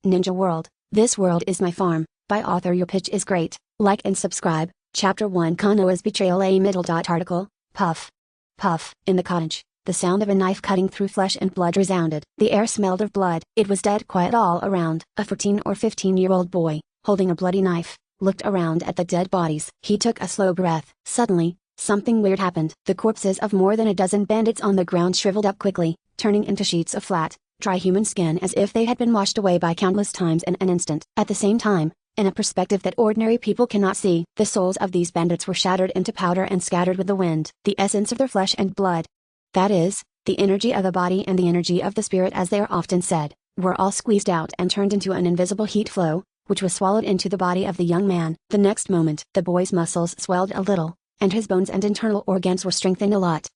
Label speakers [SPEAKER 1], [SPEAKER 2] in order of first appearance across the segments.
[SPEAKER 1] Ninja World, This World is My Farm, by author Your Pitch is Great. Like and subscribe. Chapter 1 Konoha's Betrayal. A middle. Article, Puff. Puff. In the cottage, the sound of a knife cutting through flesh and blood resounded. The air smelled of blood. It was dead quiet all around. A 14 or 15-year-old boy, holding a bloody knife, looked around at the dead bodies. He took a slow breath. Suddenly, something weird happened. The corpses of more than a dozen bandits on the ground shriveled up quickly, turning into sheets of flat, dry human skin as if they had been washed away by countless times in an instant. At the same time, in a perspective that ordinary people cannot see, the souls of these bandits were shattered into powder and scattered with the wind. The essence of their flesh and blood, that is, the energy of the body and the energy of the spirit as they are often said, were all squeezed out and turned into an invisible heat flow, which was swallowed into the body of the young man. The next moment, the boy's muscles swelled a little, and his bones and internal organs were strengthened a lot.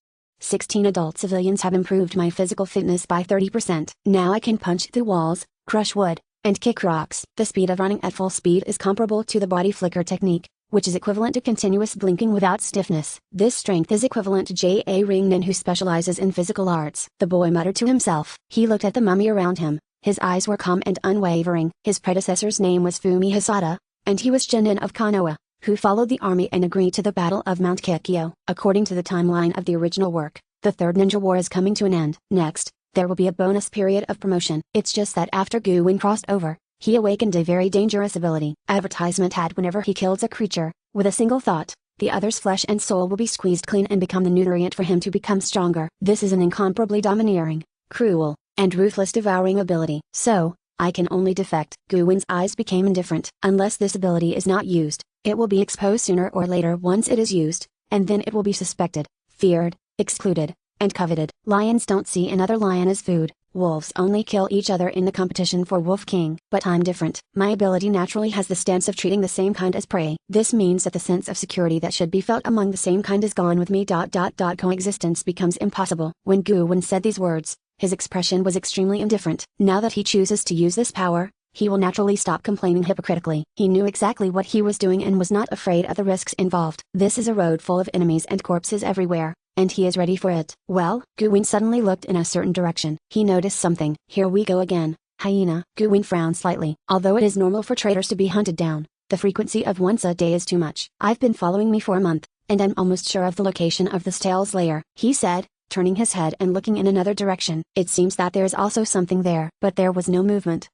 [SPEAKER 1] 16 adult civilians have improved my physical fitness by 30%. Now I can punch through walls, crush wood, and kick rocks. The speed of running at full speed is comparable to the body flicker technique, which is equivalent to continuous blinking without stiffness. This strength is equivalent to J.A. Ringnin, who specializes in physical arts. The boy muttered to himself. He looked at the mummy around him. His eyes were calm and unwavering. His predecessor's name was Fumi Hisada, and he was Genin of Konoha, who followed the army and agreed to the Battle of Mount Kikyo. According to the timeline of the original work, the Third Ninja War is coming to an end. Next, there will be a bonus period of promotion. It's just that after Guin crossed over, he awakened a very dangerous ability. Advertisement had whenever he kills a creature, with a single thought, the other's flesh and soul will be squeezed clean and become the nutrient for him to become stronger. This is an incomparably domineering, cruel, and ruthless devouring ability. So, I can only defect. Guin's eyes became indifferent. Unless this ability is not used, it will be exposed sooner or later once it is used, and then it will be suspected, feared, excluded, and coveted. Lions don't see another lion as food. Wolves only kill each other in the competition for Wolf King. But I'm different. My ability naturally has the stance of treating the same kind as prey. This means that the sense of security that should be felt among the same kind is gone with me. Coexistence becomes impossible. When Guin said these words, his expression was extremely indifferent. Now that he chooses to use this power, he will naturally stop complaining hypocritically. He knew exactly what he was doing and was not afraid of the risks involved. This is a road full of enemies and corpses everywhere, and he is ready for it. Well, Guin suddenly looked in a certain direction. He noticed something. Here we go again, hyena. Guin frowned slightly. Although it is normal for traitors to be hunted down, the frequency of once a day is too much. I've been following me for a month, and I'm almost sure of the location of the Stale's lair, he said, turning his head and looking in another direction. It seems that there is also something there. But there was no movement.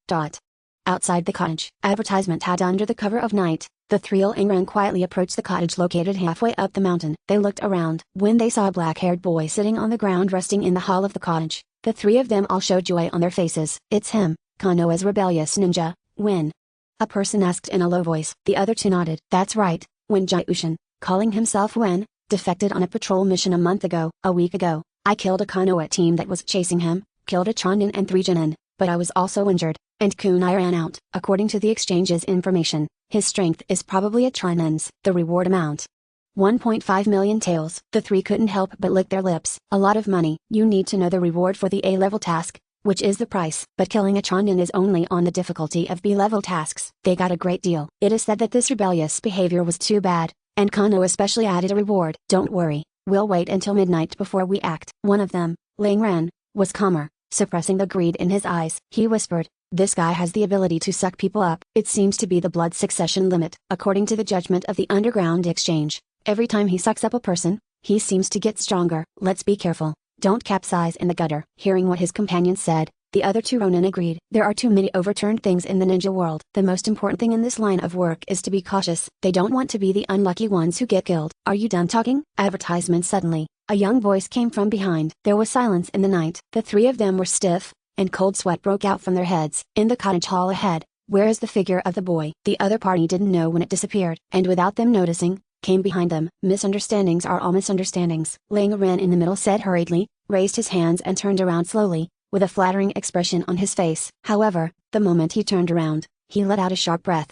[SPEAKER 1] Outside the cottage, advertisement had under the cover of night. The three Ilangren quietly approached the cottage located halfway up the mountain. They looked around. When they saw a black-haired boy sitting on the ground resting in the hall of the cottage, the three of them all showed joy on their faces. It's him, Konoha's rebellious ninja, Wen. A person asked in a low voice. The other two nodded. That's right, Wen Jiushin, calling himself Wen, defected on a patrol mission a month ago. A week ago, I killed a Konoha team that was chasing him, killed a Chonin and 3 Genin, but I was also injured, and kunai ran out. According to the exchange's information, his strength is probably a Chonin's. The reward amount: 1.5 million taels. The three couldn't help but lick their lips. A lot of money. You need to know the reward for the A-level task, which is the price. But killing a Chonin is only on the difficulty of B-level tasks. They got a great deal. It is said that this rebellious behavior was too bad, and Konoha especially added a reward. Don't worry, we'll wait until midnight before we act. One of them, Langren, was calmer, suppressing the greed in his eyes. He whispered, this guy has the ability to suck people up. It seems to be the blood succession limit. According to the judgment of the underground exchange, every time he sucks up a person, he seems to get stronger. Let's be careful. Don't capsize in the gutter. Hearing what his companion said, the other two Ronin agreed. There are too many overturned things in the ninja world. The most important thing in this line of work is to be cautious. They don't want to be the unlucky ones who get killed. Are you done talking? Advertisement. Suddenly, a young voice came from behind. There was silence in the night. The three of them were stiff, and cold sweat broke out from their heads. In the cottage hall ahead, where is the figure of the boy? The other party didn't know when it disappeared, and without them noticing, came behind them. Misunderstandings are all misunderstandings. Langren in the middle said hurriedly, raised his hands and turned around slowly, with a flattering expression on his face. However, the moment he turned around, he let out a sharp breath.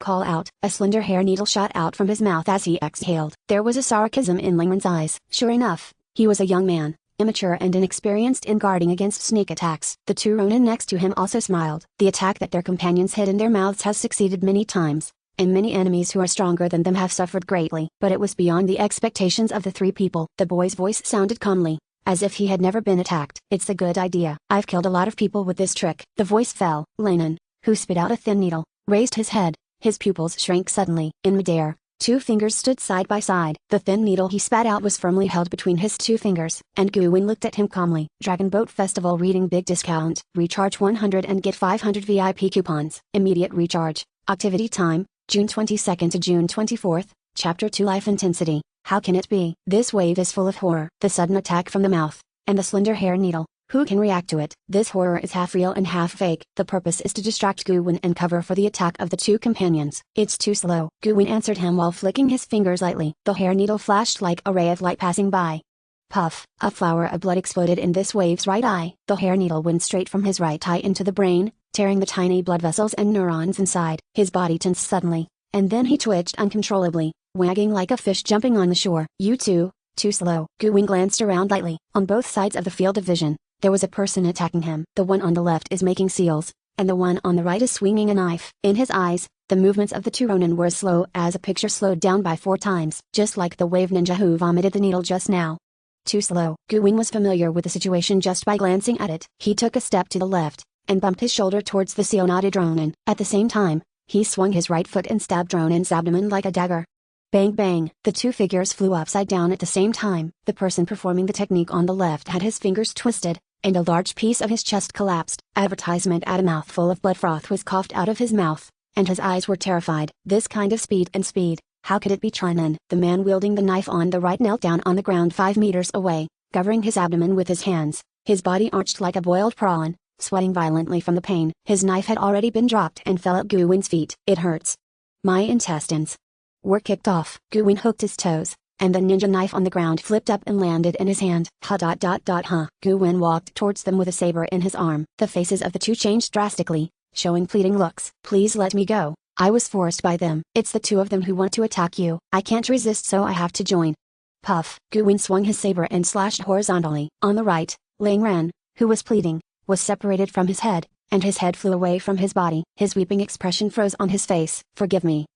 [SPEAKER 1] Call out. A slender hair needle shot out from his mouth as he exhaled. There was a sarcasm in Langren's eyes. Sure enough, he was a young man, immature and inexperienced in guarding against sneak attacks. The two Ronin next to him also smiled. The attack that their companions hid in their mouths has succeeded many times, and many enemies who are stronger than them have suffered greatly. But it was beyond the expectations of the three people. The boy's voice sounded calmly, as if he had never been attacked. It's a good idea. I've killed a lot of people with this trick. The voice fell. Lenin, who spit out a thin needle, raised his head. His pupils shrank suddenly. In midair, 2 fingers stood side by side. The thin needle he spat out was firmly held between his 2 fingers, and Guwin looked at him calmly. Dragon Boat Festival reading big discount. Recharge 100 and get 500 VIP coupons. Immediate recharge. Activity time, June 22nd to June 24th, Chapter 2 Life Intensity. How can it be? This wave is full of horror. The sudden attack from the mouth, and the slender hair needle. Who can react to it? This horror is half real and half fake. The purpose is to distract Guwin and cover for the attack of the 2 companions. It's too slow. Guwin answered him while flicking his fingers lightly. The hair needle flashed like a ray of light passing by. Puff! A flower of blood exploded in this wave's right eye. The hair needle went straight from his right eye into the brain, tearing the tiny blood vessels and neurons inside. His body tensed suddenly, and then he twitched uncontrollably, wagging like a fish jumping on the shore. You too slow. Guwin glanced around lightly. On both sides of the field of vision, there was a person attacking him. The one on the left is making seals, and the one on the right is swinging a knife. In his eyes, the movements of the 2 Ronin were as slow as a picture slowed down by 4 times. Just like the wave ninja who vomited the needle just now. Too slow. Guwin was familiar with the situation just by glancing at it. He took a step to the left, and bumped his shoulder towards the seal-knotted Ronin. At the same time, he swung his right foot and stabbed Ronin's abdomen like a dagger. Bang bang! The 2 figures flew upside down at the same time. The person performing the technique on the left had his fingers twisted, and a large piece of his chest collapsed. Advertisement at a mouthful of blood froth was coughed out of his mouth, and his eyes were terrified. This kind of speed, how could it be Chunin? The man wielding the knife on the right knelt down on the ground 5 meters away, covering his abdomen with his hands. His body arched like a boiled prawn, sweating violently from the pain. His knife had already been dropped and fell at Guwin's feet. It hurts. My intestines were kicked off. Guwin hooked his toes, and the ninja knife on the ground flipped up and landed in his hand. Guwin walked towards them with a saber in his arm. The faces of the 2 changed drastically, showing pleading looks. Please let me go. I was forced by them. It's the 2 of them who want to attack you. I can't resist, so I have to join. Puff! Guwin swung his saber and slashed horizontally. On the right, Lang Ren, who was pleading, was separated from his head, and his head flew away from his body. His weeping expression froze on his face. Forgive me,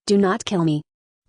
[SPEAKER 1] do not kill me.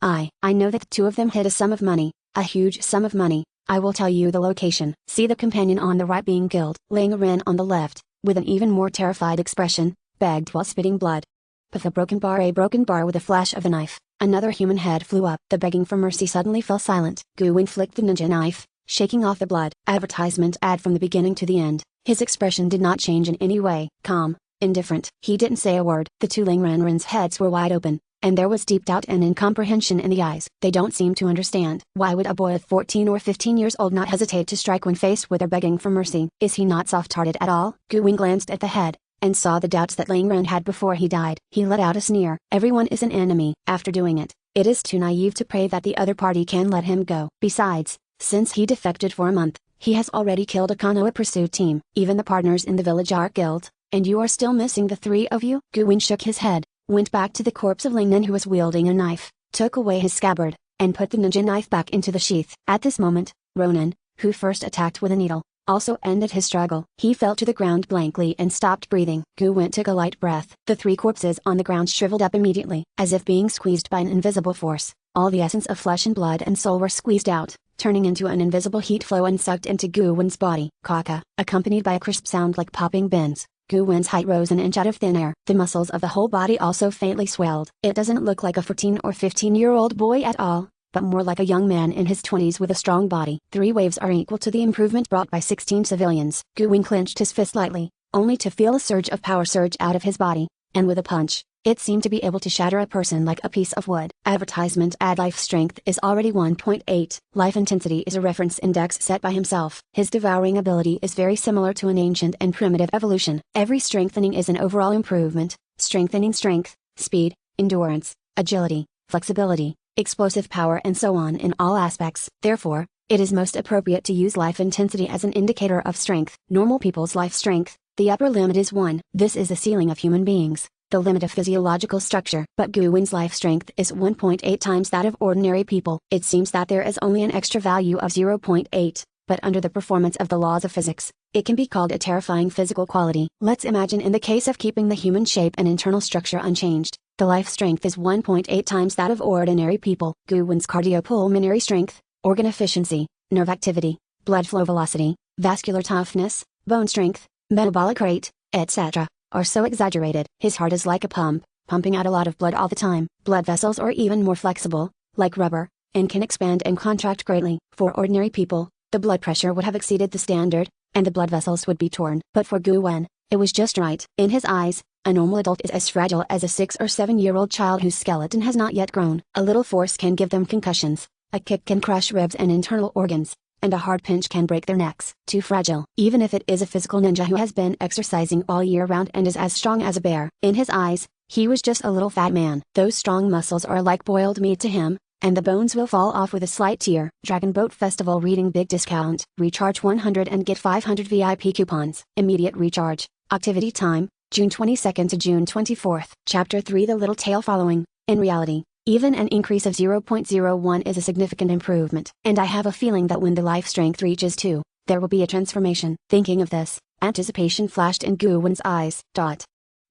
[SPEAKER 1] I know that the 2 of them hid a sum of money, a huge sum of money. I will tell you the location. See the companion on the right being killed. Lang Ren on the left, with an even more terrified expression, begged while spitting blood. Puff! A broken bar with a flash of the knife. Another human head flew up. The begging for mercy suddenly fell silent. Guwin flicked the ninja knife, shaking off the blood. Advertisement ad from the beginning to the end. His expression did not change in any way. Calm, indifferent. He didn't say a word. The 2 Lang Ren's heads were wide open, and there was deep doubt and incomprehension in the eyes. They don't seem to understand. Why would a boy of 14 or 15 years old not hesitate to strike when faced with their begging for mercy? Is he not soft-hearted at all? Guwin glanced at the head, and saw the doubts that Lang Ren had before he died. He let out a sneer. Everyone is an enemy. After doing it, it is too naive to pray that the other party can let him go. Besides, since he defected for a month, he has already killed a Konoha pursuit team. Even the partners in the village are killed, and you are still missing the 3 of you? Guwin shook his head, went back to the corpse of Lang Ren who was wielding a knife, took away his scabbard, and put the ninja knife back into the sheath. At this moment, Ronin, who first attacked with a needle, also ended his struggle. He fell to the ground blankly and stopped breathing. Guwin took a light breath. The 3 corpses on the ground shriveled up immediately, as if being squeezed by an invisible force. All the essence of flesh and blood and soul were squeezed out, turning into an invisible heat flow and sucked into Guwin's body. Kaka, accompanied by a crisp sound like popping bins. Guwin's height rose an inch out of thin air. The muscles of the whole body also faintly swelled. It doesn't look like a 14 or 15-year-old boy at all, but more like a young man in his 20s with a strong body. 3 waves are equal to the improvement brought by 16 civilians. Guwin clenched his fist lightly, only to feel a surge of power surge out of his body, and with a punch, it seemed to be able to shatter a person like a piece of wood. Advertisement ad life strength is already 1.8. Life intensity is a reference index set by himself. His devouring ability is very similar to an ancient and primitive evolution. Every strengthening is an overall improvement, strengthening strength, speed, endurance, agility, flexibility, explosive power and so on in all aspects. Therefore, it is most appropriate to use life intensity as an indicator of strength. Normal people's life strength, the upper limit is 1. This is the ceiling of human beings, the limit of physiological structure. But Guwin's life strength is 1.8 times that of ordinary people. It seems that there is only an extra value of 0.8, but under the performance of the laws of physics, it can be called a terrifying physical quality. Let's imagine in the case of keeping the human shape and internal structure unchanged, the life strength is 1.8 times that of ordinary people. Guwin's cardiopulmonary strength, organ efficiency, nerve activity, blood flow velocity, vascular toughness, bone strength, metabolic rate, etc., are so exaggerated. His heart is like a pump, pumping out a lot of blood all the time. Blood vessels are even more flexible, like rubber, and can expand and contract greatly. For ordinary people, the blood pressure would have exceeded the standard, and the blood vessels would be torn. But for Gu Wen, it was just right. In his eyes, a normal adult is as fragile as a 6 or 7-year-old child whose skeleton has not yet grown. A little force can give them concussions, a kick can crush ribs and internal organs, and a hard pinch can break their necks. Too fragile. Even if it is a physical ninja who has been exercising all year round and is as strong as a bear. In his eyes, he was just a little fat man. Those strong muscles are like boiled meat to him, and the bones will fall off with a slight tear. Dragon Boat Festival reading big discount. Recharge 100 and get 500 VIP coupons. Immediate recharge. Activity time, June 22nd to June 24th. Chapter 3 The Little Tale following. In reality, even an increase of 0.01 is a significant improvement. And I have a feeling that when the life strength reaches 2, there will be a transformation. Thinking of this, anticipation flashed in Gu Wen's eyes.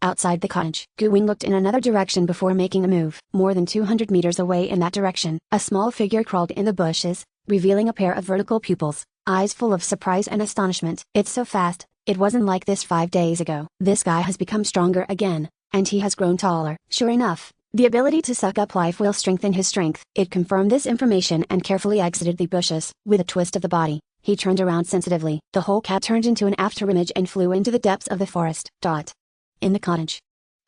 [SPEAKER 1] Outside the cottage, Gu Wen looked in another direction before making a move. More than 200 meters away in that direction, a small figure crawled in the bushes, revealing a pair of vertical pupils, eyes full of surprise and astonishment. It's so fast, it wasn't like this 5 days ago. This guy has become stronger again, and he has grown taller. Sure enough, the ability to suck up life will strengthen his strength. It confirmed this information and carefully exited the bushes. With a twist of the body, he turned around sensitively. The whole cat turned into an afterimage and flew into the depths of the forest. In the cottage.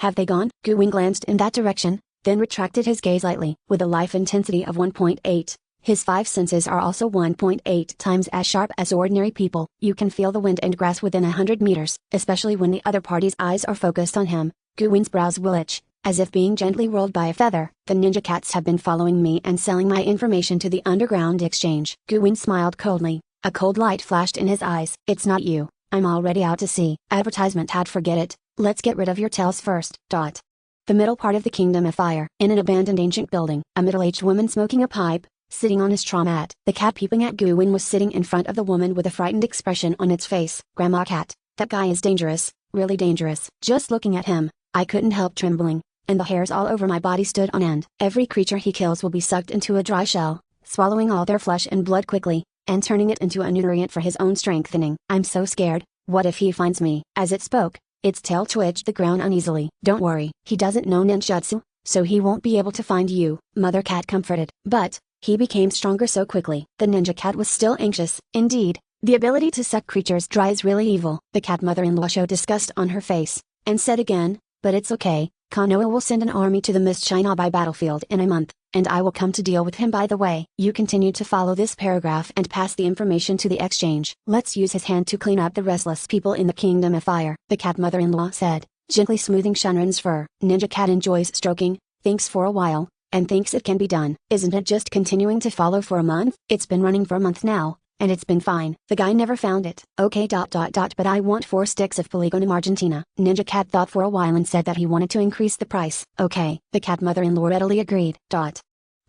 [SPEAKER 1] Have they gone? Gu Wen glanced in that direction, then retracted his gaze lightly. With a life intensity of 1.8, his 5 senses are also 1.8 times as sharp as ordinary people. You can feel the wind and grass within 100 meters, especially when the other party's eyes are focused on him. Gu Wen's brows will itch, as if being gently whirled by a feather. The ninja cats have been following me and selling my information to the underground exchange. Gu Wen smiled coldly, a cold light flashed in his eyes. It's not you, I'm already out to sea. Advertisement ad, forget it. Let's get rid of your tails first. The middle part of the Kingdom of Fire. In an abandoned ancient building, a middle-aged woman smoking a pipe, sitting on his straw mat. The cat peeping at Gu Wen was sitting in front of the woman with a frightened expression on its face. Grandma cat, that guy is dangerous, really dangerous. Just looking at him, I couldn't help trembling, and the hairs all over my body stood on end. Every creature he kills will be sucked into a dry shell, swallowing all their flesh and blood quickly, and turning it into a nutrient for his own strengthening. I'm so scared, what if he finds me? As it spoke, its tail twitched the ground uneasily. Don't worry, he doesn't know ninjutsu, so he won't be able to find you, Mother Cat comforted. But, he became stronger so quickly. The ninja cat was still anxious. Indeed, the ability to suck creatures dry is really evil. The cat mother-in-law showed disgust on her face, and said again, but it's okay, Konoha will send an army to the Mist Shinabai battlefield in a month, and I will come to deal with him. By the way, you continue to follow this paragraph and pass the information to the exchange. Let's use his hand to clean up the restless people in the Kingdom of Fire, the cat mother-in-law said, gently smoothing Shunrin's fur. Ninja cat enjoys stroking, thinks for a while, and thinks it can be done. Isn't it just continuing to follow for a month? It's been running for a month now, and it's been fine. The guy never found it. Okay. But I want 4 sticks of Polygonum Argentina. Ninja cat thought for a while and said that he wanted to increase the price. Okay, the cat mother-in-law readily agreed.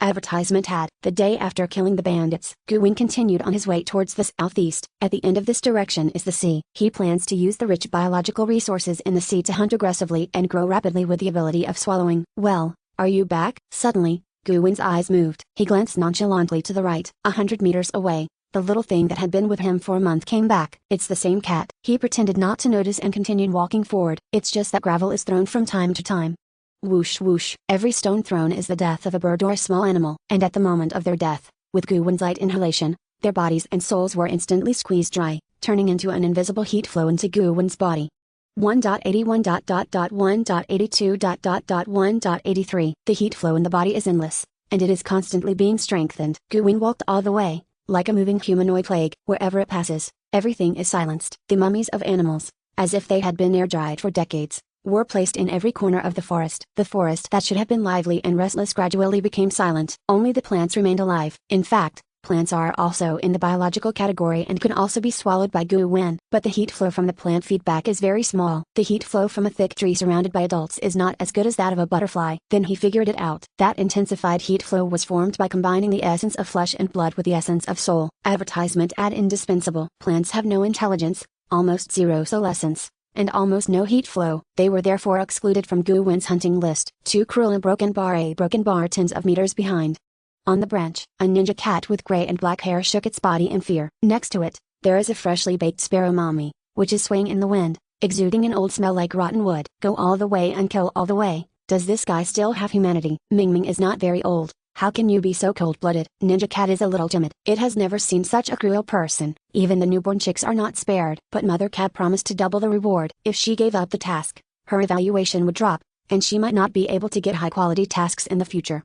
[SPEAKER 1] Advertisement ad. The day after killing the bandits, Gu Wen continued on his way towards the southeast. At the end of this direction is the sea. He plans to use the rich biological resources in the sea to hunt aggressively and grow rapidly with the ability of swallowing. Well, are you back? Suddenly, Gu Wen's eyes moved. He glanced nonchalantly to the right. 100 meters away, the little thing that had been with him for a month came back. It's the same cat. He pretended not to notice and continued walking forward. It's just that gravel is thrown from time to time. Whoosh whoosh. Every stone thrown is the death of a bird or a small animal. And at the moment of their death, with Gu Wen's light inhalation, their bodies and souls were instantly squeezed dry, turning into an invisible heat flow into Gu Wen's body. 1.81.1.82.1.83 The heat flow in the body is endless, and it is constantly being strengthened. Gu Wen walked all the way, like a moving humanoid plague. Wherever it passes, everything is silenced. The mummies of animals, as if they had been air-dried for decades, were placed in every corner of the forest. The forest that should have been lively and restless gradually became silent. Only the plants remained alive. In fact, plants are also in the biological category and can also be swallowed by Gu Wen. But the heat flow from the plant feedback is very small. The heat flow from a thick tree surrounded by adults is not as good as that of a butterfly. Then he figured it out. That intensified heat flow was formed by combining the essence of flesh and blood with the essence of soul. Advertisement ad. Indispensable. Plants have no intelligence, almost zero soul essence, and almost no heat flow. They were therefore excluded from Gu Wen's hunting list. Too cruel. A broken bar tens of meters behind. On the branch, a ninja cat with gray and black hair shook its body in fear. Next to it, there is a freshly baked sparrow mommy, which is swaying in the wind, exuding an old smell like rotten wood. Go all the way and kill all the way. Does this guy still have humanity? Ming Ming is not very old. How can you be so cold-blooded? Ninja Cat is a little timid. It has never seen such a cruel person. Even the newborn chicks are not spared. But Mother Cat promised to double the reward. If she gave up the task, her evaluation would drop, and she might not be able to get high-quality tasks in the future.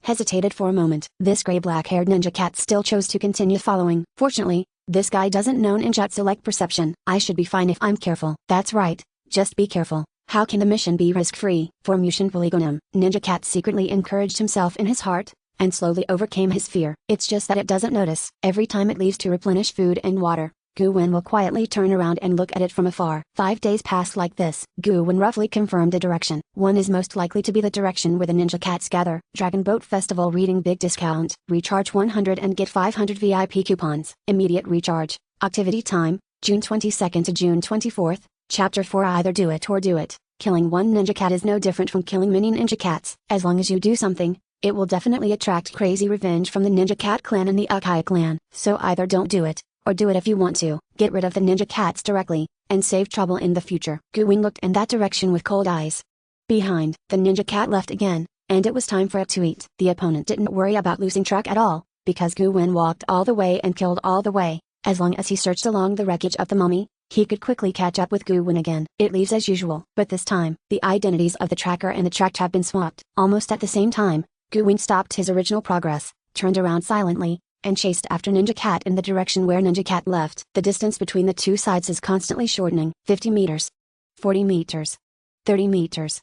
[SPEAKER 1] Hesitated for a moment. This gray-black-haired Ninja Cat still chose to continue following. Fortunately, this guy doesn't know ninjutsu like perception. I should be fine if I'm careful. That's right, just be careful. How can the mission be risk-free? Formation Polygonum. Ninja Cat secretly encouraged himself in his heart, and slowly overcame his fear. It's just that it doesn't notice. Every time it leaves to replenish food and water, Guwen will quietly turn around and look at it from afar. 5 days passed like this. Guwen roughly confirmed a direction. One is most likely to be the direction where the Ninja Cats gather. Dragon Boat Festival reading big discount. Recharge 100 and get 500 VIP coupons. Immediate recharge. Activity time, June 22nd to June 24th. Chapter 4. Either do it or do it. Killing one Ninja Cat is no different from killing many Ninja Cats. As long as you do something, it will definitely attract crazy revenge from the Ninja Cat clan and the Uchiha clan. So either don't do it, or do it if you want to. Get rid of the Ninja Cats directly, and save trouble in the future. Guwen looked in that direction with cold eyes. Behind, the Ninja Cat left again, and it was time for it to eat. The opponent didn't worry about losing track at all, because Guwen walked all the way and killed all the way. As long as he searched along the wreckage of the mummy, he could quickly catch up with Guwen again. It leaves as usual. But this time, the identities of the tracker and the tracked have been swapped. Almost at the same time, Guwen stopped his original progress, turned around silently, and chased after Ninja Cat in the direction where Ninja Cat left. The distance between the two sides is constantly shortening. 50 meters. 40 meters. 30 meters.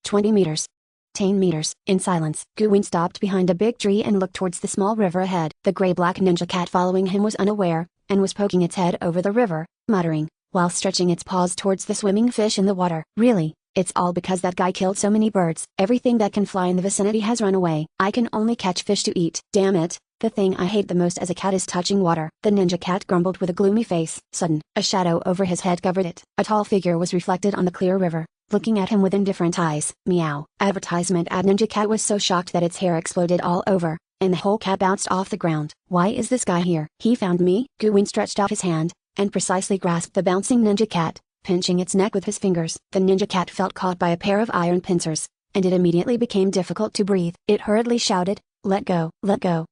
[SPEAKER 1] 20 meters. 10 meters. In silence, Guwen stopped behind a big tree and looked towards the small river ahead. The gray-black Ninja Cat following him was unaware, and was poking its head over the river, muttering, while stretching its paws towards the swimming fish in the water. Really, it's all because that guy killed so many birds. Everything that can fly in the vicinity has run away. I can only catch fish to eat. Damn it, the thing I hate the most as a cat is touching water. The Ninja Cat grumbled with a gloomy face. Sudden, a shadow over his head covered it. A tall figure was reflected on the clear river, looking at him with indifferent eyes. Meow. Advertisement ad. Ninja Cat was so shocked that its hair exploded all over, and the whole cat bounced off the ground. Why is this guy here? He found me? Guwen stretched out his hand, and precisely grasped the bouncing Ninja Cat, pinching its neck with his fingers. The Ninja Cat felt caught by a pair of iron pincers, and it immediately became difficult to breathe. It hurriedly shouted, let go,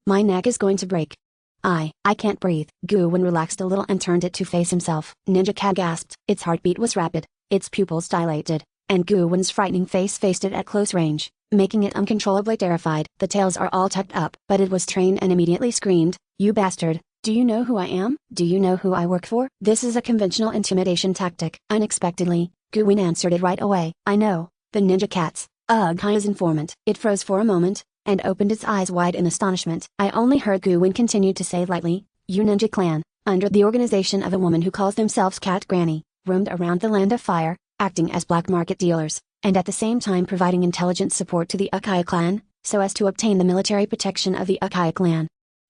[SPEAKER 1] my neck is going to break. I can't breathe. Guwen relaxed a little and turned it to face himself. Ninja Cat gasped. Its heartbeat was rapid, its pupils dilated, and Guwen's frightening face faced it at close range, making it uncontrollably terrified. The tails are all tucked up. But it was trained and immediately screamed, you bastard. Do you know who I am? Do you know who I work for? This is a conventional intimidation tactic. Unexpectedly, Guwen answered it right away. I know, the Ninja Cat's Uchiha's informant. It froze for a moment, and opened its eyes wide in astonishment. I only heard Guwen continue to say lightly, you Ninja Clan, under the organization of a woman who calls themselves Cat Granny, roamed around the Land of Fire, acting as black market dealers, and at the same time providing intelligence support to the Uchiha clan, so as to obtain the military protection of the Uchiha clan.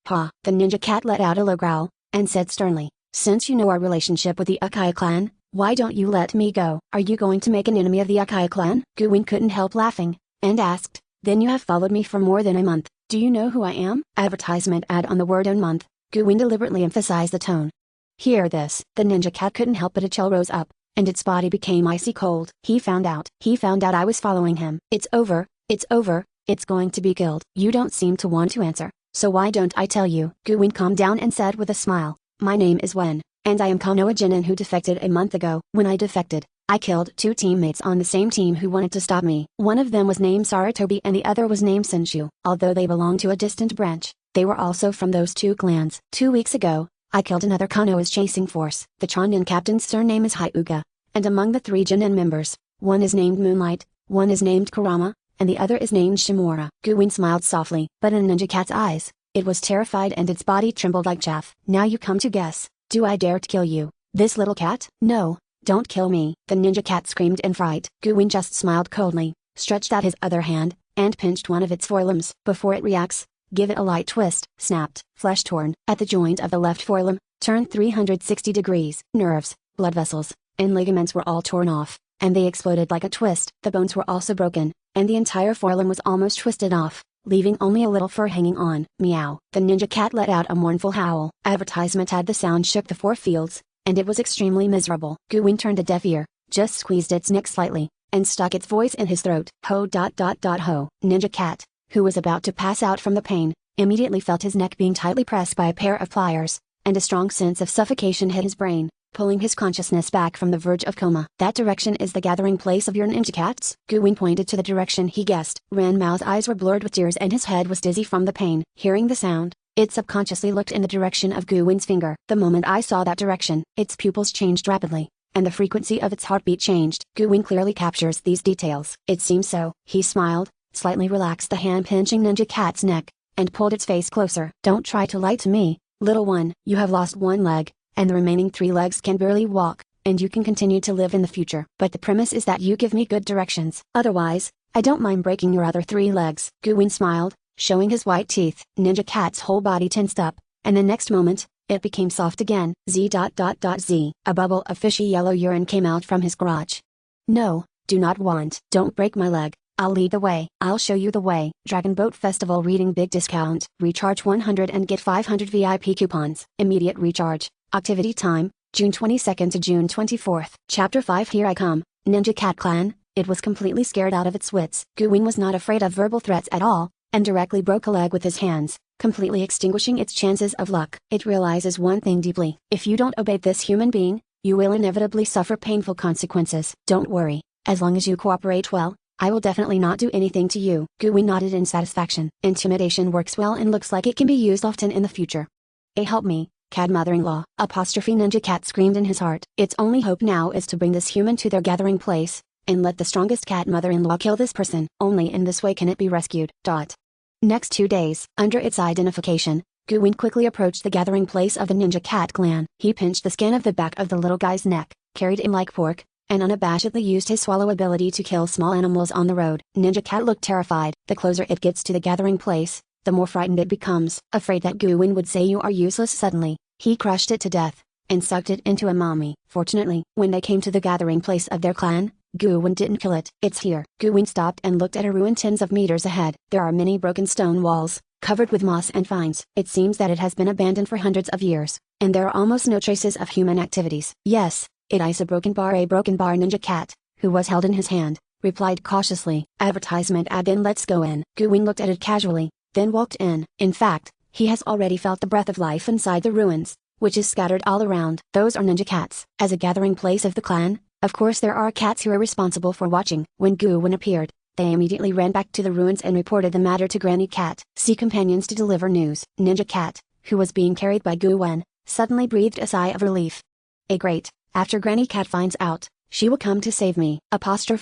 [SPEAKER 1] Ha! The Ninja Cat let out a low growl, and said sternly, since you know our relationship with the Uchiha clan, why don't you let me go? Are you going to make an enemy of the Uchiha clan? Guwen couldn't help laughing, and asked, then you have followed me for more than a month. Do you know who I am? Advertisement ad on the word "a month." Guwen deliberately emphasized the tone. Hear this. The Ninja Cat couldn't help but a chill rose up, and its body became icy cold. He found out I was following him. It's over, it's going to be killed. You don't seem to want to answer, so why don't I tell you? Guwen calmed down and said with a smile, my name is Wen, and I am Konoha Jinin who defected a month ago. When I defected, I killed 2 teammates on the same team who wanted to stop me. One of them was named Sarutobi and the other was named Senshu. Although they belonged to a distant branch, they were also from those 2 clans. 2 weeks ago, I killed another Konoha's chasing force. The Chonin captain's surname is Hyuga, and among the 3 Jinin members, one is named Moonlight, one is named Kurama, and the other is named Shimura. Guwen smiled softly, but in Ninja Cat's eyes, it was terrified and its body trembled like chaff. Now you come to guess, do I dare to kill you, this little cat? No, don't kill me. The Ninja Cat screamed in fright. Guwen just smiled coldly, stretched out his other hand, and pinched one of its forelimbs. Before it reacts, give it a light twist. Snapped, flesh torn, at the joint of the left forelimb, turned 360 degrees. Nerves, blood vessels, and ligaments were all torn off, and they exploded like a twist. The bones were also broken, and the entire forelimb was almost twisted off, leaving only a little fur hanging on. Meow. The Ninja Cat let out a mournful howl. Advertisement ad. The sound shook the 4 fields, and it was extremely miserable. Guwen turned a deaf ear, just squeezed its neck slightly, and stuck its voice in his throat. Ho. Ninja Cat, who was about to pass out from the pain, immediately felt his neck being tightly pressed by a pair of pliers, and a strong sense of suffocation hit his brain, pulling his consciousness back from the verge of coma. That direction is the gathering place of your ninja cats? Guwin pointed to the direction he guessed. Ranmao's eyes were blurred with tears and his head was dizzy from the pain. Hearing the sound, it subconsciously looked in the direction of Guwin's finger. The moment I saw that direction, its pupils changed rapidly, and the frequency of its heartbeat changed. Guwin clearly captures these details. It seems so. He smiled, slightly relaxed the hand pinching Ninja Cat's neck, and pulled its face closer. Don't try to lie to me, little one. You have lost one leg, and the remaining 3 legs can barely walk, and you can continue to live in the future. But the premise is that you give me good directions. Otherwise, I don't mind breaking your other 3 legs. Guwin smiled, showing his white teeth. Ninja Cat's whole body tensed up, and the next moment, it became soft again. Z. A bubble of fishy yellow urine came out from his crotch. No, do not want. Don't break my leg. I'll lead the way. I'll show you the way. Dragon Boat Festival reading big discount. Recharge 100 and get 500 VIP coupons. Immediate recharge. Activity time, June 22nd to June 24th. Chapter 5. Here I come, Ninja Cat Clan. It was completely scared out of its wits. Guwin was not afraid of verbal threats at all, and directly broke a leg with his hands, completely extinguishing its chances of luck. It realizes one thing deeply. If you don't obey this human being, you will inevitably suffer painful consequences. Don't worry, as long as you cooperate well, I will definitely not do anything to you. Guwin nodded in satisfaction. Intimidation works well and looks like it can be used often in the future. Help me, Cat mother-in-law. Ninja Cat screamed in his heart. Its only hope now is to bring this human to their gathering place, and let the strongest cat mother-in-law kill this person. Only in this way can it be rescued. Next 2 days. Under its identification, Guwin quickly approached the gathering place of the Ninja Cat clan. He pinched the skin of the back of the little guy's neck, carried him like pork, and unabashedly used his swallow ability to kill small animals on the road. Ninja Cat looked terrified. The closer it gets to the gathering place, the more frightened it becomes. Afraid that Guwin would say you are useless suddenly, he crushed it to death, and sucked it into a mummy. Fortunately, when they came to the gathering place of their clan, Guwin didn't kill it. It's here. Guwin stopped and looked at a ruin tens of meters ahead. There are many broken stone walls, covered with moss and vines. It seems that it has been abandoned for hundreds of years, and there are almost no traces of human activities. Yes, it is a broken bar. Ninja Cat, who was held in his hand, replied cautiously. Advertisement ad. Then let's go in. Guwin looked at it casually, then walked in. In fact, he has already felt the breath of life inside the ruins, which is scattered all around. Those are Ninja Cats. As a gathering place of the clan, of course there are cats who are responsible for watching. When Guwin appeared, they immediately ran back to the ruins and reported the matter to Granny Cat. See companions to deliver news. Ninja Cat, who was being carried by Guwin, suddenly breathed a sigh of relief. Great, after Granny Cat finds out, she will come to save me. After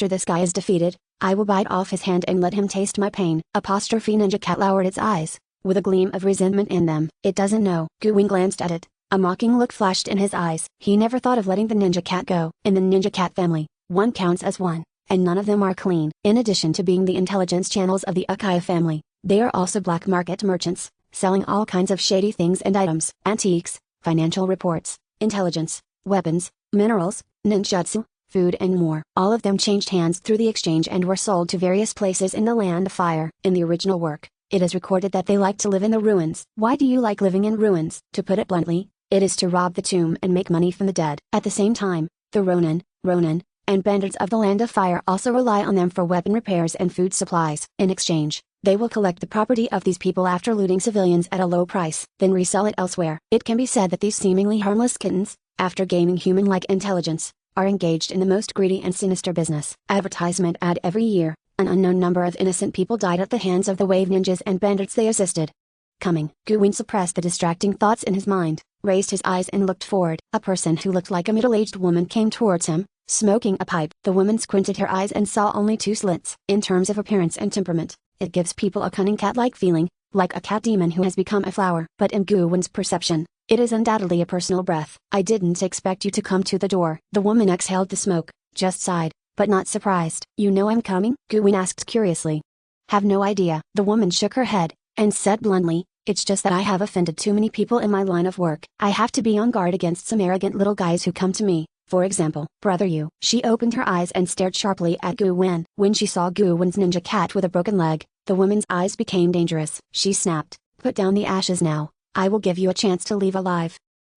[SPEAKER 1] this guy is defeated, I will bite off his hand and let him taste my pain. Ninja Cat lowered its eyes, with a gleam of resentment in them. It doesn't know. Guwin glanced at it. A mocking look flashed in his eyes. He never thought of letting the Ninja Cat go. In the Ninja Cat family, one counts as one, and none of them are clean. In addition to being the intelligence channels of the Uchiha family, they are also black market merchants, selling all kinds of shady things and items. Antiques, financial reports, intelligence, weapons, minerals, ninjutsu, food and more. All of them changed hands through the exchange and were sold to various places in the Land of Fire. In the original work, it is recorded that they like to live in the ruins. Why do you like living in ruins? To put it bluntly, it is to rob the tomb and make money from the dead. At the same time, the Ronin, and bandits of the Land of Fire also rely on them for weapon repairs and food supplies. In exchange, they will collect the property of these people after looting civilians at a low price, then resell it elsewhere. It can be said that these seemingly harmless kittens, after gaining human-like intelligence, are engaged in the most greedy and sinister business. Advertisement ad. Every year, an unknown number of innocent people died at the hands of the wave ninjas and bandits they assisted. Guwin suppressed the distracting thoughts in his mind, raised his eyes and looked forward. A person who looked like a middle-aged woman came towards him, smoking a pipe. The woman squinted her eyes and saw only 2 slits. In terms of appearance and temperament, it gives people a cunning cat-like feeling, like a cat demon who has become a flower. But in Guwin's perception, it is undoubtedly a personal breath. I didn't expect you to come to the door. The woman exhaled the smoke, just sighed, but not surprised. You know I'm coming? Guwin asked curiously. Have no idea. The woman shook her head, and said bluntly, it's just that I have offended too many people in my line of work. I have to be on guard against some arrogant little guys who come to me, for example, Brother Yu. She opened her eyes and stared sharply at Guwin. When she saw Guwin's Ninja Cat with a broken leg, the woman's eyes became dangerous. She snapped, put down the ashes now. I will give you a chance to leave alive.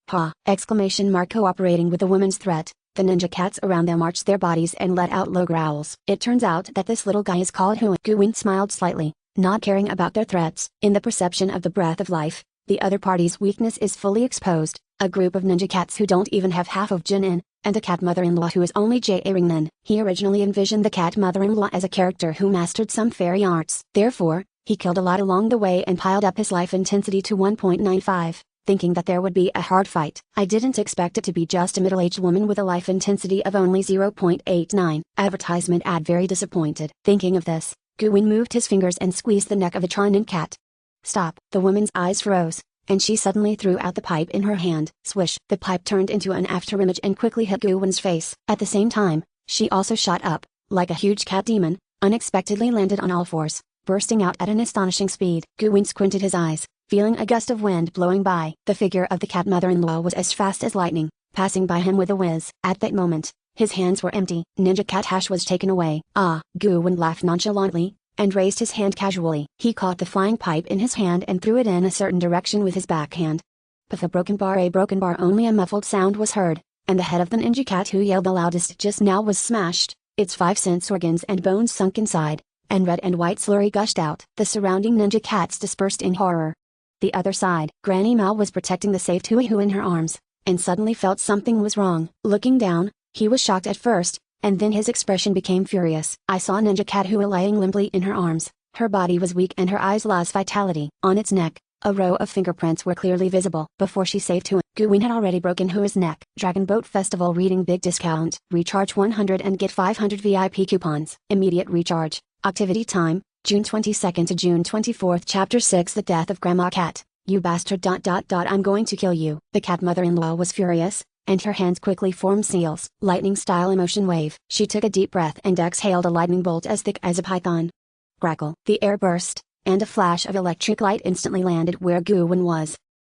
[SPEAKER 1] Ha! Exclamation mark. Cooperating with the woman's threat, the ninja cats around them arched their bodies and let out low growls. It turns out that this little guy is called Huan. Guwin smiled slightly, not caring about their threats. In the perception of the breath of life, the other party's weakness is fully exposed. A group of ninja cats who don't even have half of Jin-in, and a cat mother-in-law who is only Jae-ring-nen. He originally envisioned the cat mother-in-law as a character who mastered some fairy arts. Therefore, he killed a lot along the way and piled up his life intensity to 1.95, thinking that there would be a hard fight. I didn't expect it to be just a middle-aged woman with a life intensity of only 0.89. Advertisement ad. Very disappointed. Thinking of this, Guwin moved his fingers and squeezed the neck of the Chonin cat. Stop. The woman's eyes froze, and she suddenly threw out the pipe in her hand. Swish! The pipe turned into an afterimage and quickly hit Guwin's face. At the same time, she also shot up, like a huge cat demon, unexpectedly landed on all fours, bursting out at an astonishing speed. Guwin squinted his eyes, feeling a gust of wind blowing by. The figure of the cat mother-in-law was as fast as lightning, passing by him with a whiz. At that moment, his hands were empty. Ninja cat hash was taken away. Ah! Guwin laughed nonchalantly, and raised his hand casually. He caught the flying pipe in his hand and threw it in a certain direction with his backhand. Puff! A broken bar. Only a muffled sound was heard, and the head of the ninja cat who yelled the loudest just now was smashed, its 5 sense organs and bones sunk inside, and red and white slurry gushed out. The surrounding ninja cats dispersed in horror. The other side, Granny Mao was protecting the saved Hui-Hu in her arms, and suddenly felt something was wrong. Looking down, he was shocked at first, and then his expression became furious. I saw Ninja Cat Hui lying limply in her arms. Her body was weak and her eyes lost vitality. On its neck, a row of fingerprints were clearly visible. Before she saved Hui, Guwin had already broken Hui's neck. Dragon Boat Festival reading big discount. Recharge 100 and get 500 VIP coupons. Immediate recharge. Activity time, June 22nd to June 24th. Chapter 6. The Death of Grandma Cat. You bastard. I'm going to kill you. The cat mother-in-law was furious, and her hands quickly formed seals. Lightning-style emotion wave. She took a deep breath and exhaled a lightning bolt as thick as a python. Crackle. The air burst, and a flash of electric light instantly landed where Guwin was.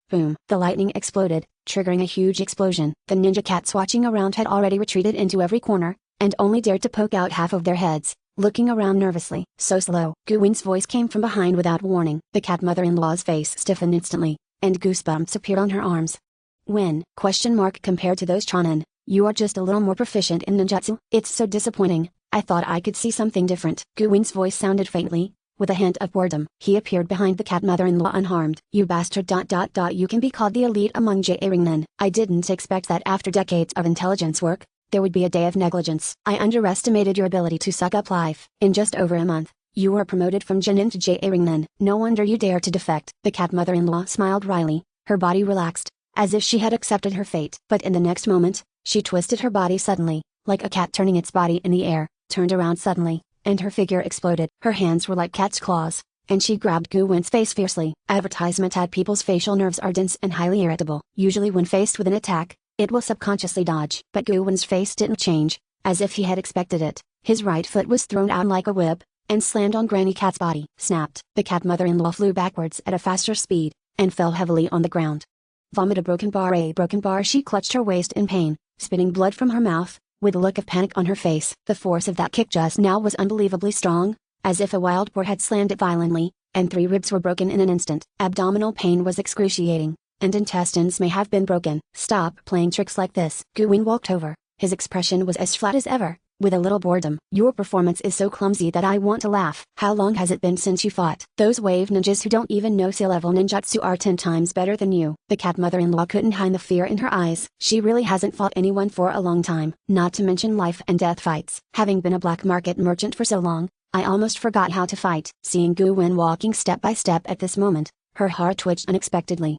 [SPEAKER 1] Boom. The lightning exploded, triggering a huge explosion. The ninja cats watching around had already retreated into every corner, and only dared to poke out half of their heads, looking around nervously. So slow. Guwin's voice came from behind without warning. The cat mother-in-law's face stiffened instantly, and goosebumps appeared on her arms. When? Compared to those Chonin, you are just a little more proficient in ninjutsu. It's so disappointing. I thought I could see something different. Guwin's voice sounded faintly, with a hint of boredom. He appeared behind the cat mother-in-law unharmed. You bastard. You can be called the elite among Jae-ring-nen. I didn't expect that after decades of intelligence work, there would be a day of negligence. I underestimated your ability to suck up life. In just over a month, you were promoted from Jinin to Jae-ring-nen. No wonder you dare to defect. The cat mother-in-law smiled wryly, her body relaxed, as if she had accepted her fate. But in the next moment, she twisted her body suddenly, like a cat turning its body in the air, turned around suddenly, and her figure exploded. Her hands were like cat's claws, and she grabbed Guwin's face fiercely. Advertisement ad. People's facial nerves are dense and highly irritable. Usually when faced with an attack, it will subconsciously dodge. But Guwin's face didn't change, as if he had expected it. His right foot was thrown out like a whip, and slammed on Granny Cat's body. Snapped. The cat mother-in-law flew backwards at a faster speed, and fell heavily on the ground. Vomit. A broken bar. She clutched her waist in pain, spitting blood from her mouth, with a look of panic on her face. The force of that kick just now was unbelievably strong, as if a wild boar had slammed it violently, and 3 ribs were broken in an instant. Abdominal pain was excruciating, and intestines may have been broken. Stop playing tricks like this. Guwin walked over, his expression was as flat as ever, with a little boredom. Your performance is so clumsy that I want to laugh. How long has it been since you fought? Those wave ninjas who don't even know sea-level ninjutsu are 10 times better than you. The cat mother-in-law couldn't hide the fear in her eyes. She really hasn't fought anyone for a long time, not to mention life and death fights. Having been a black market merchant for so long, I almost forgot how to fight. Seeing Guwin walking step by step at this moment, her heart twitched unexpectedly.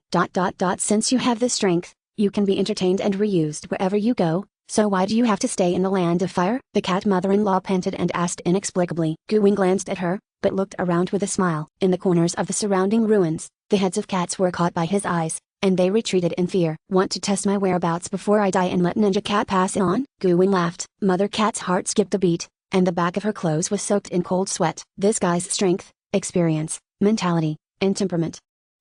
[SPEAKER 1] Since you have the strength, you can be entertained and reused wherever you go. So why do you have to stay in the land of fire? The cat mother-in-law panted and asked inexplicably. Guwin glanced at her, but looked around with a smile. In the corners of the surrounding ruins, the heads of cats were caught by his eyes, and they retreated in fear. Want to test my whereabouts before I die and let Ninja Cat pass it on? Guwin laughed. Mother Cat's heart skipped a beat, and the back of her clothes was soaked in cold sweat. This guy's strength, experience, mentality, and temperament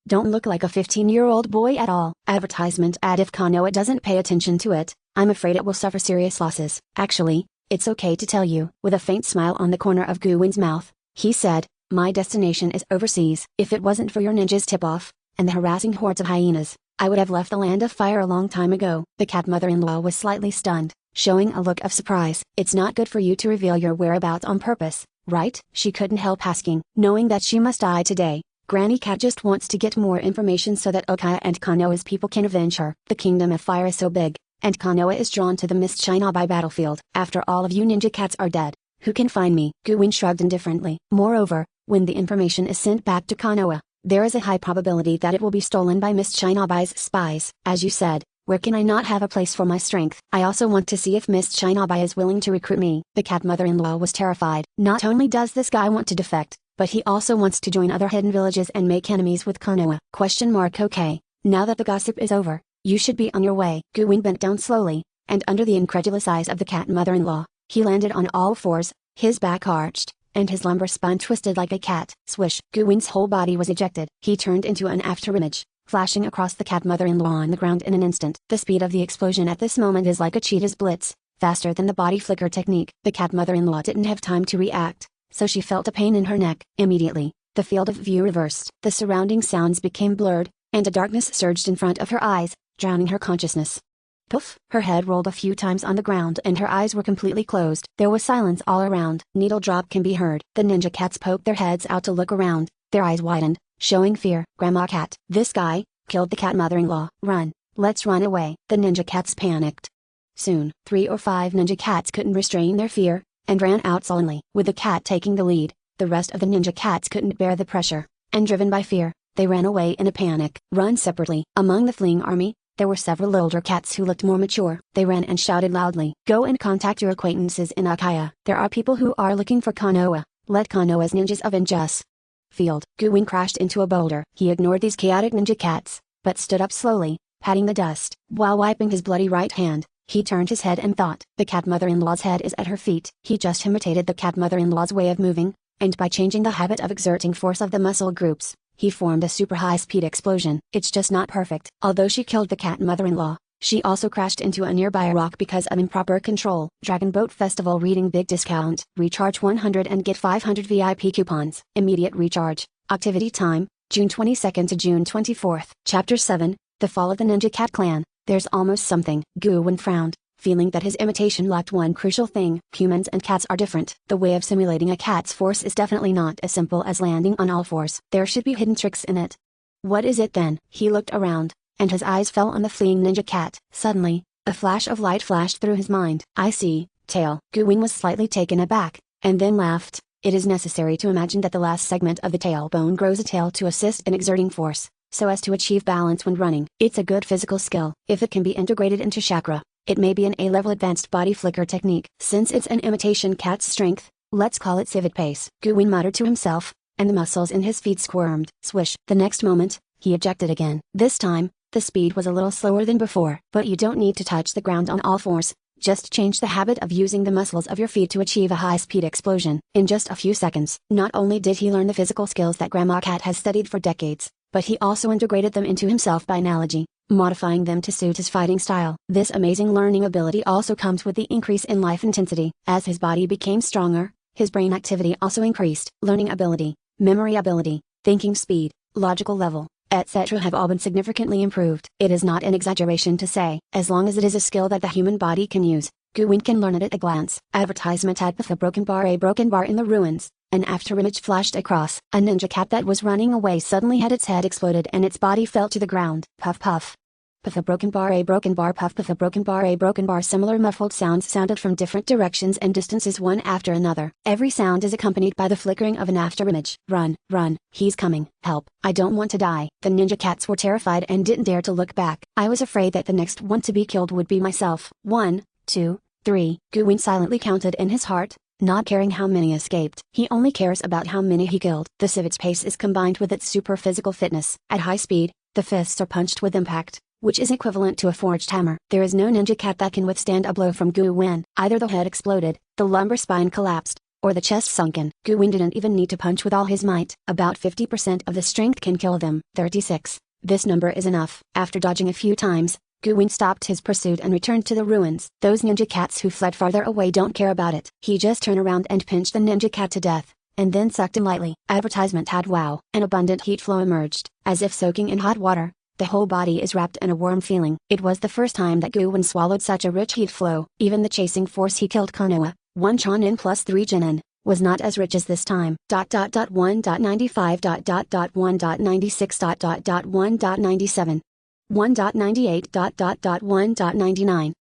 [SPEAKER 1] don't look like a 15-year-old boy at all. Advertisement ad. If Konoha doesn't pay attention to it, I'm afraid it will suffer serious losses. Actually, it's okay to tell you. With a faint smile on the corner of Guwin's mouth, he said, my destination is overseas. If it wasn't for your ninja's tip-off, and the harassing hordes of hyenas, I would have left the land of fire a long time ago. The cat mother-in-law was slightly stunned, showing a look of surprise. It's not good for you to reveal your whereabouts on purpose, right? She couldn't help asking, knowing that she must die today. Granny Cat just wants to get more information so that Okaya and Konoha's people can avenge her. The Kingdom of Fire is so big, and Konoha is drawn to the Mist Shinobi battlefield. After all of you ninja cats are dead, who can find me? Guin shrugged indifferently. Moreover, when the information is sent back to Konoha, there is a high probability that it will be stolen by Mist Shinobi's spies. As you said, where can I not have a place for my strength? I also want to see if Mist Shinobi is willing to recruit me. The cat mother-in-law was terrified. Not only does this guy want to defect, but he also wants to join other hidden villages and make enemies with Konoha. Okay, now that the gossip is over, you should be on your way. Guin bent down slowly, and under the incredulous eyes of the cat mother-in-law, he landed on all fours, his back arched, and his lumbar spine twisted like a cat. Swish! Guin's whole body was ejected. He turned into an afterimage, flashing across the cat mother-in-law on the ground in an instant. The speed of the explosion at this moment is like a cheetah's blitz, faster than the body flicker technique. The cat mother-in-law didn't have time to react, so she felt a pain in her neck. Immediately, the field of view reversed. The surrounding sounds became blurred, and a darkness surged in front of her eyes, drowning her consciousness. Poof! Her head rolled a few times on the ground and her eyes were completely closed. There was silence all around. Needle drop can be heard. The ninja cats poked their heads out to look around, their eyes widened, showing fear. Grandma Cat, this guy killed the cat mother-in-law. Run, let's run away. The ninja cats panicked. Soon, 3 or 5 ninja cats couldn't restrain their fear, and ran out sullenly. With the cat taking the lead, the rest of the ninja cats couldn't bear the pressure, and driven by fear, they ran away in a panic. Run separately. Among the fleeing army, there were several older cats who looked more mature. They ran and shouted loudly. Go and contact your acquaintances in Akaya. There are people who are looking for Konoha. Let Konoha's ninjas avenge us. Field. Guin crashed into a boulder. He ignored these chaotic ninja cats, but stood up slowly, patting the dust. While wiping his bloody right hand, he turned his head and thought. The cat mother-in-law's head is at her feet. He just imitated the cat mother-in-law's way of moving, and by changing the habit of exerting force of the muscle groups, he formed a super high-speed explosion. It's just not perfect. Although she killed the cat mother-in-law, she also crashed into a nearby rock because of improper control. Dragon Boat Festival reading big discount. Recharge 100 and get 500 VIP coupons. Immediate recharge. Activity time, June 22nd to June 24th. Chapter 7, The Fall of the Ninja Cat Clan. There's almost something. Guin frowned, feeling that his imitation lacked one crucial thing. Humans and cats are different. The way of simulating a cat's force is definitely not as simple as landing on all fours. There should be hidden tricks in it. What is it then? He looked around, and his eyes fell on the fleeing ninja cat. Suddenly, a flash of light flashed through his mind. I see, tail. Guin was slightly taken aback, and then laughed. It is necessary to imagine that the last segment of the tailbone grows a tail to assist in exerting force, so as to achieve balance when running. It's a good physical skill. If it can be integrated into chakra, it may be an A-level advanced body flicker technique. Since it's an imitation cat's strength, let's call it civet pace. Guin muttered to himself, and the muscles in his feet squirmed. Swish! The next moment, he ejected again. This time, the speed was a little slower than before. But you don't need to touch the ground on all fours, just change the habit of using the muscles of your feet to achieve a high-speed explosion. In just a few seconds, not only did he learn the physical skills that Grandma Cat has studied for decades, but he also integrated them into himself by analogy, modifying them to suit his fighting style. This amazing learning ability also comes with the increase in life intensity. As his body became stronger, his brain activity also increased. Learning ability, memory ability, thinking speed, logical level, etc. have all been significantly improved. It is not an exaggeration to say, as long as it is a skill that the human body can use, Guin can learn it at a glance. Advertisement ad with a broken bar in the ruins. An afterimage flashed across. A ninja cat that was running away suddenly had its head exploded and its body fell to the ground. Puff puff. Puff a broken bar puff puff a broken bar. Similar muffled sounds sounded from different directions and distances one after another. Every sound is accompanied by the flickering of an afterimage. Run, run, he's coming, help, I don't want to die. The ninja cats were terrified and didn't dare to look back. I was afraid that the next one to be killed would be myself. 1, 2, 3. Guin silently counted in his heart, not caring how many escaped. He only cares about how many he killed. The civet's pace is combined with its super physical fitness. At high speed, the fists are punched with impact, which is equivalent to a forged hammer. There is no ninja cat that can withstand a blow from Guin. Either the head exploded, the lumbar spine collapsed, or the chest sunken. Guin didn't even need to punch with all his might. About 50% of the strength can kill them. 36. This number is enough. After dodging a few times, Guin stopped his pursuit and returned to the ruins. Those ninja cats who fled farther away don't care about it. He just turned around and pinched the ninja cat to death, and then sucked him lightly. Advertisement had wow. An abundant heat flow emerged, as if soaking in hot water, The whole body is wrapped in a warm feeling. It was the first time that Guwen swallowed such a rich heat flow. Even the chasing force he killed Konoha, 1 Chonin plus 3 Jinin, was not as rich as this time. 1.95. 1.96. 1.97. 1.98. 1.99.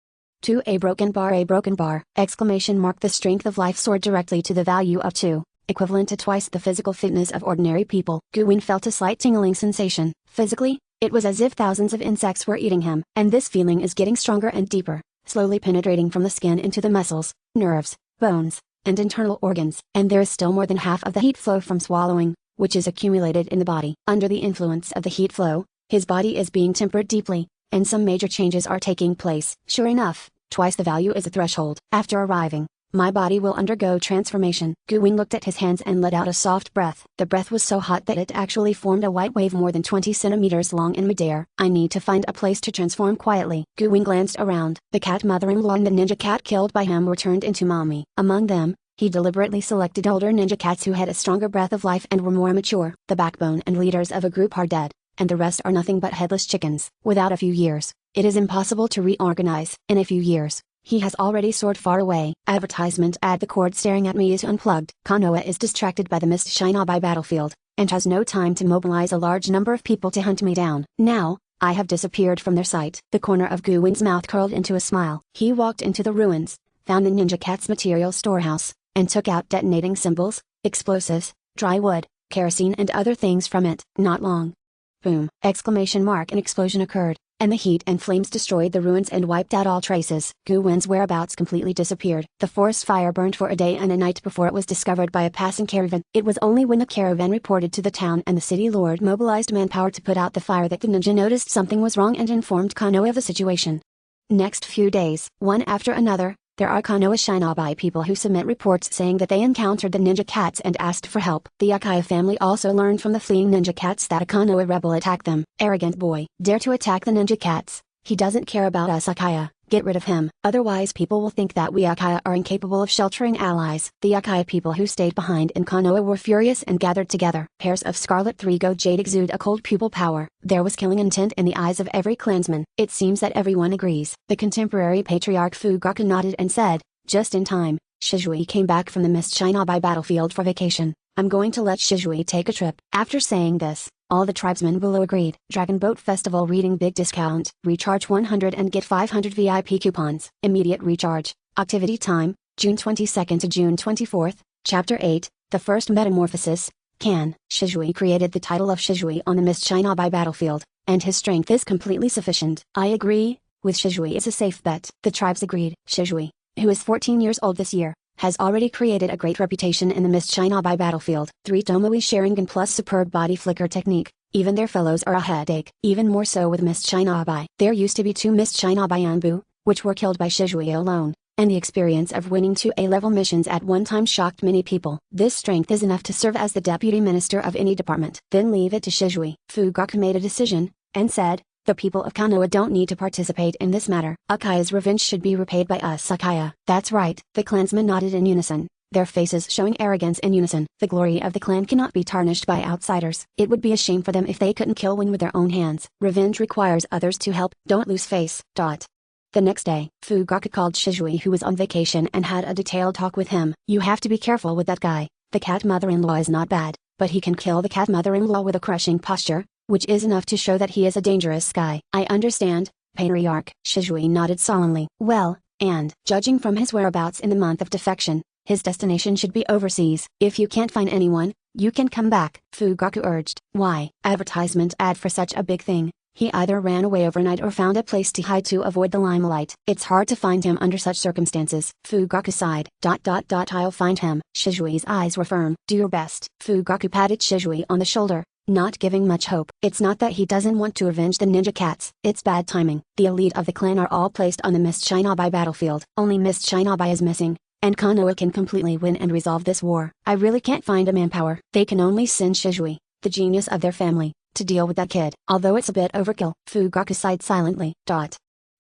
[SPEAKER 1] 2 A broken bar, exclamation mark. The strength of life soared directly to the value of 2, equivalent to twice the physical fitness of ordinary people. Guwen felt a slight tingling sensation. Physically, it was as if thousands of insects were eating him. And this feeling is getting stronger and deeper, slowly penetrating from the skin into the muscles, nerves, bones, and internal organs. And there is still more than half of the heat flow from swallowing, which is accumulated in the body. Under the influence of the heat flow, his body is being tempered deeply, and some major changes are taking place. Sure enough, twice the value is a threshold. After arriving, my body will undergo transformation. Guwen looked at his hands and let out a soft breath. The breath was so hot that it actually formed a white wave more than 20 centimeters long in midair. I need to find a place to transform quietly. Guwen glanced around. The cat mother-in-law and the ninja cat killed by him were turned into mommy. Among them, he deliberately selected older ninja cats who had a stronger breath of life and were more mature. The backbone and leaders of a group are dead, and the rest are nothing but headless chickens. Without a few years, it is impossible to reorganize. In a few years, he has already soared far away. Advertisement ad. The cord staring at me is unplugged. Konoha is distracted by the Mist Shinobi battlefield, and has no time to mobilize a large number of people to hunt me down. Now, I have disappeared from their sight. The corner of Guwen's mouth curled into a smile. He walked into the ruins, found the ninja cat's material storehouse, and took out detonating symbols, explosives, dry wood, kerosene and other things from it. Not long. Boom! Exclamation mark. An explosion occurred, and the heat and flames destroyed the ruins and wiped out all traces. Guwen's whereabouts completely disappeared. The forest fire burned for a day and a night before it was discovered by a passing caravan. It was only when the caravan reported to the town and the city lord mobilized manpower to put out the fire that the ninja noticed something was wrong and informed Konoha of the situation. Next few days, one after another, there are Konoha Shinobi people who submit reports saying that they encountered the ninja cats and asked for help. The Akaya family also learned from the fleeing ninja cats that a Konoha rebel attacked them. Arrogant boy. Dare to attack the ninja cats. He doesn't care about us Akaya. Get rid of him. Otherwise people will think that we Akaya are incapable of sheltering allies. The Akaya people who stayed behind in Konoha were furious and gathered together. Pairs of scarlet 3-go jade exude a cold pupil power. There was killing intent in the eyes of every clansman. It seems that everyone agrees. The contemporary patriarch Fugaku nodded and said, just in time, Shizui came back from the Mist Shinobi battlefield for vacation. I'm going to let Shizui take a trip. After saying this, all the tribesmen below agreed. Dragon Boat Festival reading big discount. Recharge 100 and get 500 VIP coupons. Immediate recharge. Activity time, June 22nd to June 24th, Chapter 8, The First Metamorphosis. Can. Shizui created the title of Shizui on the Mist Shinobi battlefield, and his strength is completely sufficient. I agree, with Shizui is a safe bet. The tribes agreed. Shizui, who is 14 years old this year, has already created a great reputation in the Mist Shinobi battlefield. 3 Tomoe Sharingan plus superb body flicker technique. Even their fellows are a headache. Even more so with Mist Shinobi. There used to be 2 Mist Shinobi Anbu, which were killed by Shizui alone, and the experience of winning 2 A-level missions at one time shocked many people. This strength is enough to serve as the deputy minister of any department. Then leave it to Shizui. Fugaku made a decision, and said, the people of Konoha don't need to participate in this matter. Akaya's revenge should be repaid by us Akaya. That's right. The clansmen nodded in unison, their faces showing arrogance in unison. The glory of the clan cannot be tarnished by outsiders. It would be a shame for them if they couldn't kill one with their own hands. Revenge requires others to help. Don't lose face. The next day, Fugaku called Shizui who was on vacation and had a detailed talk with him. You have to be careful with that guy. The cat mother-in-law is not bad, but he can kill the cat mother-in-law with a crushing posture, which is enough to show that he is a dangerous guy. I understand, Patriarch. Shizui nodded solemnly. Well, and, judging from his whereabouts in the month of defection, his destination should be overseas. If you can't find anyone, you can come back. Fugaku urged. Why? Advertisement ad for such a big thing. He either ran away overnight or found a place to hide to avoid the limelight. It's hard to find him under such circumstances. Fugaku sighed. I'll find him. Shizui's eyes were firm. Do your best. Fugaku patted Shizui on the shoulder, not giving much hope. It's not that he doesn't want to avenge the ninja cats. It's bad timing. The elite of the clan are all placed on the Mist Shinobi battlefield. Only Mist Shinobi is missing, and Konoha can completely win and resolve this war. I really can't find a manpower. They can only send Shizui, the genius of their family, to deal with that kid. Although it's a bit overkill. Fugaku sighed silently.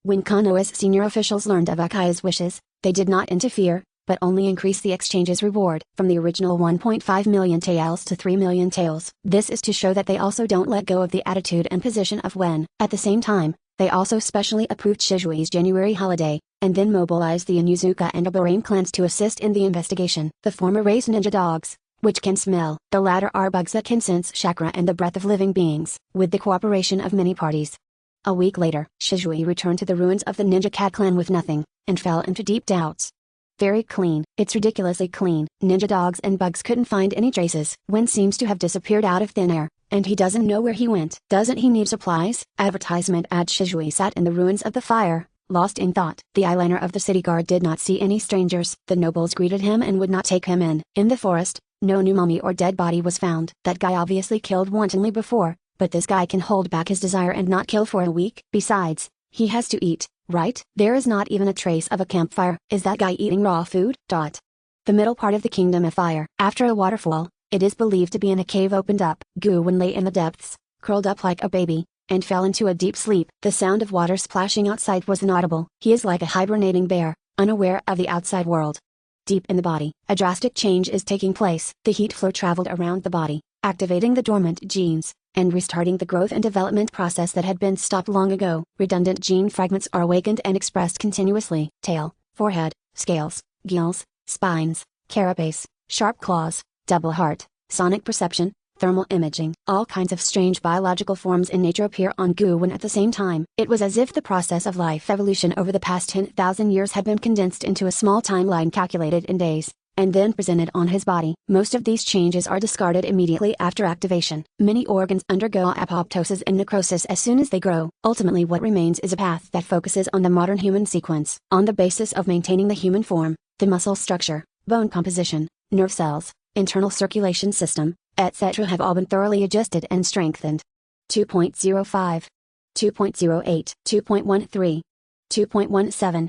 [SPEAKER 1] When Konoha's senior officials learned of Akaya's wishes, they did not interfere, but only increase the exchange's reward from the original 1.5 million taels to 3 million taels. This is to show that they also don't let go of the attitude and position of Wen. At the same time, they also specially approved Shijui's January holiday, and then mobilized the Inuzuka and Obarain clans to assist in the investigation. The former raise ninja dogs, which can smell. The latter are bugs that can sense chakra and the breath of living beings, with the cooperation of many parties. A week later, Shijui returned to the ruins of the Ninja Cat clan with nothing, and fell into deep doubts. Very clean. It's ridiculously clean. Ninja dogs and bugs couldn't find any traces. Wen seems to have disappeared out of thin air, and he doesn't know where he went. Doesn't he need supplies? Advertisement ad. Shijui sat in the ruins of the fire, lost in thought. The eyeliner of the city guard did not see any strangers. The nobles greeted him and would not take him in. In the forest, no new mummy or dead body was found. That guy obviously killed wantonly before, but this guy can hold back his desire and not kill for a week. Besides, he has to eat, right? There is not even a trace of a campfire. Is that guy eating raw food? The middle part of the kingdom of fire. After a waterfall, it is believed to be in a cave opened up. Wen lay in the depths, curled up like a baby, and fell into a deep sleep. The sound of water splashing outside was inaudible. He is like a hibernating bear, unaware of the outside world. Deep in the body, a drastic change is taking place. The heat flow traveled around the body, activating the dormant genes, and restarting the growth and development process that had been stopped long ago. Redundant gene fragments are awakened and expressed continuously. Tail, forehead, scales, gills, spines, carapace, sharp claws, double heart, sonic perception, thermal imaging. All kinds of strange biological forms in nature appear on Wen at the same time. It was as if the process of life evolution over the past 10,000 years had been condensed into a small timeline calculated in days, and then presented on his body. Most of these changes are discarded immediately after activation. Many organs undergo apoptosis and necrosis as soon as they grow. Ultimately, what remains is a path that focuses on the modern human sequence. On the basis of maintaining the human form, the muscle structure, bone composition, nerve cells, internal circulation system, etc. have all been thoroughly adjusted and strengthened. 2.05, 2.08, 2.13, 2.17,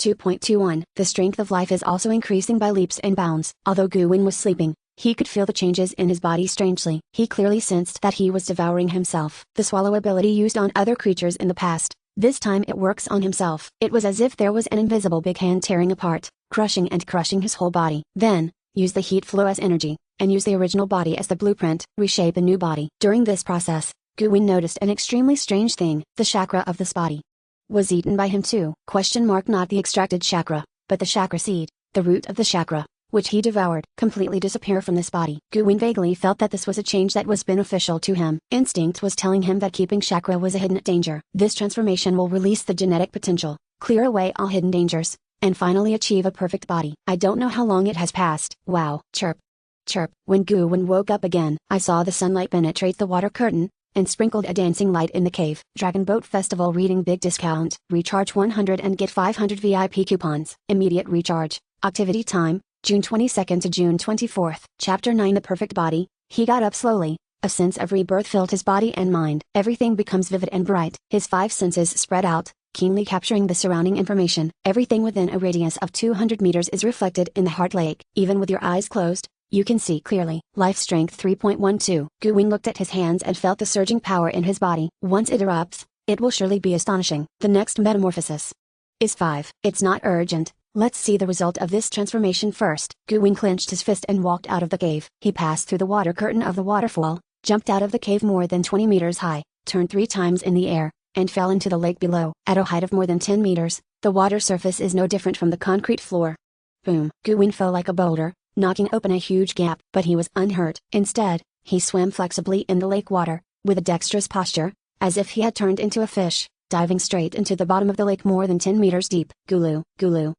[SPEAKER 1] 2.21. The strength of life is also increasing by leaps and bounds. Although Wen was sleeping, he could feel the changes in his body strangely. He clearly sensed that he was devouring himself. The swallow ability used on other creatures in the past, this time it works on himself. It was as if there was an invisible big hand tearing apart, crushing his whole body. Then, use the heat flow as energy, and use the original body as the blueprint. Reshape a new body. During this process, Wen noticed an extremely strange thing. The chakra of this body was eaten by him too. Not the extracted chakra, but the chakra seed, the root of the chakra, which he devoured, completely disappear from this body. Wen vaguely felt that this was a change that was beneficial to him. Instinct was telling him that keeping chakra was a hidden danger. This transformation will release the genetic potential, clear away all hidden dangers, and finally achieve a perfect body. I don't know how long it has passed. Wow. Chirp. Chirp. When Wen woke up again, I saw the sunlight penetrate the water curtain, and sprinkled a dancing light in the cave. Dragon Boat Festival reading big discount. Recharge 100 and get 500 VIP coupons. Immediate recharge. Activity time, June 22nd to June 24th. Chapter 9. The Perfect Body. He got up slowly. A sense of rebirth filled his body and mind. Everything becomes vivid and bright. His five senses spread out, keenly capturing the surrounding information. Everything within a radius of 200 meters is reflected in the heart lake. Even with your eyes closed, you can see clearly. Life strength 3.12. Wen looked at his hands and felt the surging power in his body. Once it erupts, it will surely be astonishing. The next metamorphosis is 5. It's not urgent. Let's see the result of this transformation first. Wen clenched his fist and walked out of the cave. He passed through the water curtain of the waterfall, jumped out of the cave more than 20 meters high, turned 3 times in the air, and fell into the lake below. At a height of more than 10 meters, the water surface is no different from the concrete floor. Boom. Wen fell like a boulder, knocking open a huge gap. But he was unhurt. Instead, he swam flexibly in the lake water, with a dexterous posture, as if he had turned into a fish, diving straight into the bottom of the lake more than 10 meters deep. Gulu.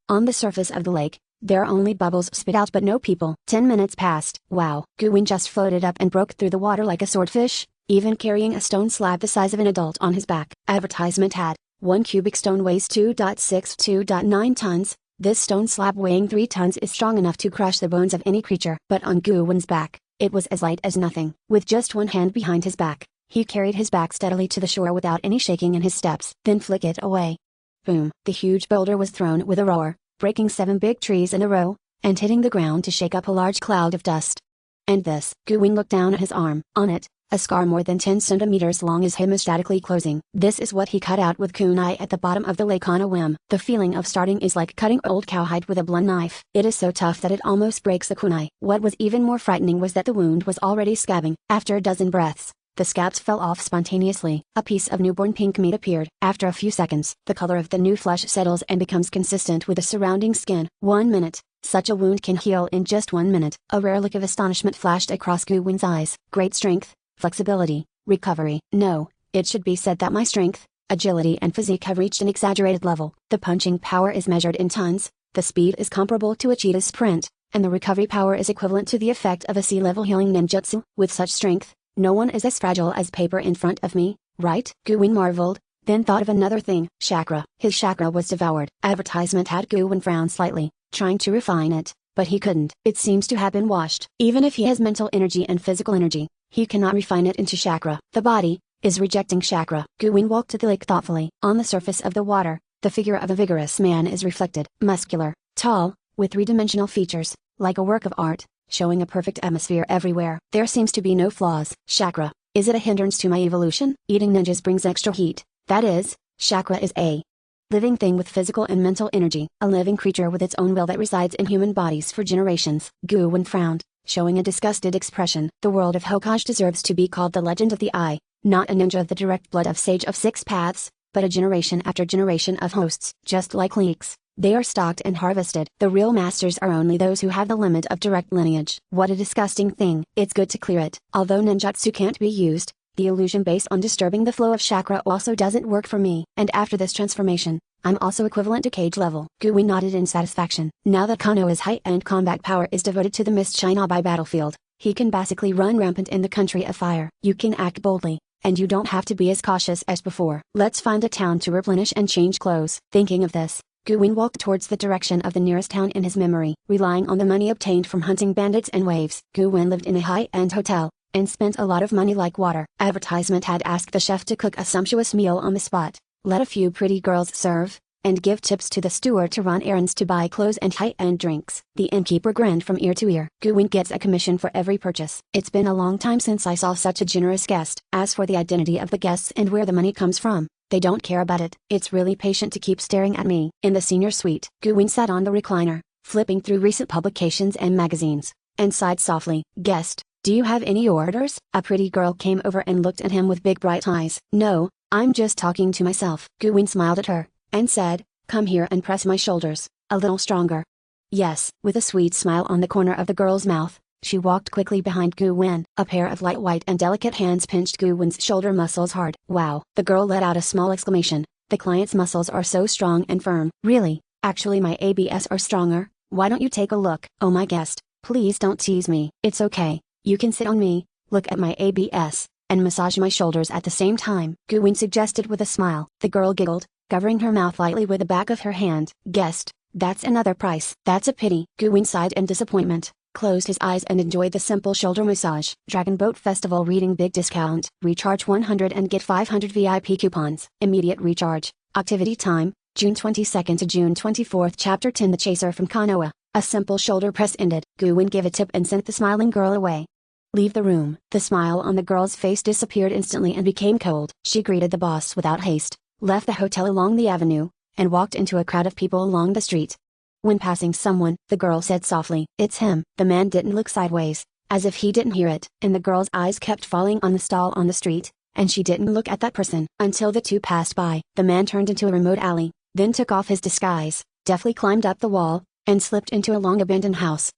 [SPEAKER 1] On the surface of the lake, there are only bubbles spit out but no people. 10 minutes passed. Wow. Wen just floated up and broke through the water like a swordfish, even carrying a stone slab the size of an adult on his back. Advertisement had, 1 cubic stone weighs 2.62.9 tons. This stone slab weighing 3 tons is strong enough to crush the bones of any creature. But on Wen's back, it was as light as nothing. With just one hand behind his back, he carried his back steadily to the shore without any shaking in his steps. Then flick it away. Boom. The huge boulder was thrown with a roar, breaking 7 big trees in a row, and hitting the ground to shake up a large cloud of dust. And this. Wen looked down at his arm. On it, A scar more than 10 centimeters long is hemostatically closing. This is what he cut out with kunai at the bottom of the lake on a whim. The feeling of starting is like cutting old cowhide with a blunt knife. It is so tough that it almost breaks the kunai. What was even more frightening was that the wound was already scabbing. After a dozen breaths, the scabs fell off spontaneously. A piece of newborn pink meat appeared. After a few seconds, the color of the new flesh settles and becomes consistent with the surrounding skin. 1 minute. Such a wound can heal in just 1 minute. A rare look of astonishment flashed across Gu Wen's eyes. Great strength, flexibility, recovery. No, it should be said that my strength, agility and physique have reached an exaggerated level. The punching power is measured in tons, the speed is comparable to a cheetah's sprint, and the recovery power is equivalent to the effect of a sea-level healing ninjutsu. With such strength, no one is as fragile as paper in front of me, right? Gu Wen marveled, then thought of another thing. Chakra. His chakra was devoured. Advertisement had Gu Wen frown slightly, trying to refine it, but he couldn't. It seems to have been washed. Even if he has mental energy and physical energy, he cannot refine it into chakra. The body is rejecting chakra. Gu Wen walked to the lake thoughtfully. On the surface of the water, the figure of a vigorous man is reflected. Muscular, tall, with three-dimensional features, like a work of art, showing a perfect atmosphere everywhere. There seems to be no flaws. Chakra. Is it a hindrance to my evolution? Eating ninjas brings extra heat. That is, chakra is a living thing with physical and mental energy, a living creature with its own will that resides in human bodies for generations. Gu Wen frowned, showing a disgusted expression. The world of Hokage deserves to be called the Legend of the Eye, not a ninja of the direct blood of Sage of Six Paths, but a generation after generation of hosts. Just like leeks, they are stocked and harvested. The real masters are only those who have the limit of direct lineage. What a disgusting thing. It's good to clear it. Although ninjutsu can't be used, the illusion based on disturbing the flow of chakra also doesn't work for me. And after this transformation, I'm also equivalent to cage level. Gu Wen nodded in satisfaction. Now that Konoha's high-end combat power is devoted to the Mist Shinobi battlefield, he can basically run rampant in the country of fire. You can act boldly, and you don't have to be as cautious as before. Let's find a town to replenish and change clothes. Thinking of this, Gu Wen walked towards the direction of the nearest town in his memory. Relying on the money obtained from hunting bandits and waves, Gu Wen lived in a high-end hotel, and spent a lot of money like water. Advertisement had asked the chef to cook a sumptuous meal on the spot, let a few pretty girls serve, and give tips to the steward to run errands to buy clothes and high-end drinks. The innkeeper grinned from ear to ear. Gu Wen gets a commission for every purchase. It's been a long time since I saw such a generous guest. As for the identity of the guests and where the money comes from, they don't care about it. It's really patient to keep staring at me. In the senior suite, Gu Wen sat on the recliner, flipping through recent publications and magazines, and sighed softly. Guest, do you have any orders? A pretty girl came over and looked at him with big bright eyes. No, I'm just talking to myself. Gu Wen smiled at her, and said, come here and press my shoulders, a little stronger. Yes. With a sweet smile on the corner of the girl's mouth, she walked quickly behind Gu Wen. A pair of light white and delicate hands pinched Gu Wen's shoulder muscles hard. Wow! The girl let out a small exclamation. The client's muscles are so strong and firm. Really? Actually my ABS are stronger. Why don't you take a look? Oh my guest, please don't tease me. It's okay. You can sit on me, look at my ABS, and massage my shoulders at the same time. Gu Wen suggested with a smile. The girl giggled, covering her mouth lightly with the back of her hand. Guest, that's another price. That's a pity. Gu Wen sighed in disappointment, closed his eyes and enjoyed the simple shoulder massage. Dragon Boat Festival reading big discount. Recharge 100 and get 500 VIP coupons. Immediate recharge. Activity time, June 22nd to June 24th. Chapter 10. The Chaser from Konoha. A simple shoulder press ended. Gu Wen gave a tip and sent the smiling girl away. Leave the room. The smile on the girl's face disappeared instantly and became cold. She greeted the boss without haste, left the hotel along the avenue, and walked into a crowd of people along the street. When passing someone, the girl said softly, "It's him." The man didn't look sideways, as if he didn't hear it, and the girl's eyes kept falling on the stall on the street, and she didn't look at that person until the two passed by. The man turned into a remote alley, then took off his disguise, deftly climbed up the wall, and slipped into a long abandoned house.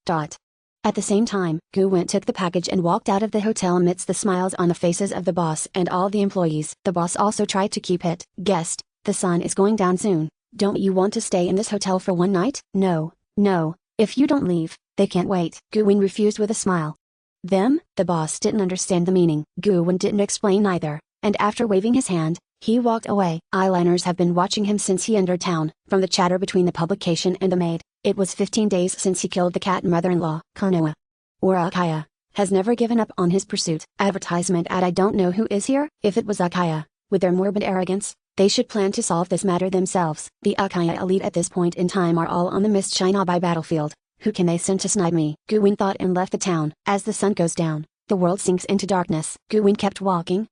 [SPEAKER 1] At the same time, Gu Wen took the package and walked out of the hotel amidst the smiles on the faces of the boss and all the employees. The boss also tried to keep it. Guest, the sun is going down soon. Don't you want to stay in this hotel for one night? No, if you don't leave, they can't wait. Gu Wen refused with a smile. Them? The boss didn't understand the meaning. Gu Wen didn't explain either, and after waving his hand, he walked away. Eyeliners have been watching him since he entered town. From the chatter between the publication and the maid, it was 15 days since he killed the cat mother-in-law. Konoha, or Akaya, has never given up on his pursuit. Advertisement ad. I don't know who is here. If it was Akaya, with their morbid arrogance, they should plan to solve this matter themselves. The Akaya elite at this point in time are all on the Mist Shinobi battlefield. Who can they send to snipe me? Gu Wen thought and left the town. As the sun goes down, the world sinks into darkness. Guwin kept walking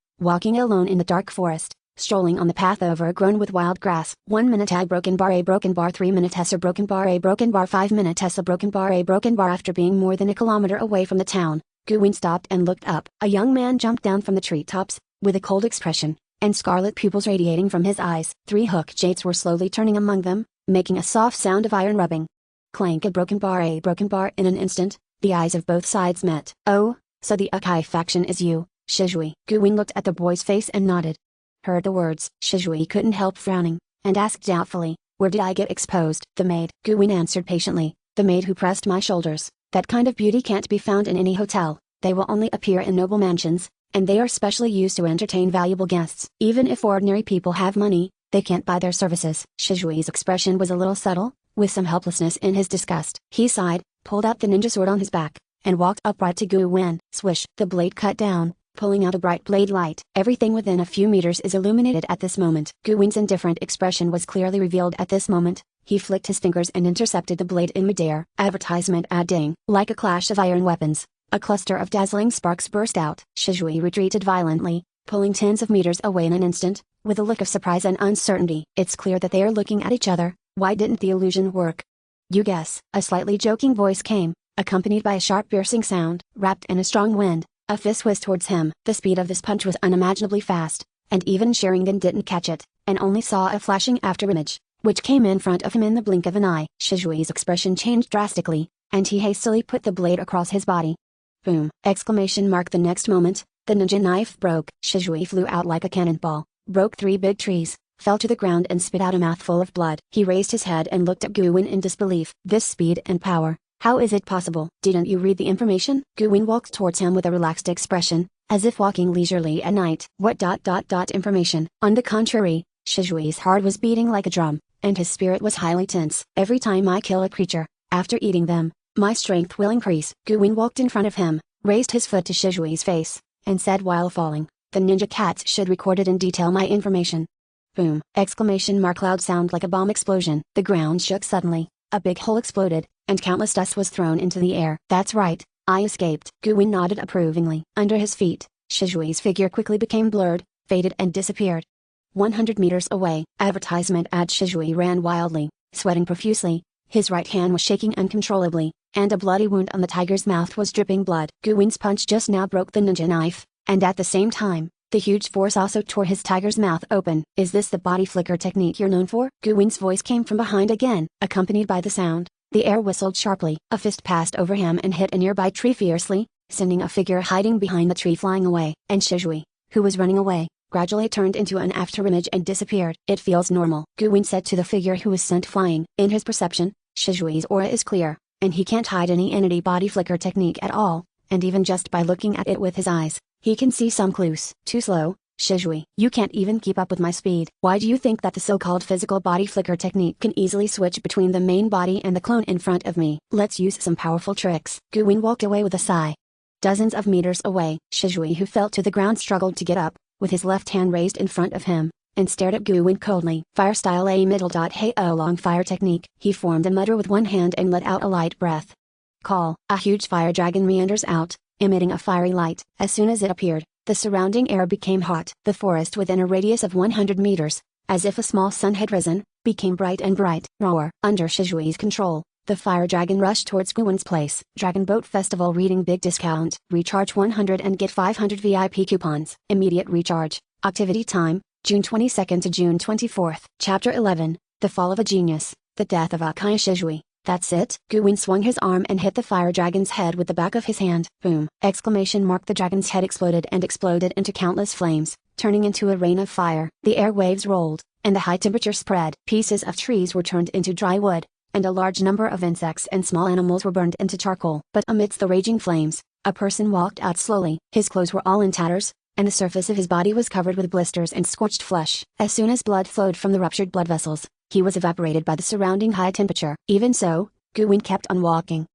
[SPEAKER 1] alone in the dark forest, strolling on the path overgrown with wild grass. 1 minute a broken bar 3 minutes a broken bar 5 minutes a broken bar. After being more than a kilometer away from the town, Guwin stopped and looked up. A young man jumped down from the treetops, with a cold expression, and scarlet pupils radiating from his eyes. 3 hook jades were slowly turning among them, making a soft sound of iron rubbing. Clank a broken bar. In an instant, the eyes of both sides met. Oh, so the Ukai faction is you, Shizhui. Guwin looked at the boy's face and nodded. Heard the words. Shizhui couldn't help frowning, and asked doubtfully, where did I get exposed? The maid. Guwin answered patiently, the maid who pressed my shoulders. That kind of beauty can't be found in any hotel. They will only appear in noble mansions, and they are specially used to entertain valuable guests. Even if ordinary people have money, they can't buy their services. Shizui's expression was a little subtle, with some helplessness in his disgust. He sighed, pulled out the ninja sword on his back, and walked upright to Guwin. Swish! The blade cut down, pulling out a bright blade light. Everything within a few meters is illuminated at this moment. Guwin's indifferent expression was clearly revealed at this moment. He flicked his fingers and intercepted the blade in midair. Advertisement ad ding. Like a clash of iron weapons, a cluster of dazzling sparks burst out. Shizhui retreated violently, pulling tens of meters away in an instant, with a look of surprise and uncertainty. It's clear that they are looking at each other. Why didn't the illusion work? You guess. A slightly joking voice came, accompanied by a sharp piercing sound. Wrapped in a strong wind, a fist whizzed towards him. The speed of this punch was unimaginably fast, and even Sharingan didn't catch it, and only saw a flashing afterimage, which came in front of him in the blink of an eye. Shizui's expression changed drastically, and he hastily put the blade across his body. Boom! Exclamation mark. The next moment, the ninja knife broke. Shizui flew out like a cannonball, broke 3 big trees, fell to the ground and spit out a mouthful of blood. He raised his head and looked at Guwin in disbelief. This speed and power, how is it possible? Didn't you read the information? Guwin walked towards him with a relaxed expression, as if walking leisurely at night. What information? On the contrary, Shizui's heart was beating like a drum, and his spirit was highly tense. Every time I kill a creature, after eating them, my strength will increase. Guwin walked in front of him, raised his foot to Shizui's face, and said while falling, the ninja cats should record it in detail my information. Boom! Exclamation mark. Loud sound like a bomb explosion. The ground shook suddenly, a big hole exploded, and countless dust was thrown into the air. That's right, I escaped. Guwin nodded approvingly. Under his feet, Shizui's figure quickly became blurred, faded and disappeared. 100 meters away. Advertisement ad. Shizui ran wildly, sweating profusely. His right hand was shaking uncontrollably, and a bloody wound on the tiger's mouth was dripping blood. Guwin's punch just now broke the ninja knife, and at the same time, the huge force also tore his tiger's mouth open. Is this the body flicker technique you're known for? Guwin's voice came from behind again. Accompanied by the sound, the air whistled sharply. A fist passed over him and hit a nearby tree fiercely, sending a figure hiding behind the tree flying away. And Shizui, who was running away, gradually turned into an afterimage and disappeared. It feels normal, Guwin said to the figure who was sent flying. In his perception, Shizui's aura is clear, and he can't hide any entity body flicker technique at all, and even just by looking at it with his eyes, he can see some clues. Too slow, Shizui. You can't even keep up with my speed. Why do you think that the so-called physical body flicker technique can easily switch between the main body and the clone in front of me? Let's use some powerful tricks. Guwin walked away with a sigh. Dozens of meters away, Shizui, who fell to the ground, struggled to get up, with his left hand raised in front of him, and stared at Guwin coldly. Fire style A middle. Hey oh, long fire technique. He formed a mutter with one hand and let out a light breath. Call. A huge fire dragon meanders out, emitting a fiery light. As soon as it appeared, the surrounding air became hot. The forest within a radius of 100 meters, as if a small sun had risen, became bright and bright. Roar. Under Shizui's control, the fire dragon rushed towards Guwin's place. Dragon Boat Festival reading big discount. Recharge 100 and get 500 VIP coupons. Immediate recharge. Activity time, June 22nd to June 24th. Chapter 11, The Fall of a Genius, The Death of Akai Shizui. That's it. Guwin swung his arm and hit the fire dragon's head with the back of his hand. Boom! Exclamation mark. The dragon's head exploded and exploded into countless flames, turning into a rain of fire. The air waves rolled, and the high temperature spread. Pieces of trees were turned into dry wood, and a large number of insects and small animals were burned into charcoal. But amidst the raging flames, a person walked out slowly. His clothes were all in tatters, and the surface of his body was covered with blisters and scorched flesh. As soon as blood flowed from the ruptured blood vessels, he was evaporated by the surrounding high temperature. Even so, Guwin kept on walking.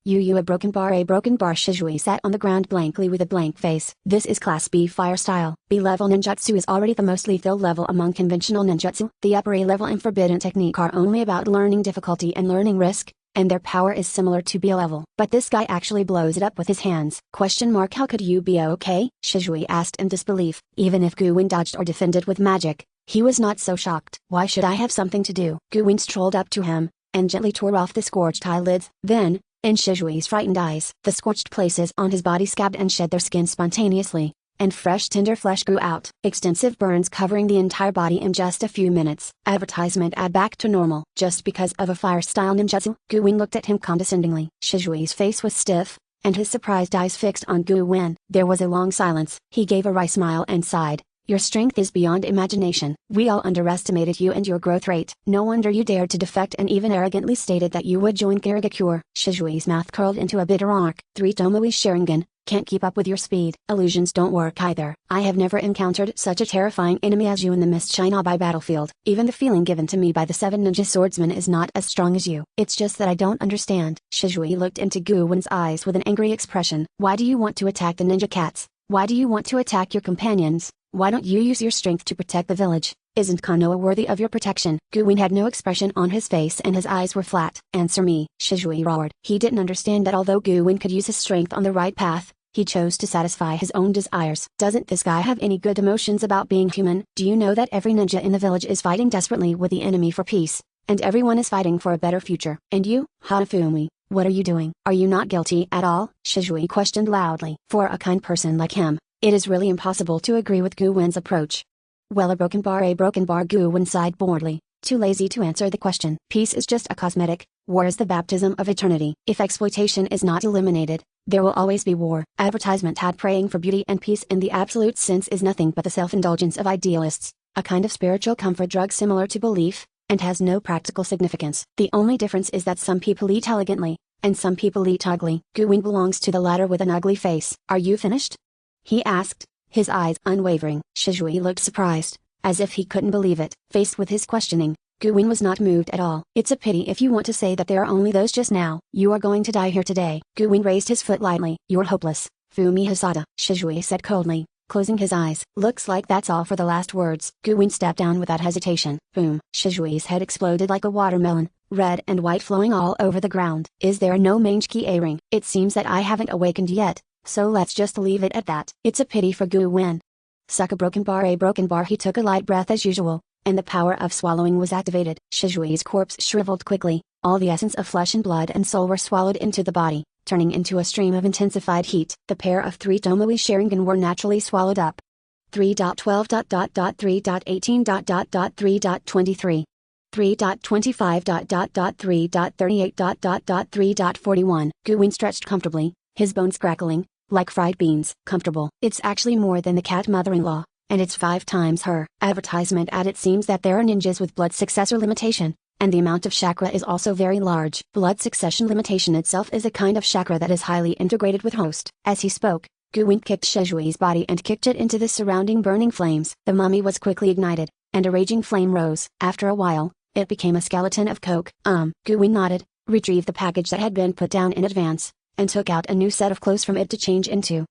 [SPEAKER 1] A broken bar. Shizui sat on the ground blankly with a blank face. This is Class B fire style. B-level ninjutsu is already the most lethal level among conventional ninjutsu. The upper A-level and forbidden technique are only about learning difficulty and learning risk, and their power is similar to B level. But this guy actually blows it up with his hands. How could you be okay? Shizui asked in disbelief. Even if Guwen dodged or defended with magic, he was not so shocked. Why should I have something to do? Guwen strolled up to him, and gently tore off the scorched eyelids. Then, in Shizui's frightened eyes, the scorched places on his body scabbed and shed their skin spontaneously, and fresh tender flesh grew out. Extensive burns covering the entire body in just a few minutes. Advertisement add back to normal. Just because of a fire-style ninjutsu? Guwen looked at him condescendingly. Shizui's face was stiff, and his surprised eyes fixed on Guwen. There was a long silence. He gave a wry smile and sighed. Your strength is beyond imagination. We all underestimated you and your growth rate. No wonder you dared to defect and even arrogantly stated that you would join Kirigakure. Shizui's mouth curled into a bitter arc. 3 Tomoe Sharingan, can't keep up with your speed. Illusions don't work either. I have never encountered such a terrifying enemy as you in the Mist Shinobi battlefield. Even the feeling given to me by the 7 ninja swordsmen is not as strong as you. It's just that I don't understand. Shizui looked into Guwen's eyes with an angry expression. Why do you want to attack the ninja cats? Why do you want to attack your companions? Why don't you use your strength to protect the village? Isn't Konoha worthy of your protection? Guwen had no expression on his face and his eyes were flat. Answer me, Shizui roared. He didn't understand that although Guwen could use his strength on the right path, he chose to satisfy his own desires. Doesn't this guy have any good emotions about being human? Do you know that every ninja in the village is fighting desperately with the enemy for peace, and everyone is fighting for a better future? And you, Hanafumi, what are you doing? Are you not guilty at all? Shizui questioned loudly. For a kind person like him, it is really impossible to agree with Guwen's approach. Well, a broken bar, Guwen sighed boredly, too lazy to answer the question. Peace is just a cosmetic, war is the baptism of eternity. If exploitation is not eliminated, there will always be war. Advertisement had praying for beauty and peace in the absolute sense is nothing but the self-indulgence of idealists, a kind of spiritual comfort drug similar to belief, and has no practical significance. The only difference is that some people eat elegantly, and some people eat ugly. Guwen belongs to the latter with an ugly face. Are you finished? He asked, his eyes unwavering. Shizui looked surprised, as if he couldn't believe it. Faced with his questioning, Guwen was not moved at all. It's a pity if you want to say that there are only those just now. You are going to die here today. Guwen raised his foot lightly. You're hopeless, Fumi Hisada, Shizui said coldly, closing his eyes. Looks like that's all for the last words. Guwen stepped down without hesitation. Boom. Shizui's head exploded like a watermelon, red and white flowing all over the ground. Is there no Mangeki A-ring? It seems that I haven't awakened yet. So let's just leave it at that. It's a pity for Guwen. Suck a broken bar. He took a light breath as usual, and the power of swallowing was activated. Shizui's corpse shriveled quickly, all the essence of flesh and blood and soul were swallowed into the body, turning into a stream of intensified heat. The pair of 3 Tomoe Sharingan were naturally swallowed up. 3.12.3.18.3.23 3.25.3.38.3.41 Guwen stretched comfortably, his bones crackling, like fried beans. Comfortable. It's actually more than the cat mother-in-law, and it's 5 times her. Advertisement ad. It seems that there are ninjas with blood successor limitation, and the amount of chakra is also very large. Blood succession limitation itself is a kind of chakra that is highly integrated with host. As he spoke, Guwen kicked Shizui's body and kicked it into the surrounding burning flames. The mummy was quickly ignited, and a raging flame rose. After a while, it became a skeleton of coke. Guwen nodded, retrieved the package that had been put down in advance, and took out a new set of clothes from it to change into.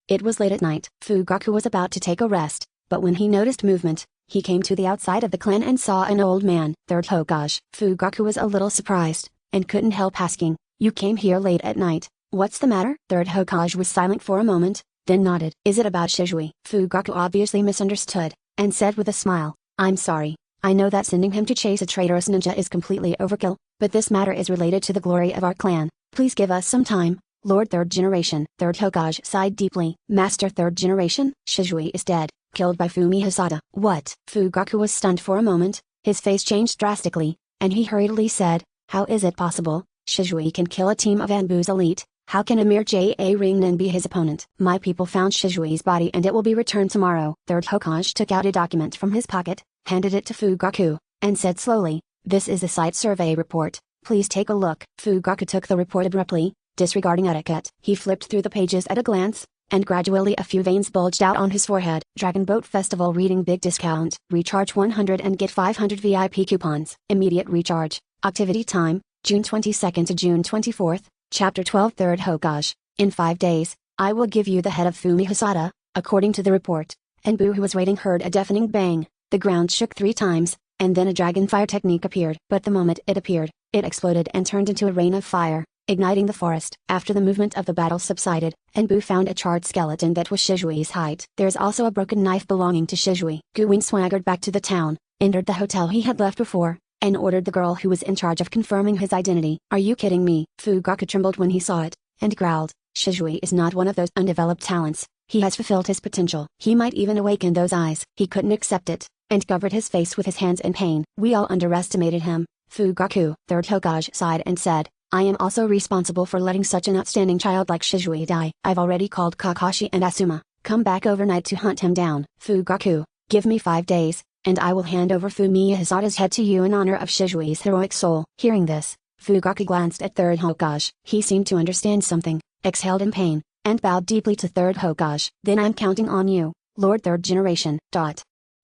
[SPEAKER 1] It was late at night. Fugaku was about to take a rest, but when he noticed movement, he came to the outside of the clan and saw an old man. 3rd Hokage. Fugaku was a little surprised, and couldn't help asking, you came here late at night, what's the matter? 3rd Hokage was silent for a moment, then nodded. Is it about Shizui? Fugaku obviously misunderstood, and said with a smile, I'm sorry, I know that sending him to chase a traitorous ninja is completely overkill, but this matter is related to the glory of our clan. Please give us some time, Lord 3rd Generation. 3rd Hokage sighed deeply. Master 3rd Generation? Shizui is dead, killed by Fumi Hisada. What? Fugaku was stunned for a moment, his face changed drastically, and he hurriedly said, how is it possible? Shizui can kill a team of Anbu's elite, how can a mere Ringnin be his opponent? My people found Shizui's body and it will be returned tomorrow. 3rd Hokage took out a document from his pocket, handed it to Fugaku, and said slowly, this is the site survey report. Please take a look. Fugaku took the report abruptly, disregarding etiquette. He flipped through the pages at a glance, and gradually a few veins bulged out on his forehead. Dragon Boat Festival reading big discount. Recharge 100 and get 500 VIP coupons. Immediate recharge. Activity time, June 22nd to June 24th, Chapter 12 3rd Hokage. In 5 days, I will give you the head of Fumi Hisada, according to the report. Anbu who was waiting heard a deafening bang, the ground shook 3 times, and then a dragon fire technique appeared. But the moment it appeared, It exploded and turned into a rain of fire, igniting the forest. After the movement of the battle subsided, Enbu found a charred skeleton that was Shijui's height. There's also a broken knife belonging to Shijui. Guwen swaggered back to the town, entered the hotel he had left before, and ordered the girl who was in charge of confirming his identity. Are you kidding me? Fugaku trembled when he saw it, and growled. Shijui is not one of those undeveloped talents. He has fulfilled his potential. He might even awaken those eyes. He couldn't accept it, and covered his face with his hands in pain. We all underestimated him. Fugaku, third Hokage, sighed and said, I am also responsible for letting such an outstanding child like Shijui die. I've already called Kakashi and Asuma. Come back overnight to hunt him down. Fugaku, give me 5 days, and I will hand over Fumiya Hisata's head to you in honor of Shijui's heroic soul. Hearing this, Fugaku glanced at third Hokage. He seemed to understand something, exhaled in pain, and bowed deeply to third Hokage. Then I'm counting on you, Lord Third Generation.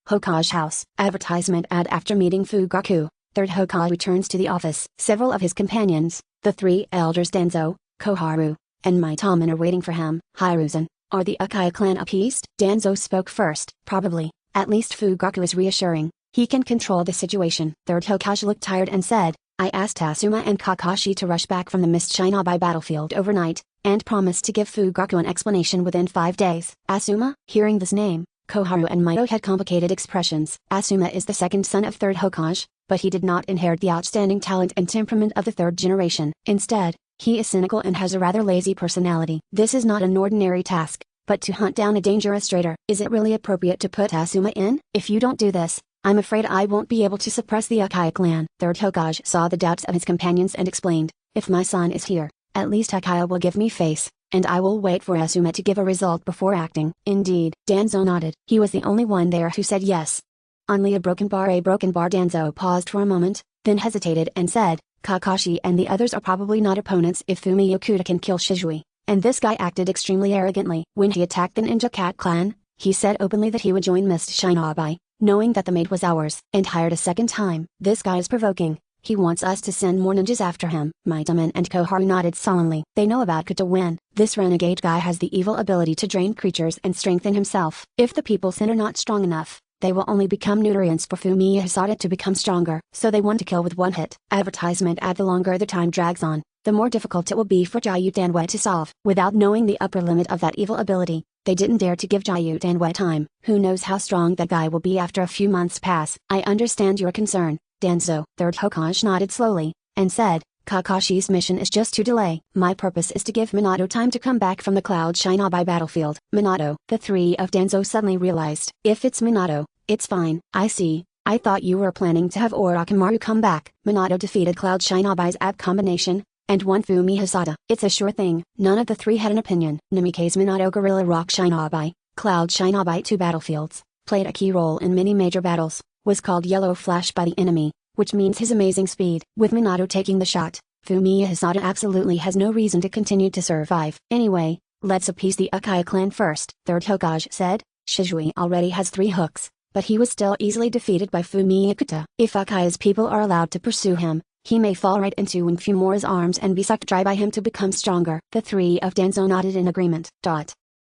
[SPEAKER 1] Hokage House. Advertisement ad. After meeting Fugaku, third Hokage returns to the office. Several of his companions, the 3 elders Danzo, Koharu, and Maitaman are waiting for him. Hiruzen, are the Uchiha clan appeased? Danzo spoke first. Probably, at least Fugaku is reassuring. He can control the situation. Third Hokage looked tired and said, I asked Asuma and Kakashi to rush back from the Mist Shinobi battlefield overnight, and promised to give Fugaku an explanation within 5 days. Asuma? Hearing this name, Koharu and Maito had complicated expressions. Asuma is the second son of third Hokage, but he did not inherit the outstanding talent and temperament of the third generation. Instead, he is cynical and has a rather lazy personality. This is not an ordinary task, but to hunt down a dangerous traitor. Is it really appropriate to put Asuma in? If you don't do this, I'm afraid I won't be able to suppress the Uchiha clan. Third Hokage saw the doubts of his companions and explained, if my son is here, at least Uchiha will give me face, and I will wait for Asuma to give a result before acting. Indeed. Danzo nodded. He was the only one there who said yes. Only a broken bar. Danzo paused for a moment, then hesitated and said, Kakashi and the others are probably not opponents if Fumiya Kuta can kill Shijui, and this guy acted extremely arrogantly. When he attacked the Ninja Cat clan, he said openly that he would join Mist Shinobi, knowing that the maid was ours, and hired a second time. This guy is provoking. He wants us to send more ninjas after him. Maitaman and Koharu nodded sullenly. They know about Kuta when. This renegade guy has the evil ability to drain creatures and strengthen himself. If the people sent are not strong enough, they will only become nutrients for Fumiya Hisata to become stronger. So they want to kill with one hit. Advertisement ad. The longer the time drags on, the more difficult it will be for Jiyu Danwei to solve. Without knowing the upper limit of that evil ability, they didn't dare to give Jiyu Danwei time. Who knows how strong that guy will be after a few months pass. I understand your concern, Danzo. Third Hokage nodded slowly, and said, Kakashi's mission is just to delay. My purpose is to give Minato time to come back from the Cloud Shinobi battlefield. Minato. The 3 of Danzo suddenly realized. If it's Minato, it's fine. I see. I thought you were planning to have Orochimaru come back. Minato defeated Cloud Shinobi's ab combination, and won Fumiya Hisata. It's a sure thing. None of the 3 had an opinion. Namikaze Minato Gorilla Rock Shinobi, Cloud Shinobi 2 battlefields, played a key role in many major battles, was called Yellow Flash by the enemy, which means his amazing speed. With Minato taking the shot, Fumiya Hisata absolutely has no reason to continue to survive. Anyway, let's appease the Uchiha clan first. Third Hokage said, Shijui already has 3 hooks, but he was still easily defeated by Fumiya Kuta. If Uchiha's people are allowed to pursue him, he may fall right into Wingfumura's arms and be sucked dry by him to become stronger. The 3 of Danzo nodded in agreement.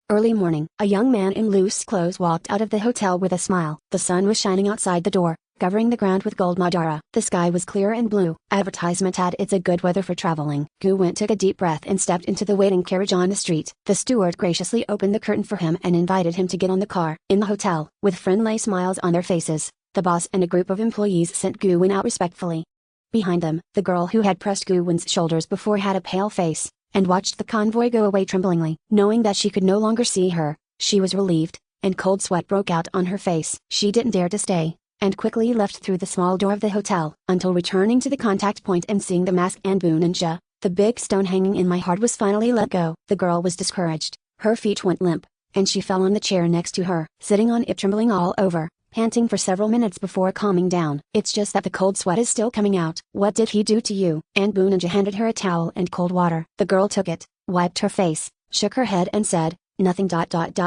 [SPEAKER 1] Early morning. A young man in loose clothes walked out of the hotel with a smile. The sun was shining outside the door, covering the ground with gold madara. The sky was clear and blue. Advertisement ad. It's a good weather for traveling. Guwen took a deep breath and stepped into the waiting carriage on the street. The steward graciously opened the curtain for him and invited him to get on the car. In the hotel, with friendly smiles on their faces, the boss and a group of employees sent Guwen out respectfully. Behind them, the girl who had pressed Guwen's shoulders before had a pale face, and watched the convoy go away tremblingly. Knowing that she could no longer see her, she was relieved, and cold sweat broke out on her face. She didn't dare to stay, and quickly left through the small door of the hotel. Until returning to the contact point and seeing the mask and Anbu Ninja, the big stone hanging in my heart was finally let go. The girl was discouraged. Her feet went limp, and she fell on the chair next to her, sitting on it trembling all over, panting for several minutes before calming down. It's just that the cold sweat is still coming out. What did he do to you? Anbu Ninja handed her a towel and cold water. The girl took it, wiped her face, shook her head and said, nothing.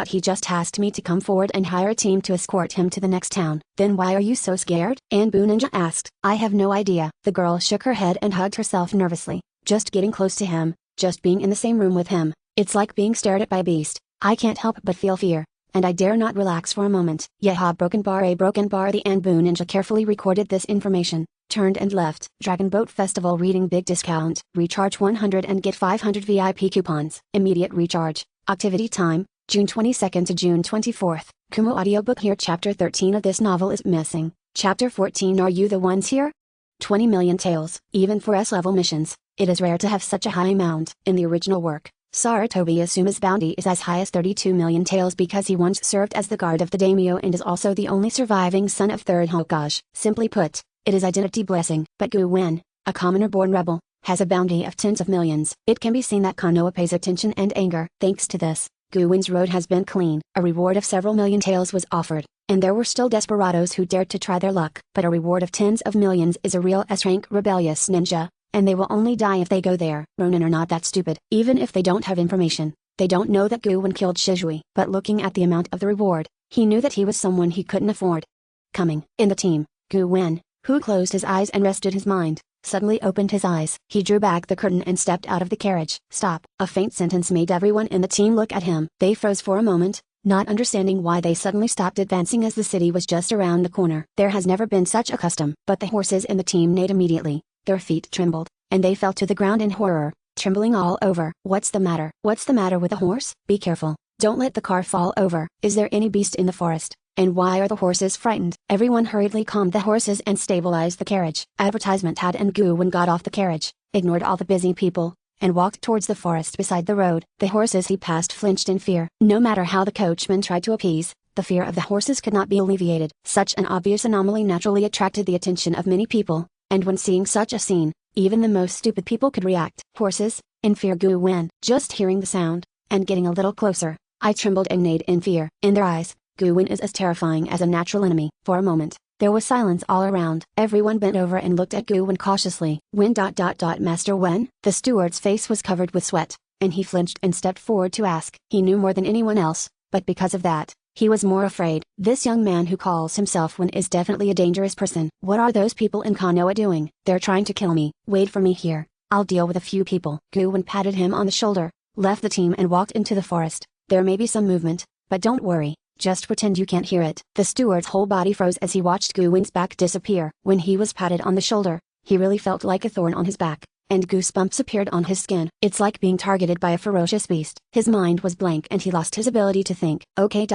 [SPEAKER 1] He just asked me to come forward and hire a team to escort him to the next town. Then why are you so scared? Anbu Ninja asked. I have no idea. The girl shook her head and hugged herself nervously. Just getting close to him, just being in the same room with him, it's like being stared at by a beast. I can't help but feel fear, and I dare not relax for a moment. Yeha broken bar. The Anbu Ninja carefully recorded this information, Turned and left. Dragon Boat Festival reading big discount. Recharge 100 and get 500 VIP coupons. Immediate recharge. Activity time, June 22nd to June 24th. Kumo audiobook here. Chapter 13 of this novel is missing. Chapter 14. Are you the ones here? 20 million taels. Even for S-level missions, it is rare to have such a high amount. In the original work, Saratobi Asuma's bounty is as high as 32 million taels because he once served as the guard of the daimyo and is also the only surviving son of third Hokage. Simply put, it is identity blessing. But Gu Wen, a commoner-born rebel, has a bounty of tens of millions. It can be seen that Konoha pays attention and anger. Thanks to this, Gu Wen's road has been clean. A reward of several million taels was offered, and there were still desperados who dared to try their luck. But a reward of tens of millions is a real S-rank rebellious ninja, and they will only die if they go there. Ronin are not that stupid. Even if they don't have information, they don't know that Gu Wen killed Shizui. But looking at the amount of the reward, he knew that he was someone he couldn't afford. Coming in the team, Gu Wen, who closed his eyes and rested his mind, suddenly opened his eyes. He drew back the curtain and stepped out of the carriage. Stop. A faint sentence made everyone in the team look at him. They froze for a moment, not understanding why they suddenly stopped advancing as the city was just around the corner. There has never been such a custom. But the horses in the team neighed immediately. Their feet trembled, and they fell to the ground in horror, trembling all over. What's the matter? What's the matter with the horse? Be careful. Don't let the car fall over. Is there any beast in the forest? And why are the horses frightened? Everyone hurriedly calmed the horses and stabilized the carriage. Advertisement had and Gu Wen got off the carriage, ignored all the busy people, and walked towards the forest beside the road. The horses he passed flinched in fear. No matter how the coachman tried to appease, the fear of the horses could not be alleviated. Such an obvious anomaly naturally attracted the attention of many people, and when seeing such a scene, even the most stupid people could react. Horses, in fear. Gu Wen. Just hearing the sound, and getting a little closer, I trembled and neighed in fear. In their eyes, Gu Wen is as terrifying as a natural enemy. For a moment, there was silence all around. Everyone bent over and looked at Gu Wen cautiously. Master Wen? The steward's face was covered with sweat, and he flinched and stepped forward to ask. He knew more than anyone else, but because of that, he was more afraid. This young man who calls himself Wen is definitely a dangerous person. What are those people in Konoha doing? They're trying to kill me. Wait for me here. I'll deal with a few people. Gu Wen patted him on the shoulder, left the team and walked into the forest. There may be some movement, but don't worry. Just pretend you can't hear it. The steward's whole body froze as he watched Gu Wen's back disappear. When he was patted on the shoulder, he really felt like a thorn on his back, and goosebumps appeared on his skin. It's like being targeted by a ferocious beast. His mind was blank and he lost his ability to think. Okay.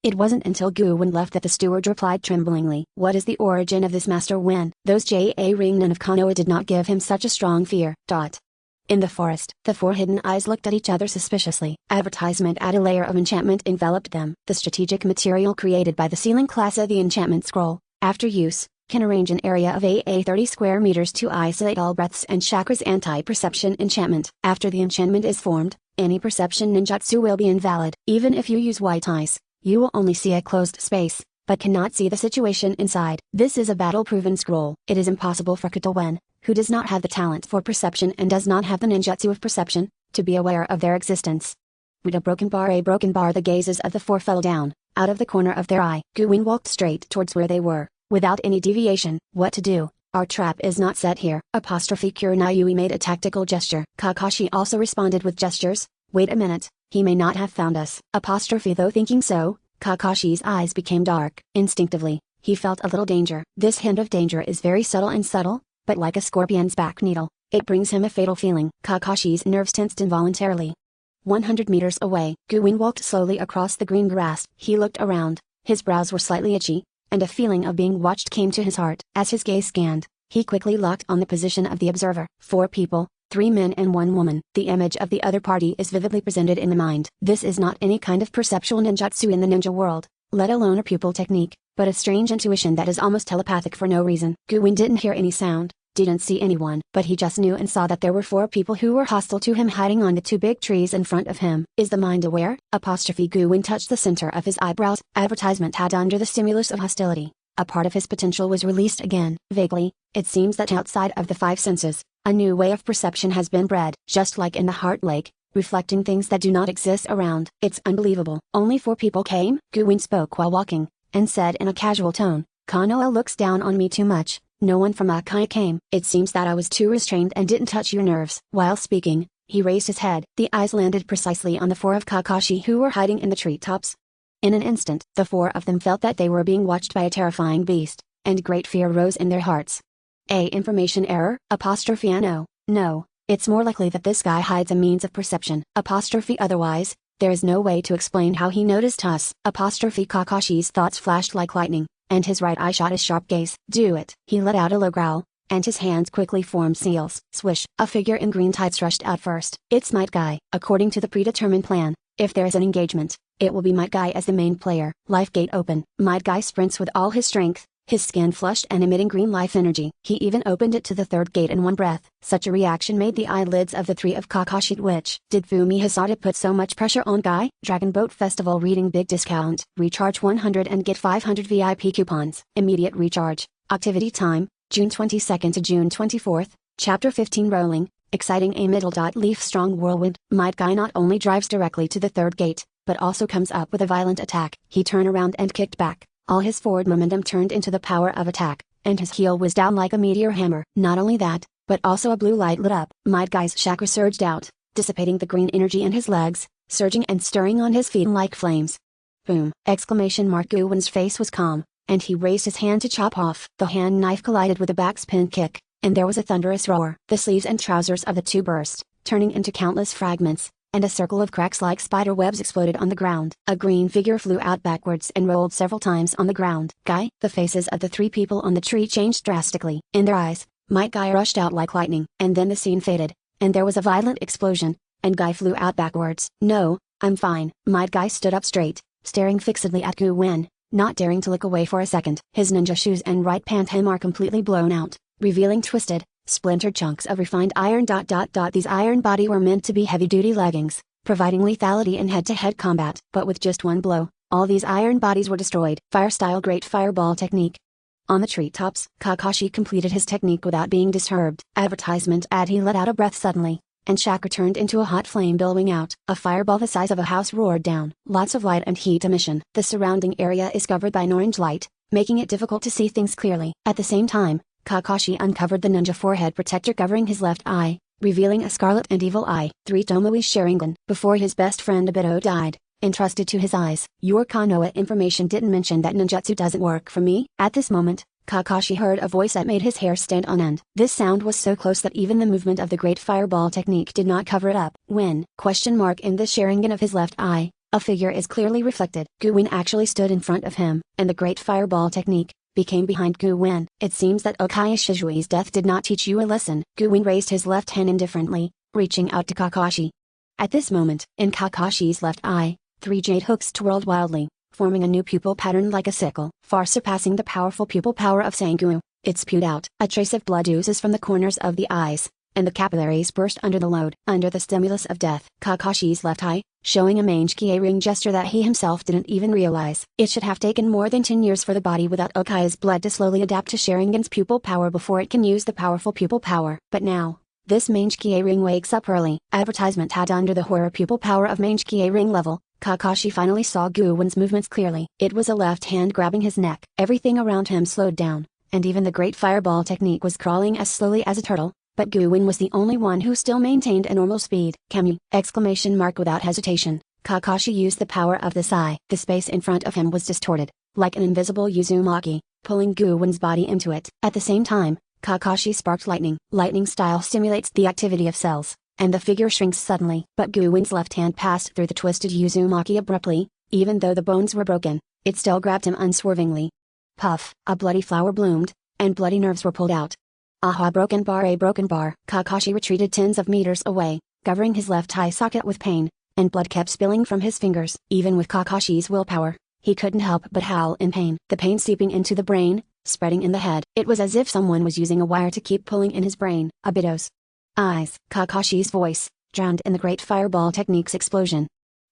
[SPEAKER 1] It wasn't until Gu Wen left that the steward replied tremblingly. What is the origin of this Master Wen? Those Ring-nin of Konoha did not give him such a strong fear. In the forest, the four hidden eyes looked at each other suspiciously. Advertisement add a layer of enchantment enveloped them. The strategic material created by the ceiling class of the enchantment scroll, after use, can arrange an area of 30 square meters to isolate all breaths and chakras. Anti-perception enchantment. After the enchantment is formed, any perception ninjutsu will be invalid. Even if you use white eyes, you will only see a closed space, but cannot see the situation inside. This is a battle-proven scroll. It is impossible for Koto Wen, who does not have the talent for perception and does not have the ninjutsu of perception, to be aware of their existence. With a broken bar, the gazes of the four fell down, out of the corner of their eye. Gu Wen walked straight towards where they were, without any deviation. What to do? Our trap is not set here. Kurenai made a tactical gesture. Kakashi also responded with gestures. Wait a minute, he may not have found us. Though thinking so, Kakashi's eyes became dark. Instinctively, he felt a little danger. This hint of danger is very subtle, but like a scorpion's back needle, it brings him a fatal feeling. Kakashi's nerves tensed involuntarily. 100 meters away, Gu Wen walked slowly across the green grass. He looked around, his brows were slightly itchy, and a feeling of being watched came to his heart. As his gaze scanned, he quickly locked on the position of the observer. 4 people, 3 men and 1 woman. The image of the other party is vividly presented in the mind. This is not any kind of perceptual ninjutsu in the ninja world, let alone a pupil technique, but a strange intuition that is almost telepathic for no reason. Gu Wen didn't hear any sound, didn't see anyone, but he just knew and saw that there were 4 people who were hostile to him hiding on the 2 big trees in front of him. Is the mind aware? Gu Wen touched the center of his eyebrows. Advertisement had under the stimulus of hostility. A part of his potential was released again. Vaguely, it seems that outside of the 5 senses, a new way of perception has been bred. Just like in the Heart Lake, reflecting things that do not exist around. It's unbelievable. Only 4 people came? Gu Wen spoke while walking, and said in a casual tone, Konoha looks down on me too much. No one from Akai came. It seems that I was too restrained and didn't touch your nerves. While speaking, he raised his head. The eyes landed precisely on the 4 of Kakashi who were hiding in the treetops. In an instant, the 4 of them felt that they were being watched by a terrifying beast, and great fear rose in their hearts. Information error, apostrophe no, it's more likely that this guy hides a means of perception, apostrophe otherwise, there is no way to explain how he noticed us, apostrophe Kakashi's thoughts flashed like lightning, and his right eye shot a sharp gaze. Do it. He let out a low growl, and his hands quickly formed seals. Swish, a figure in green tights rushed out first. It's Might Guy. According to the predetermined plan, if there is an engagement, it will be Might Guy as the main player. Life gate open. Might Guy sprints with all his strength, his skin flushed and emitting green life energy. He even opened it to the third gate in one breath. Such a reaction made the eyelids of the three of Kakashi twitch. Did Fumi Hisata put so much pressure on Guy? Dragon Boat Festival reading big discount. Recharge 100 and get 500 VIP coupons. Immediate recharge. Activity time, June 22nd to June 24th, Chapter 15 Rolling, exciting a middle. Leaf strong whirlwind. Might Guy not only drives directly to the third gate, but also comes up with a violent attack. He turned around and kicked back. All his forward momentum turned into the power of attack, and his heel was down like a meteor hammer. Not only that, but also a blue light lit up. Might Guy's chakra surged out, dissipating the green energy in his legs, surging and stirring on his feet like flames. Boom! Exclamation mark. Guwin's face was calm, and he raised his hand to chop off. The hand knife collided with a backspin kick, and there was a thunderous roar. The sleeves and trousers of the two burst, turning into countless fragments, and a circle of cracks like spider webs exploded on the ground. A green figure flew out backwards and rolled several times on the ground. Guy, the faces of the three people on the tree changed drastically. In their eyes, Might Guy rushed out like lightning. And then the scene faded, and there was a violent explosion, and Guy flew out backwards. No, I'm fine. Might Guy stood up straight, staring fixedly at Guwin, not daring to look away for a second. His ninja shoes and right pant hem are completely blown out, revealing twisted, splintered chunks of refined iron. These iron body were meant to be heavy-duty leggings, providing lethality in head-to-head combat. But with just one blow, all these iron bodies were destroyed. Fire-style great fireball technique. On the treetops, Kakashi completed his technique without being disturbed. Advertisement ad. He let out a breath suddenly, and chakra turned into a hot flame billowing out. A fireball the size of a house roared down. Lots of light and heat emission. The surrounding area is covered by an orange light, making it difficult to see things clearly. At the same time, Kakashi uncovered the ninja forehead protector covering his left eye, revealing a scarlet and evil eye. 3 Tomoe Sharingan. Before his best friend Obito died, entrusted to his eyes. Your Konoha information didn't mention that ninjutsu doesn't work for me. At this moment, Kakashi heard a voice that made his hair stand on end. This sound was so close that even the movement of the great fireball technique did not cover it up. When, in the Sharingan of his left eye, a figure is clearly reflected. Guwin actually stood in front of him, and the great fireball technique became behind Guwin. It seems that Okaya Shizui's death did not teach you a lesson. Guwin raised his left hand indifferently, reaching out to Kakashi. At this moment, in Kakashi's left eye, 3 jade hooks twirled wildly, forming a new pupil pattern like a sickle, far surpassing the powerful pupil power of Sangu. It spewed out. A trace of blood oozes from the corners of the eyes, and the capillaries burst under the load. Under the stimulus of death, Kakashi's left eye, showing a Mangekyou ring gesture that he himself didn't even realize. It should have taken more than 10 years for the body without Okaya's blood to slowly adapt to Sharingan's pupil power before it can use the powerful pupil power. But now, this Mangekyou ring wakes up early. Advertisement had. Under the horror pupil power of Mangekyou ring level, Kakashi finally saw Guwin's movements clearly. It was a left hand grabbing his neck. Everything around him slowed down, and even the great fireball technique was crawling as slowly as a turtle. But Guwin was the only one who still maintained a normal speed. Kamu! Without hesitation, Kakashi used the power of the Sai. The space in front of him was distorted, like an invisible Uzumaki, pulling Guwin's body into it. At the same time, Kakashi sparked lightning. Lightning style stimulates the activity of cells, and the figure shrinks suddenly. But Guwin's left hand passed through the twisted Uzumaki abruptly. Even though the bones were broken, it still grabbed him unswervingly. Puff! A bloody flower bloomed, and bloody nerves were pulled out. Aha! Broken bar! A broken bar! Kakashi retreated tens of meters away, covering his left eye socket with pain, and blood kept spilling from his fingers. Even with Kakashi's willpower, he couldn't help but howl in pain. The pain seeping into the brain, spreading in the head. It was as if someone was using a wire to keep pulling in his brain. Obito's eyes. Kakashi's voice, drowned in the great fireball technique's explosion.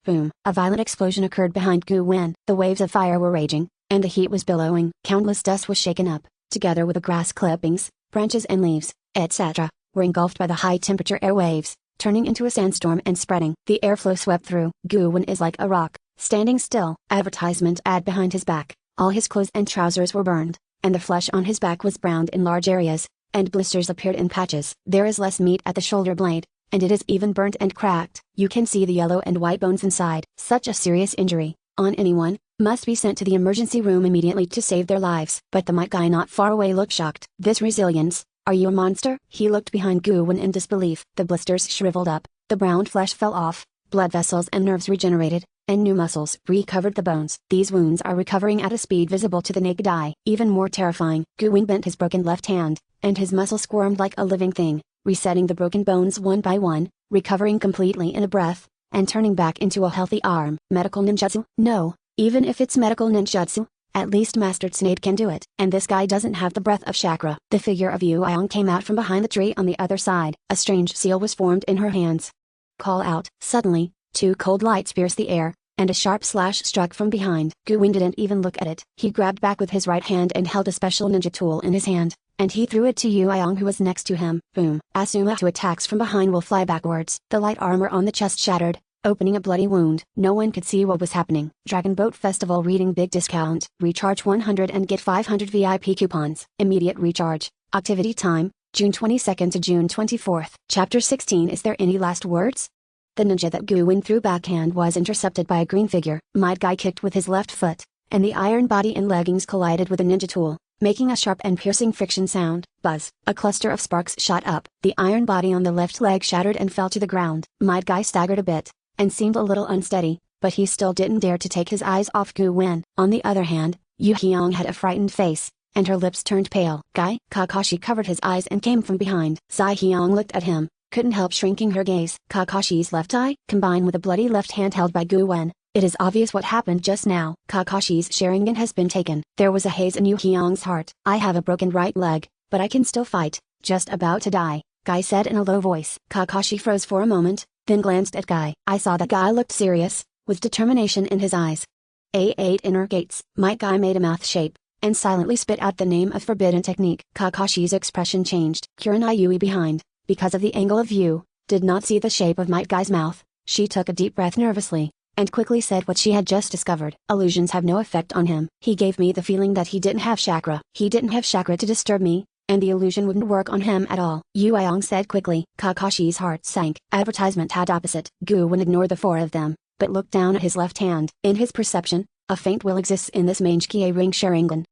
[SPEAKER 1] Boom! A violent explosion occurred behind Guwin. The waves of fire were raging, and the heat was billowing. Countless dust was shaken up, together with the grass clippings, branches and leaves, etc., were engulfed by the high-temperature air waves, turning into a sandstorm and spreading. The airflow swept through. Guwin is like a rock, standing still. Advertisement ad. Behind his back, all his clothes and trousers were burned, and the flesh on his back was browned in large areas, and blisters appeared in patches. There is less meat at the shoulder blade, and it is even burnt and cracked. You can see the yellow and white bones inside. Such a serious injury, on anyone, Must be sent to the emergency room immediately to save their lives. But the might guy not far away looked shocked. This resilience? Are you a monster? He looked behind Guwen in disbelief. The blisters shriveled up, the brown flesh fell off, blood vessels and nerves regenerated, and new muscles recovered the bones. These wounds are recovering at a speed visible to the naked eye. Even more terrifying, Guwen bent his broken left hand, and his muscle squirmed like a living thing, resetting the broken bones one by one, recovering completely in a breath, and turning back into a healthy arm. Medical ninjutsu? No, even if it's medical ninjutsu, at least Master Tsunade can do it. And this guy doesn't have the breath of chakra. The figure of Yu Ayong came out from behind the tree on the other side. A strange seal was formed in her hands. Call out. Suddenly, two cold lights pierced the air, and a sharp slash struck from behind. Guwen didn't even look at it. He grabbed back with his right hand and held a special ninja tool in his hand, and he threw it to Yu Ayong who was next to him. Boom. Asuma who attacks from behind will fly backwards. The light armor on the chest shattered, opening a bloody wound. No one could see what was happening. Dragon Boat Festival reading big discount. Recharge 100 and get 500 VIP coupons. Immediate recharge. Activity time, June 22nd to June 24th. Chapter 16. Is there any last words? The ninja that Guwen threw backhand was intercepted by a green figure. Might guy kicked with his left foot, and the iron body and leggings collided with the ninja tool, making a sharp and piercing friction sound. Buzz. A cluster of sparks shot up. The iron body on the left leg shattered and fell to the ground. Might guy staggered a bit, and seemed a little unsteady, but he still didn't dare to take his eyes off Guwen. On the other hand, Yu Hyung had a frightened face, and her lips turned pale. Guy? Kakashi covered his eyes and came from behind. Sai Hyung looked at him, couldn't help shrinking her gaze. Kakashi's left eye, combined with a bloody left hand held by Guwen. It is obvious what happened just now. Kakashi's Sharingan has been taken. There was a haze in Yu Hyung's heart. I have a broken right leg, but I can still fight. Just about to die, Guy said in a low voice. Kakashi froze for a moment, then glanced at Guy. I saw that Guy looked serious, with determination in his eyes. A8 inner gates. Might Guy made a mouth shape, and silently spit out the name of forbidden technique. Kakashi's expression changed. Kurenai Yui behind, because of the angle of view, did not see the shape of Might Guy's mouth. She took a deep breath nervously, and quickly said what she had just discovered. Illusions have no effect on him. He gave me the feeling that he didn't have chakra. He didn't have chakra to disturb me, and the illusion wouldn't work on him at all. Yu Ayong said quickly. Kakashi's heart sank. Advertisement had opposite. Guwen ignored the four of them, but looked down at his left hand. In his perception, a faint will exists in this Mangekyou ring Sharingan.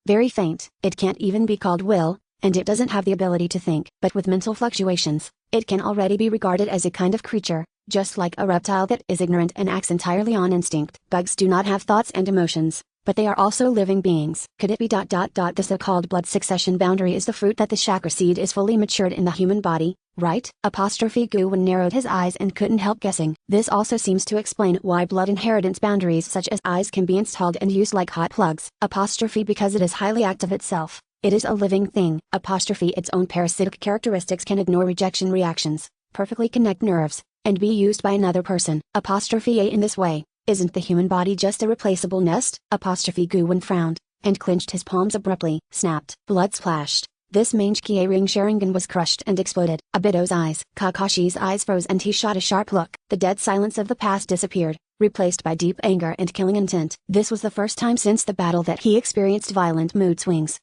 [SPEAKER 1] Very faint. It can't even be called will, and it doesn't have the ability to think. But with mental fluctuations, it can already be regarded as a kind of creature, just like a reptile that is ignorant and acts entirely on instinct. Bugs do not have thoughts and emotions, but they are also living beings. Could it be ... The so-called blood succession boundary is the fruit that the chakra seed is fully matured in the human body, right? Guwen narrowed his eyes and couldn't help guessing. This also seems to explain why blood inheritance boundaries such as eyes can be installed and used like hot plugs. Because it is highly active itself. It is a living thing. Its own parasitic characteristics can ignore rejection reactions, perfectly connect nerves, and be used by another person. In this way, isn't the human body just a replaceable nest? Guwen frowned, and clenched his palms abruptly. Snapped. Blood splashed. This Mangekyou ring Sharingan was crushed and exploded. Obito's eyes. Kakashi's eyes froze and he shot a sharp look. The dead silence of the past disappeared, replaced by deep anger and killing intent. This was the first time since the battle that he experienced violent mood swings.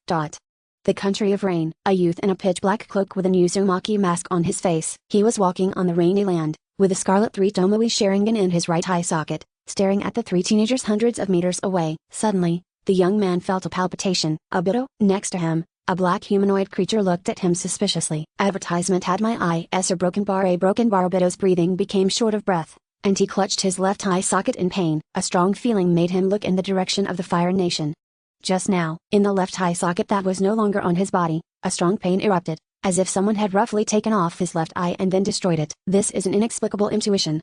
[SPEAKER 1] The country of rain. A youth in a pitch-black cloak with an Uzumaki mask on his face. He was walking on the rainy land, with a scarlet 3 Tomoe Sharingan in his right eye socket, staring at the three teenagers hundreds of meters away. Suddenly, the young man felt a palpitation. Obito, next to him, a black humanoid creature looked at him suspiciously. Advertisement had my eye as a broken bar. Obito's breathing became short of breath, and he clutched his left eye socket in pain. A strong feeling made him look in the direction of the Fire Nation. Just now, in the left eye socket that was no longer on his body, a strong pain erupted, as if someone had roughly taken off his left eye and then destroyed it. This is an inexplicable intuition.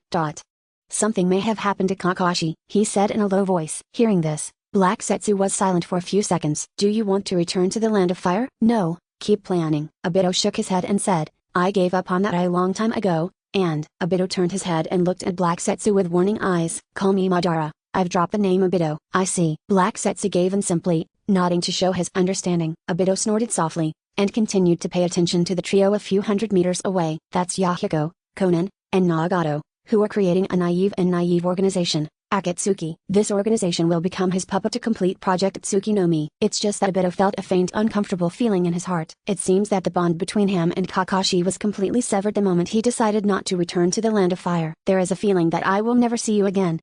[SPEAKER 1] Something may have happened to Kakashi, he said in a low voice. Hearing this, Black Setsu was silent for a few seconds. Do you want to return to the land of fire? No, keep planning. Obito shook his head and said, I gave up on that a long time ago, and Obito turned his head and looked at Black Setsu with warning eyes. Call me Madara. I've dropped the name Obito. I see. Black Setsu gave in simply, nodding to show his understanding. Obito snorted softly, and continued to pay attention to the trio a few hundred meters away. That's Yahiko, Konan, and Nagato, who are creating a naive organization, Akatsuki. This organization will become his puppet to complete Project Tsuki no Mi. It's just that Obito felt a faint uncomfortable feeling in his heart. It seems that the bond between him and Kakashi was completely severed the moment he decided not to return to the land of fire. There is a feeling that I will never see you again.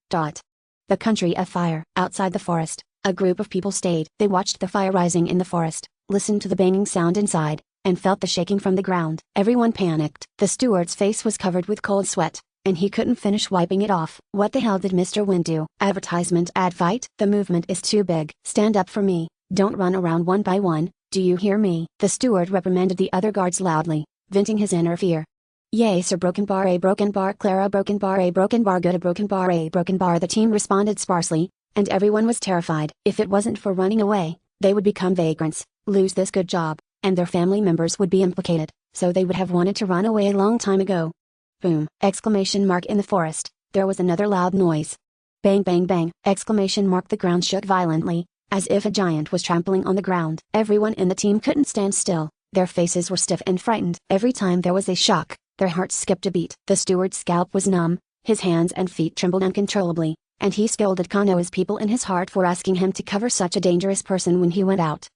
[SPEAKER 1] The country of fire. Outside the forest, a group of people stayed. They watched the fire rising in the forest, listened to the banging sound inside, and felt the shaking from the ground. Everyone panicked. The steward's face was covered with cold sweat, and he couldn't finish wiping it off. What the hell did Mr. Wind do? Advertisement ad fight? The movement is too big. Stand up for me. Don't run around one by one, do you hear me? The steward reprimanded the other guards loudly, venting his inner fear. Yay sir, broken bar, a broken bar, Clara, broken bar, a broken bar, good, a broken bar, a broken bar. The team responded sparsely, and everyone was terrified. If it wasn't for running away, they would become vagrants, lose this good job, and their family members would be implicated, so they would have wanted to run away a long time ago. Boom! Exclamation mark. In the forest, there was another loud noise. Bang bang bang! Exclamation mark. The ground shook violently, as if a giant was trampling on the ground. Everyone in the team couldn't stand still, their faces were stiff and frightened. Every time there was a shock, their hearts skipped a beat. The steward's scalp was numb, his hands and feet trembled uncontrollably, and he scolded Konoha's people in his heart for asking him to cover such a dangerous person when he went out.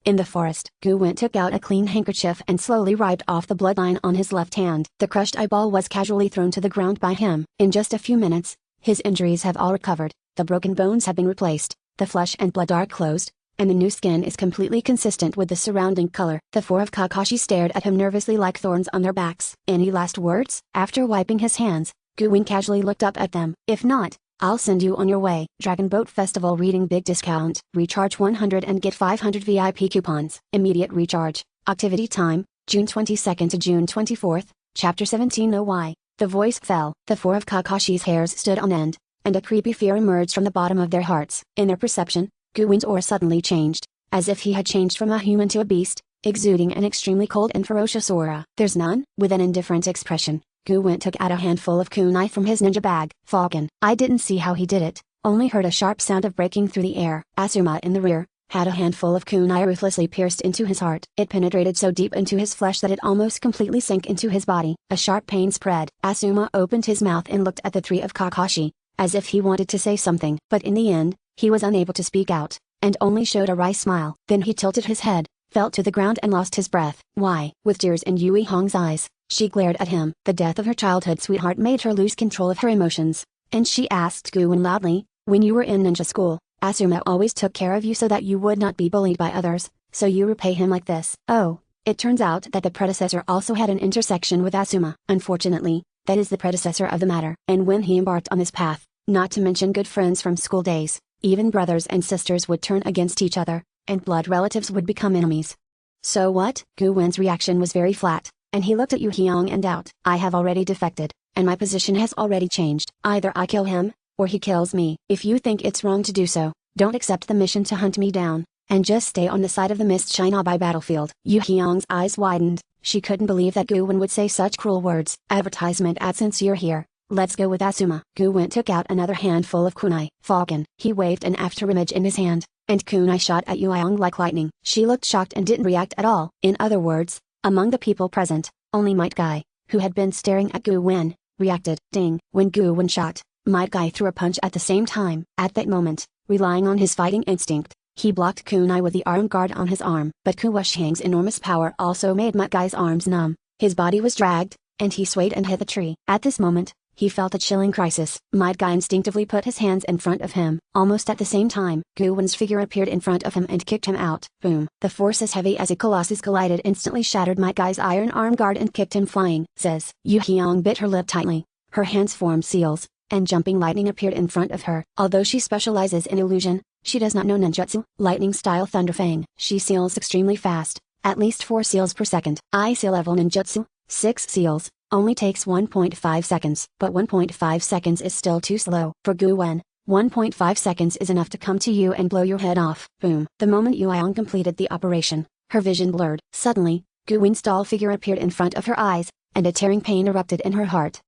[SPEAKER 1] In the forest, Guwen took out a clean handkerchief and slowly wiped off the bloodline on his left hand. The crushed eyeball was casually thrown to the ground by him. In just a few minutes, his injuries have all recovered, the broken bones have been replaced, the flesh and blood are closed, and the new skin is completely consistent with the surrounding color. The four of Kakashi stared at him nervously like thorns on their backs. Any last words? After wiping his hands, Guwen casually looked up at them. If not, I'll send you on your way. Dragon Boat Festival reading big discount. Recharge 100 and get 500 VIP coupons. Immediate recharge. Activity time, June 22nd to June 24th, Chapter 17. Oh why? The voice fell. The four of Kakashi's hairs stood on end, and a creepy fear emerged from the bottom of their hearts. In their perception, Guwen's aura suddenly changed, as if he had changed from a human to a beast, exuding an extremely cold and ferocious aura. There's none? With an indifferent expression, Guwen took out a handful of kunai from his ninja bag. Falcon. I didn't see how he did it, only heard a sharp sound of breaking through the air. Asuma in the rear, had a handful of kunai ruthlessly pierced into his heart. It penetrated so deep into his flesh that it almost completely sank into his body. A sharp pain spread. Asuma opened his mouth and looked at the three of Kakashi, as if he wanted to say something. But in the end, he was unable to speak out, and only showed a wry smile. Then he tilted his head, fell to the ground and lost his breath. Why? With tears in Yui Hong's eyes, she glared at him. The death of her childhood sweetheart made her lose control of her emotions, and she asked Guwen loudly, when you were in ninja school, Asuma always took care of you so that you would not be bullied by others, so you repay him like this. Oh, it turns out that the predecessor also had an intersection with Asuma. Unfortunately, that is the predecessor of the matter. And when he embarked on this path, not to mention good friends from school days, even brothers and sisters would turn against each other, and blood relatives would become enemies. So what? Guwen's reaction was very flat, and he looked at Yu Hyung and out. I have already defected, and my position has already changed. Either I kill him, or he kills me. If you think it's wrong to do so, don't accept the mission to hunt me down, and just stay on the side of the Mist Shinabi battlefield. Yu Hyung's eyes widened. She couldn't believe that Guwen would say such cruel words. Advertisement ad. Since you're here, let's go with Asuma. Guwen took out another handful of kunai. Falcon. He waved an afterimage in his hand, and kunai shot at Yu Hyung like lightning. She looked shocked and didn't react at all. In other words, among the people present, only Might Guy, who had been staring at Guwen, reacted. Ding. When Guwen shot, Might Guy threw a punch at the same time. At that moment, relying on his fighting instinct, he blocked kunai with the arm guard on his arm. But Kuwashang's enormous power also made Might Guy's arms numb. His body was dragged, and he swayed and hit the tree. At this moment, he felt a chilling crisis. Might Guy instinctively put his hands in front of him. Almost at the same time, Guwen's figure appeared in front of him and kicked him out. Boom. The force as heavy as a colossus collided instantly shattered Might Guy's iron arm guard and kicked him flying. Says. Yu Hyung bit her lip tightly. Her hands formed seals, and jumping lightning appeared in front of her. Although she specializes in illusion, she does not know ninjutsu, lightning-style thunderfang. She seals extremely fast, at least 4 seals per second. Ice level ninjutsu, 6 seals, only takes 1.5 seconds. But 1.5 seconds is still too slow. For Guwen, 1.5 seconds is enough to come to you and blow your head off. Boom. The moment Yu Hyung completed the operation, her vision blurred. Suddenly, Guwen's tall figure appeared in front of her eyes, and a tearing pain erupted in her heart.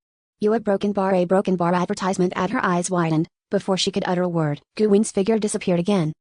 [SPEAKER 1] A broken bar advertisement at her eyes widened, before she could utter a word. Guwen's figure disappeared again.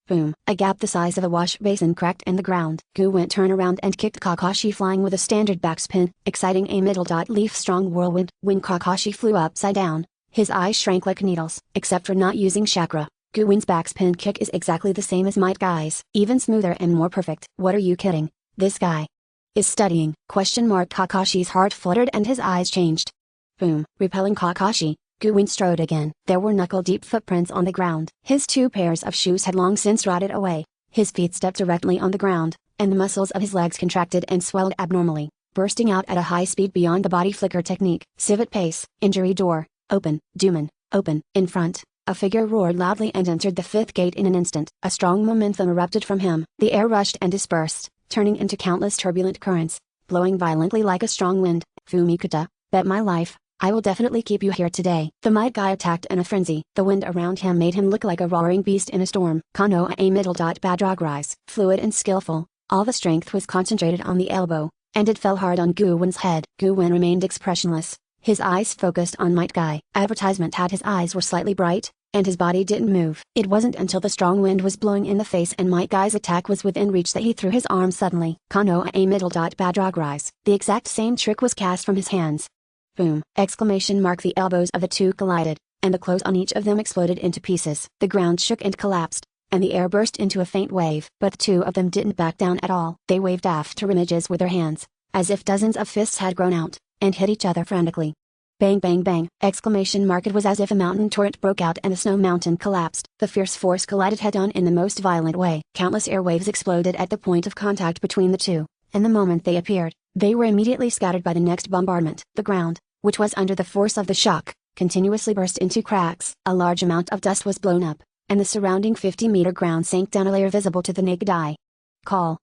[SPEAKER 1] Boom. A gap the size of a wash basin cracked in the ground. Guwen turned around and kicked Kakashi flying with a standard backspin, exciting a middle leaf strong whirlwind. When Kakashi flew upside down, his eyes shrank like needles. Except for not using chakra, Guwen's backspin kick is exactly the same as Might Guy's. Even smoother and more perfect. What are you kidding? This guy is studying. Kakashi's heart fluttered and his eyes changed. Boom. Repelling Kakashi, Guwin strode again. There were knuckle-deep footprints on the ground. His 2 pairs of shoes had long since rotted away. His feet stepped directly on the ground, and the muscles of his legs contracted and swelled abnormally, bursting out at a high speed beyond the body flicker technique. Civet pace. Injury door. Open. Duman. Open. In front. A figure roared loudly and entered the 5th gate in an instant. A strong momentum erupted from him. The air rushed and dispersed, turning into countless turbulent currents, blowing violently like a strong wind. Fumikuta, bet my life, I will definitely keep you here today. The might guy attacked in a frenzy. The wind around him made him look like a roaring beast in a storm. Kanoa a middle. Badrogrise. Fluid and skillful, all the strength was concentrated on the elbow, and it fell hard on Guwin's head. Guwin remained expressionless, his eyes focused on might guy. Advertisement had his eyes were slightly bright, and his body didn't move. It wasn't until the strong wind was blowing in the face and might guy's attack was within reach that he threw his arm suddenly. Kanoa a middle. Badrogrise. The exact same trick was cast from his hands. Boom! Exclamation mark. The elbows of the 2 collided, and the clothes on each of them exploded into pieces. The ground shook and collapsed, and the air burst into a faint wave. But the 2 of them didn't back down at all. They waved after images with their hands, as if dozens of fists had grown out, and hit each other frantically. Bang bang bang! Exclamation mark. It was as if a mountain torrent broke out and the snow mountain collapsed. The fierce force collided head-on in the most violent way. Countless air waves exploded at the point of contact between the 2, and the moment they appeared, they were immediately scattered by the next bombardment. The ground, which was under the force of the shock, continuously burst into cracks. A large amount of dust was blown up, and the surrounding 50-meter ground sank down a layer visible to the naked eye. Call.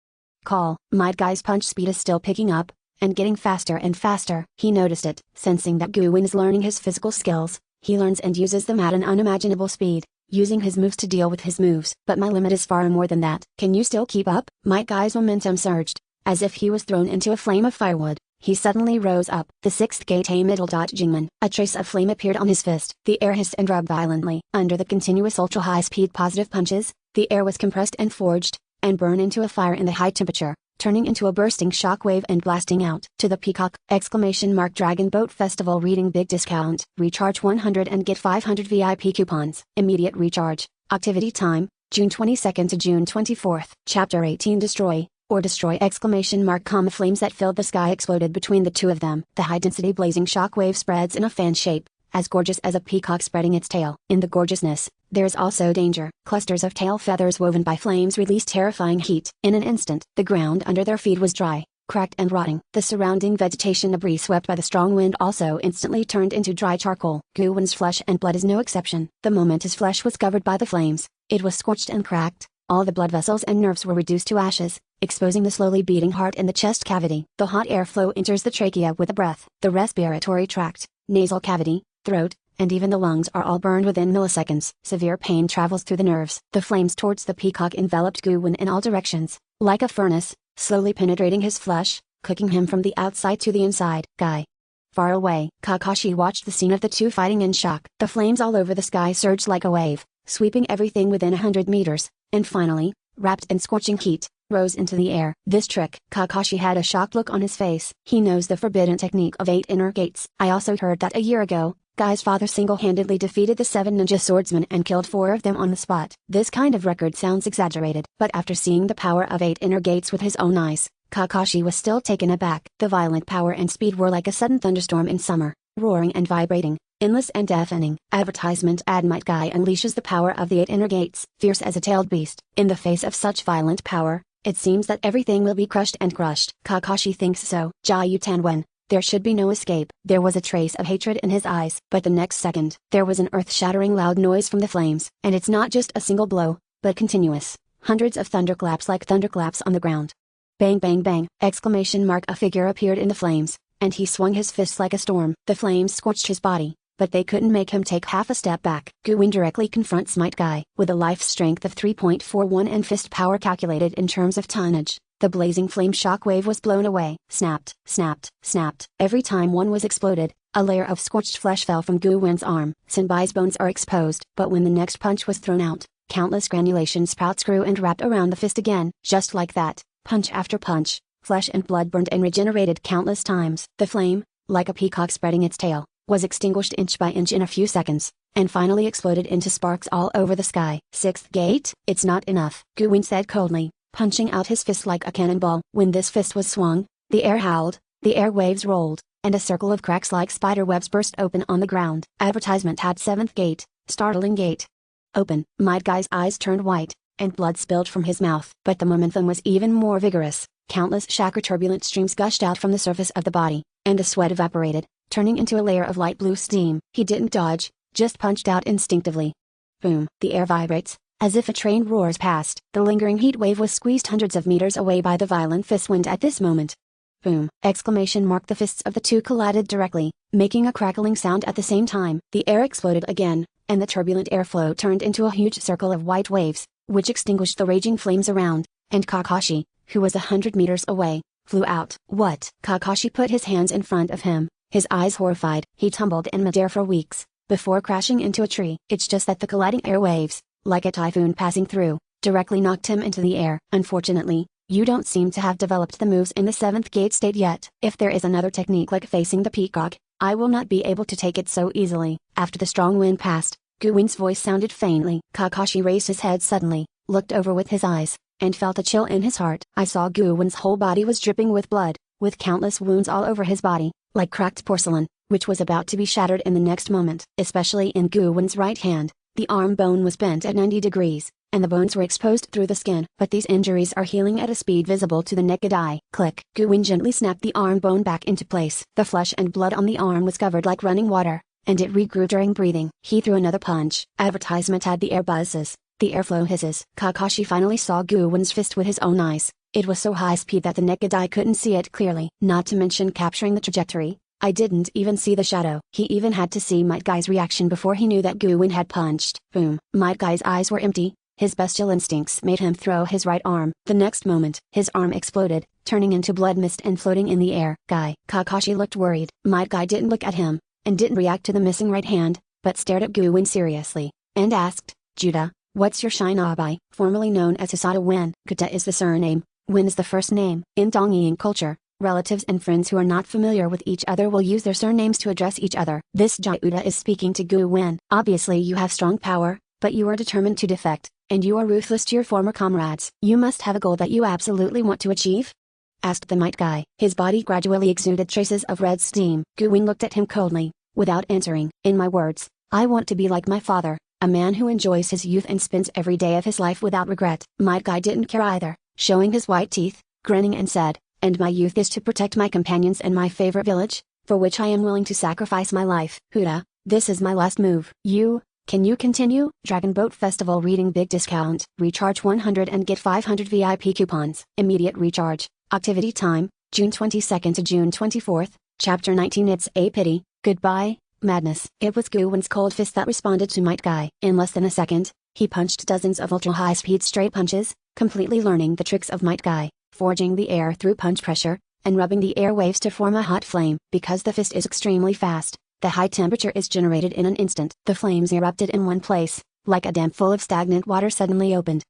[SPEAKER 1] Might guy's punch speed is still picking up, and getting faster and faster. He noticed it. Sensing that Guwin is learning his physical skills, he learns and uses them at an unimaginable speed, using his moves to deal with his moves. But my limit is far more than that. Can you still keep up? Might guy's momentum surged, as if he was thrown into a flame of firewood. He suddenly rose up. The 6th gate a middle. Jingman. A trace of flame appeared on his fist. The air hissed and rubbed violently. Under the continuous ultra-high-speed positive punches, the air was compressed and forged, and burned into a fire in the high temperature, turning into a bursting shock wave and blasting out. To the peacock! Exclamation mark. Dragon Boat Festival reading big discount. Recharge 100 and get 500 VIP coupons. Immediate recharge. Activity time, June 22nd to June 24th. Chapter 18. Destroy. Or destroy! Exclamation mark. The flames that filled the sky exploded between the 2 of them. The high-density blazing shock wave spreads in a fan shape, as gorgeous as a peacock spreading its tail. In the gorgeousness, there is also danger. Clusters of tail feathers woven by flames released terrifying heat. In an instant, the ground under their feet was dry, cracked and rotting. The surrounding vegetation debris swept by the strong wind also instantly turned into dry charcoal. Guwin's flesh and blood is no exception. The moment his flesh was covered by the flames, it was scorched and cracked. All the blood vessels and nerves were reduced to ashes, exposing the slowly beating heart in the chest cavity. The hot airflow enters the trachea with the breath. The respiratory tract, nasal cavity, throat, and even the lungs are all burned within milliseconds. Severe pain travels through the nerves. The flames towards the peacock enveloped Guwin in all directions, like a furnace, slowly penetrating his flesh, cooking him from the outside to the inside. Guy. Far away, Kakashi watched the scene of the 2 fighting in shock. The flames all over the sky surged like a wave, sweeping everything within 100 meters, and finally, wrapped in scorching heat, rose into the air. This trick! Kakashi had a shocked look on his face. He knows the forbidden technique of 8 inner gates. I also heard that a year ago, Guy's father single-handedly defeated the 7 ninja swordsmen and killed 4 of them on the spot. This kind of record sounds exaggerated. But after seeing the power of 8 inner gates with his own eyes, Kakashi was still taken aback. The violent power and speed were like a sudden thunderstorm in summer, roaring and vibrating, endless and deafening. Advertisement ad Might Guy unleashes the power of the 8 inner gates. Fierce as a tailed beast. In the face of such violent power, it seems that everything will be crushed and crushed. Kakashi thinks so. Jiu Tanwen. There should be no escape. There was a trace of hatred in his eyes. But the next second, there was an earth-shattering loud noise from the flames. And it's not just a single blow, but continuous. Hundreds of thunderclaps like thunderclaps on the ground. Bang bang bang! Exclamation mark. A figure appeared in the flames, and he swung his fists like a storm. The flames scorched his body, but they couldn't make him take half a step back. Guwin directly confronts Might Guy. With a life strength of 3.41 and fist power calculated in terms of tonnage, the blazing flame shockwave was blown away. Snapped, snapped, snapped. Every time one was exploded, a layer of scorched flesh fell from Guwin's arm. Senbai's bones are exposed. But when the next punch was thrown out, countless granulation sprouts grew and wrapped around the fist again. Just like that, punch after punch, flesh and blood burned and regenerated countless times. The flame, like a peacock spreading its tail, was extinguished inch by inch in a few seconds, and finally exploded into sparks all over the sky. 6th gate? It's not enough, Guwin said coldly, punching out his fist like a cannonball. When this fist was swung, the air howled, the air waves rolled, and a circle of cracks like spider webs burst open on the ground. Advertisement had 7th gate, startling gate. Open. Might Guy's eyes turned white, and blood spilled from his mouth. But the momentum was even more vigorous. Countless chakra turbulent streams gushed out from the surface of the body, and the sweat evaporated, turning into a layer of light blue steam. He didn't dodge, just punched out instinctively. Boom. The air vibrates, as if a train roars past. The lingering heat wave was squeezed hundreds of meters away by the violent fist wind at this moment. Boom! Exclamation mark. The fists of the two collided directly, making a crackling sound at the same time. The air exploded again, and the turbulent airflow turned into a huge circle of white waves, which extinguished the raging flames around, and Kakashi, who was 100 meters away, flew out. What? Kakashi put his hands in front of him, his eyes horrified. He tumbled in midair for weeks, before crashing into a tree. It's just that the colliding air waves, like a typhoon passing through, directly knocked him into the air. Unfortunately, you don't seem to have developed the moves in the 7th gate state yet. If there is another technique like facing the peacock, I will not be able to take it so easily. After the strong wind passed, Guin's voice sounded faintly. Kakashi raised his head suddenly, looked over with his eyes, and felt a chill in his heart. I saw Guin's whole body was dripping with blood, with countless wounds all over his body, like cracked porcelain, which was about to be shattered in the next moment. Especially in Guin's right hand, the arm bone was bent at 90 degrees, and the bones were exposed through the skin. But these injuries are healing at a speed visible to the naked eye. Click. Guin gently snapped the arm bone back into place. The flesh and blood on the arm was covered like running water, and it regrew during breathing. He threw another punch. Advertisement had the air buzzes, the airflow hisses. Kakashi finally saw Guin's fist with his own eyes. It was so high speed that the naked eye couldn't see it clearly. Not to mention capturing the trajectory, I didn't even see the shadow. He even had to see Might Guy's reaction before he knew that Guin had punched. Boom. Might Guy's eyes were empty. His bestial instincts made him throw his right arm. The next moment, his arm exploded, turning into blood mist and floating in the air. Kakashi looked worried. Might Guy didn't look at him, and didn't react to the missing right hand, but stared at Guin seriously, and asked, Judah, what's your Shinabi? Formerly known as Hisada Wen. Kuta is the surname, Wen is the first name. In Dongyian culture, relatives and friends who are not familiar with each other will use their surnames to address each other. This Judah is speaking to Guin. Obviously you have strong power, but you are determined to defect, and you are ruthless to your former comrades. You must have a goal that you absolutely want to achieve? Asked the Might Guy. His body gradually exuded traces of red steam. Guin looked at him coldly, without answering. In my words, I want to be like my father, a man who enjoys his youth and spends every day of his life without regret. Might Guy didn't care either, showing his white teeth, grinning and said, and my youth is to protect my companions and my favorite village, for which I am willing to sacrifice my life. Huda, this is my last move. Can you continue? Dragon Boat Festival reading big discount. Recharge 100 and get 500 VIP coupons. Immediate recharge. Activity time, June 22nd to June 24th, Chapter 19. It's a pity, goodbye, madness. It was Guin's cold fist that responded to Might Guy. In less than a second, he punched dozens of ultra-high-speed straight punches, completely learning the tricks of Might Guy, forging the air through punch pressure, and rubbing the airwaves to form a hot flame. Because the fist is extremely fast, the high temperature is generated in an instant. The flames erupted in one place, like a dam full of stagnant water suddenly opened.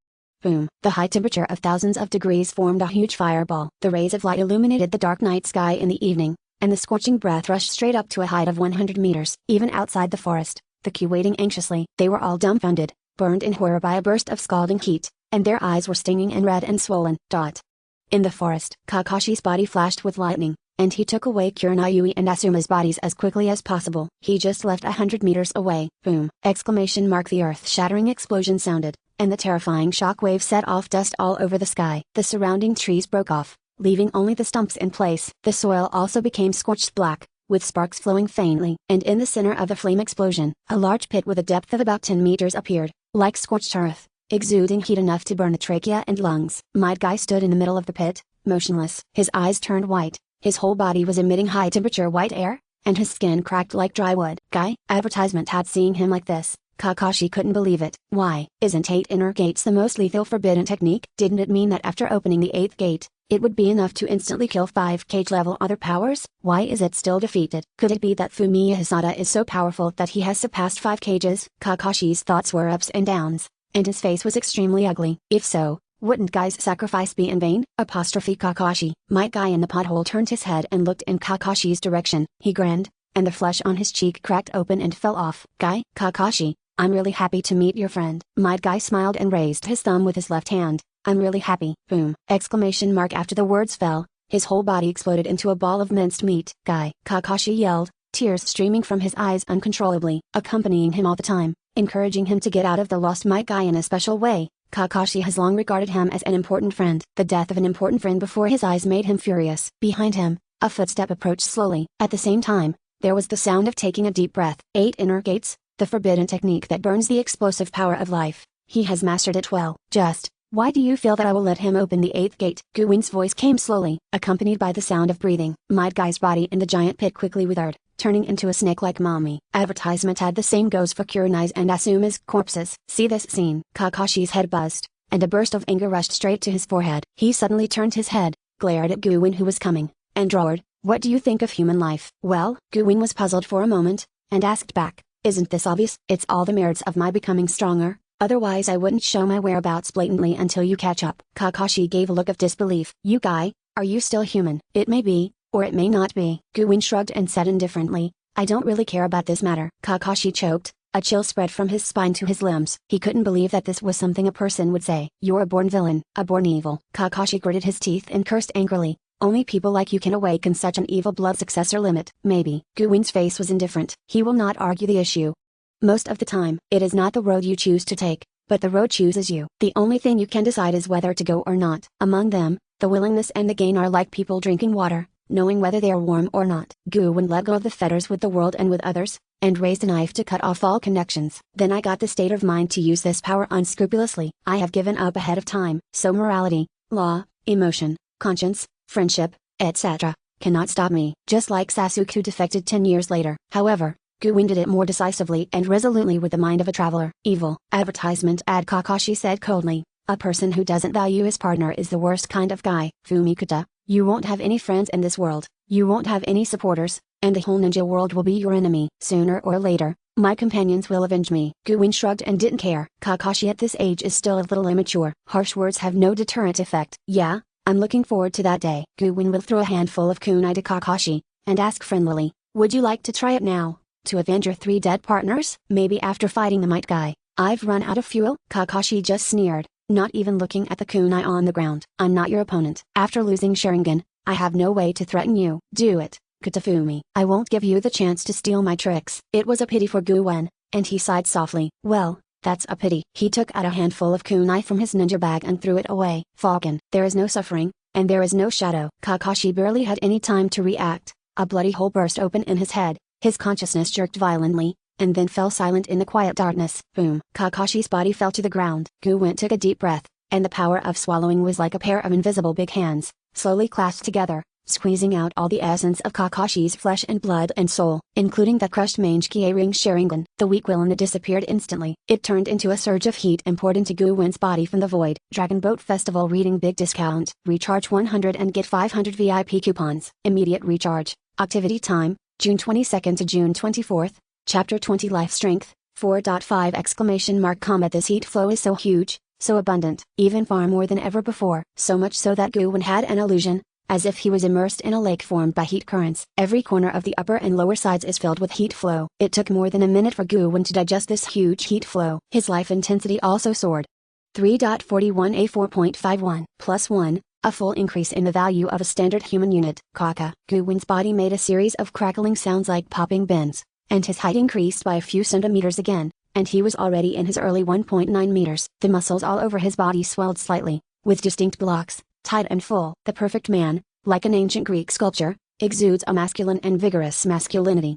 [SPEAKER 1] Boom! The high temperature of thousands of degrees formed a huge fireball. The rays of light illuminated the dark night sky in the evening, and the scorching breath rushed straight up to a height of 100 meters. Even outside the forest, the queue waiting anxiously. They were all dumbfounded, burned in horror by a burst of scalding heat, and their eyes were stinging and red and swollen. In the forest, Kakashi's body flashed with lightning, and he took away Kurenayui and Asuma's bodies as quickly as possible. He just left 100 meters away. Boom! Exclamation mark. The earth-shattering explosion sounded, and the terrifying shockwave set off dust all over the sky. The surrounding trees broke off, leaving only the stumps in place. The soil also became scorched black, with sparks flowing faintly. And in the center of the flame explosion, a large pit with a depth of about 10 meters appeared, like scorched earth, exuding heat enough to burn the trachea and lungs. Might Guy stood in the middle of the pit, motionless. His eyes turned white. His whole body was emitting high-temperature white air, and his skin cracked like dry wood. Advertisement had seeing him like this. Kakashi couldn't believe it. Why, isn't 8 inner gates the most lethal forbidden technique? Didn't it mean that after opening the 8th gate, it would be enough to instantly kill 5 cage level other powers? Why is it still defeated? Could it be that Fumiya Hisada is so powerful that he has surpassed 5 cages? Kakashi's thoughts were ups and downs, and his face was extremely ugly. If so, wouldn't Guy's sacrifice be in vain? Kakashi. Might Guy in the pothole turned his head and looked in Kakashi's direction. He grinned, and the flesh on his cheek cracked open and fell off. Kakashi, I'm really happy to meet your friend. Might Guy smiled and raised his thumb with his left hand. I'm really happy. Boom! Exclamation mark. After the words fell, His whole body exploded into a ball of minced meat. Guy! Kakashi yelled, tears streaming from his eyes uncontrollably, accompanying him all the time, encouraging him to get out of the lost might guy in a special way. Kakashi has long regarded him as an important friend. The death of an important friend before his eyes made him furious. Behind him, a footstep approached slowly. At the same time, there was the sound of taking a deep breath. 8 inner gates, the forbidden technique that burns the explosive power of life. He has mastered it well. Just, why do you feel that I will let him open the 8th gate? Guwin's voice came slowly, accompanied by the sound of breathing. Might Guy's body in the giant pit quickly withered, turning into a snake-like mummy. Advertisement had the same goes for Kurenai's and Asuma's corpses. See this scene. Kakashi's head buzzed, and a burst of anger rushed straight to his forehead. He suddenly turned his head, glared at Guwin who was coming, and roared, "What do you think of human life?" Well, Guwin was puzzled for a moment, and asked back, "Isn't this obvious? It's all the merits of my becoming stronger. Otherwise I wouldn't show my whereabouts blatantly until you catch up." Kakashi gave a look of disbelief. "You Guy, are you still human?" "It may be, or it may not be." Guwin shrugged and said indifferently, "I don't really care about this matter." Kakashi choked, a chill spread from his spine to his limbs. He couldn't believe that this was something a person would say. "You're a born villain, a born evil." Kakashi gritted his teeth and cursed angrily. "Only people like you can awaken such an evil blood successor limit." "Maybe." Guwin's face was indifferent. He will not argue the issue. "Most of the time, it is not the road you choose to take, but the road chooses you. The only thing you can decide is whether to go or not. Among them, the willingness and the gain are like people drinking water, knowing whether they are warm or not." Guwin let go of the fetters with the world and with others, and raised a knife to cut off all connections. "Then I got the state of mind to use this power unscrupulously. I have given up ahead of time. So morality, law, emotion, conscience, friendship, etc., cannot stop me." Just like Sasuke who defected 10 years later. However, Guwin did it more decisively and resolutely with the mind of a traveler. "Evil." Advertisement ad. Kakashi said coldly, "A person who doesn't value his partner is the worst kind of guy. Fumikata, you won't have any friends in this world, you won't have any supporters, and the whole ninja world will be your enemy. Sooner or later, my companions will avenge me." Guwin shrugged and didn't care. Kakashi at this age is still a little immature. Harsh words have no deterrent effect. "Yeah, I'm looking forward to that day." Guwin will throw a handful of kunai to Kakashi, and ask friendlily, "Would you like to try it now? To avenge your 3 dead partners? Maybe after fighting the might guy." "I've run out of fuel." Kakashi just sneered, not even looking at the kunai on the ground. "I'm not your opponent. After losing Sharingan, I have no way to threaten you." "Do it, Katafumi. I won't give you the chance to steal my tricks." It was a pity for Guwen, and he sighed softly. "Well, that's a pity." He took out a handful of kunai from his ninja bag and threw it away. "Falcon." There is no suffering, and there is no shadow. Kakashi barely had any time to react. A bloody hole burst open in his head. His consciousness jerked violently, and then fell silent in the quiet darkness. Boom. Kakashi's body fell to the ground. Guwen took a deep breath, and the power of swallowing was like a pair of invisible big hands, slowly clasped together, squeezing out all the essence of Kakashi's flesh and blood and soul, including the crushed Mange-Kie ring Sharingan. The weak will in it disappeared instantly. It turned into a surge of heat and poured into Guwen's body from the void. Dragon Boat Festival reading big discount. Recharge 100 and get 500 VIP coupons. Immediate recharge. Activity time, June 22nd to June 24th, Chapter 20 Life Strength, 4.5 exclamation mark comma. This heat flow is so huge, so abundant, even far more than ever before. So much so that Guwen had an illusion, as if he was immersed in a lake formed by heat currents. Every corner of the upper and lower sides is filled with heat flow. It took more than a minute for Guwen to digest this huge heat flow. His life intensity also soared. 3.41 A4.51 plus 1. A full increase in the value of a standard human unit. Kaka. Guwen's body made a series of crackling sounds like popping bins, and his height increased by a few centimeters again, and he was already in his early 1.9 meters. The muscles all over his body swelled slightly, with distinct blocks, tight and full. The perfect man, like an ancient Greek sculpture, exudes a masculine and vigorous masculinity.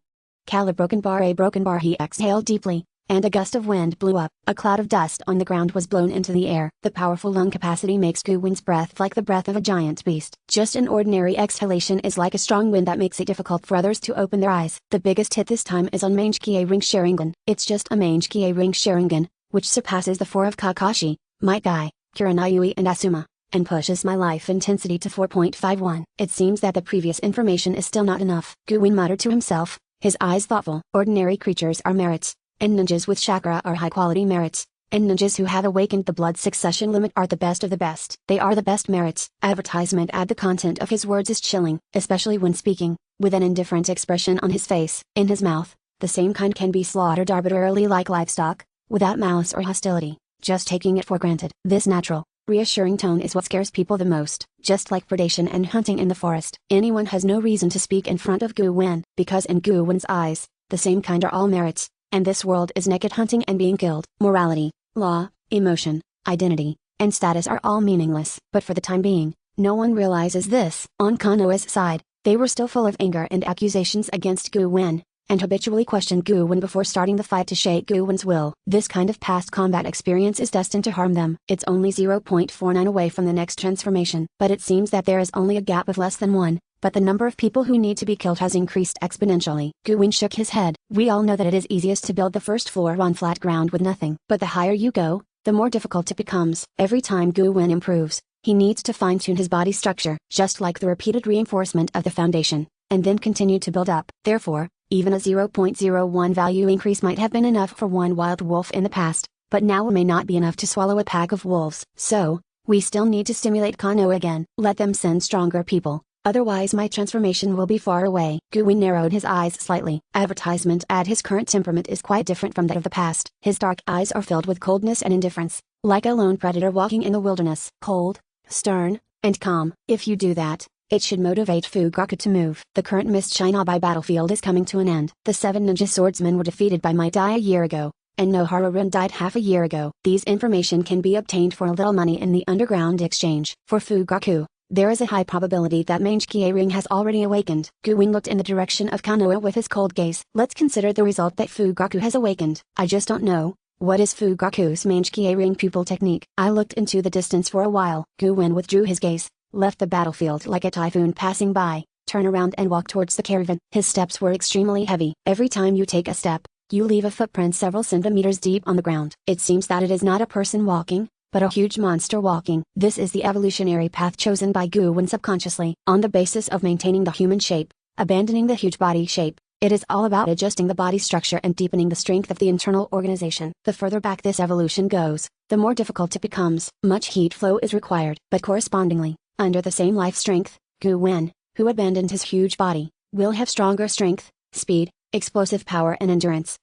[SPEAKER 1] A broken bar. He exhaled deeply, and a gust of wind blew up. A cloud of dust on the ground was blown into the air. The powerful lung capacity makes Guwen's breath like the breath of a giant beast. Just an ordinary exhalation is like a strong wind that makes it difficult for others to open their eyes. The biggest hit this time is on Mange-Kie ring Sharingan. It's just a Mange-Kie ring Sharingan, which surpasses the 4 of Kakashi, Might Guy, Kurenai and Asuma, and pushes my life intensity to 4.51. It seems that the previous information is still not enough. Guwen muttered to himself, his eyes thoughtful. Ordinary creatures are merits, and ninjas with chakra are high-quality merits, and ninjas who have awakened the blood succession limit are the best of the best. They are the best merits. Advertisement ad. The content of his words is chilling, especially when speaking, with an indifferent expression on his face. In his mouth, the same kind can be slaughtered arbitrarily like livestock, without malice or hostility, just taking it for granted. This natural, reassuring tone is what scares people the most. Just like predation and hunting in the forest, anyone has no reason to speak in front of Gu Wen, because in Gu Wen's eyes, the same kind are all merits, and this world is naked hunting and being killed. Morality, law, emotion, identity, and status are all meaningless. But for the time being, no one realizes this. On Konoha's side, they were still full of anger and accusations against Gu Wen, and habitually questioned Gu Wen before starting the fight to shake Gu Wen's will. This kind of past combat experience is destined to harm them. It's only 0.49 away from the next transformation. But it seems that there is only a gap of less than 1, but the number of people who need to be killed has increased exponentially. Gu Wen shook his head. We all know that it is easiest to build the first floor on flat ground with nothing. But the higher you go, the more difficult it becomes. Every time Gu Wen improves, he needs to fine-tune his body structure, just like the repeated reinforcement of the foundation, and then continue to build up. Therefore, even a 0.01 value increase might have been enough for one wild wolf in the past, but now it may not be enough to swallow a pack of wolves. So, we still need to stimulate Konoha again. Let them send stronger people, otherwise my transformation will be far away. Gu Wen narrowed his eyes slightly. Advertisement at his current temperament is quite different from that of the past. His dark eyes are filled with coldness and indifference, like a lone predator walking in the wilderness. Cold, stern, and calm. If you do that, it should motivate Fugaku to move. The current Mist Shinobi battlefield is coming to an end. The 7 ninja swordsmen were defeated by Might Eye a year ago, and Nohara Rin died half a year ago. These information can be obtained for a little money in the underground exchange. For Fugaku, there is a high probability that Mangekyou Ring has already awakened. Gu Wen looked in the direction of Konoha with his cold gaze. Let's consider the result that Fugaku has awakened. I just don't know. What is Fugaku's Mangekyou Ring pupil technique? I looked into the distance for a while. Gu Wen withdrew his gaze, left the battlefield like a typhoon passing by, turned around and walked towards the caravan. His steps were extremely heavy. Every time you take a step, you leave a footprint several centimeters deep on the ground. It seems that it is not a person walking, but a huge monster walking. This is the evolutionary path chosen by Gu Wen subconsciously. On the basis of maintaining the human shape, abandoning the huge body shape, it is all about adjusting the body structure and deepening the strength of the internal organization. The further back this evolution goes, the more difficult it becomes. Much heat flow is required. But correspondingly, under the same life strength, Gu Wen, who abandoned his huge body, will have stronger strength, speed, explosive power and endurance.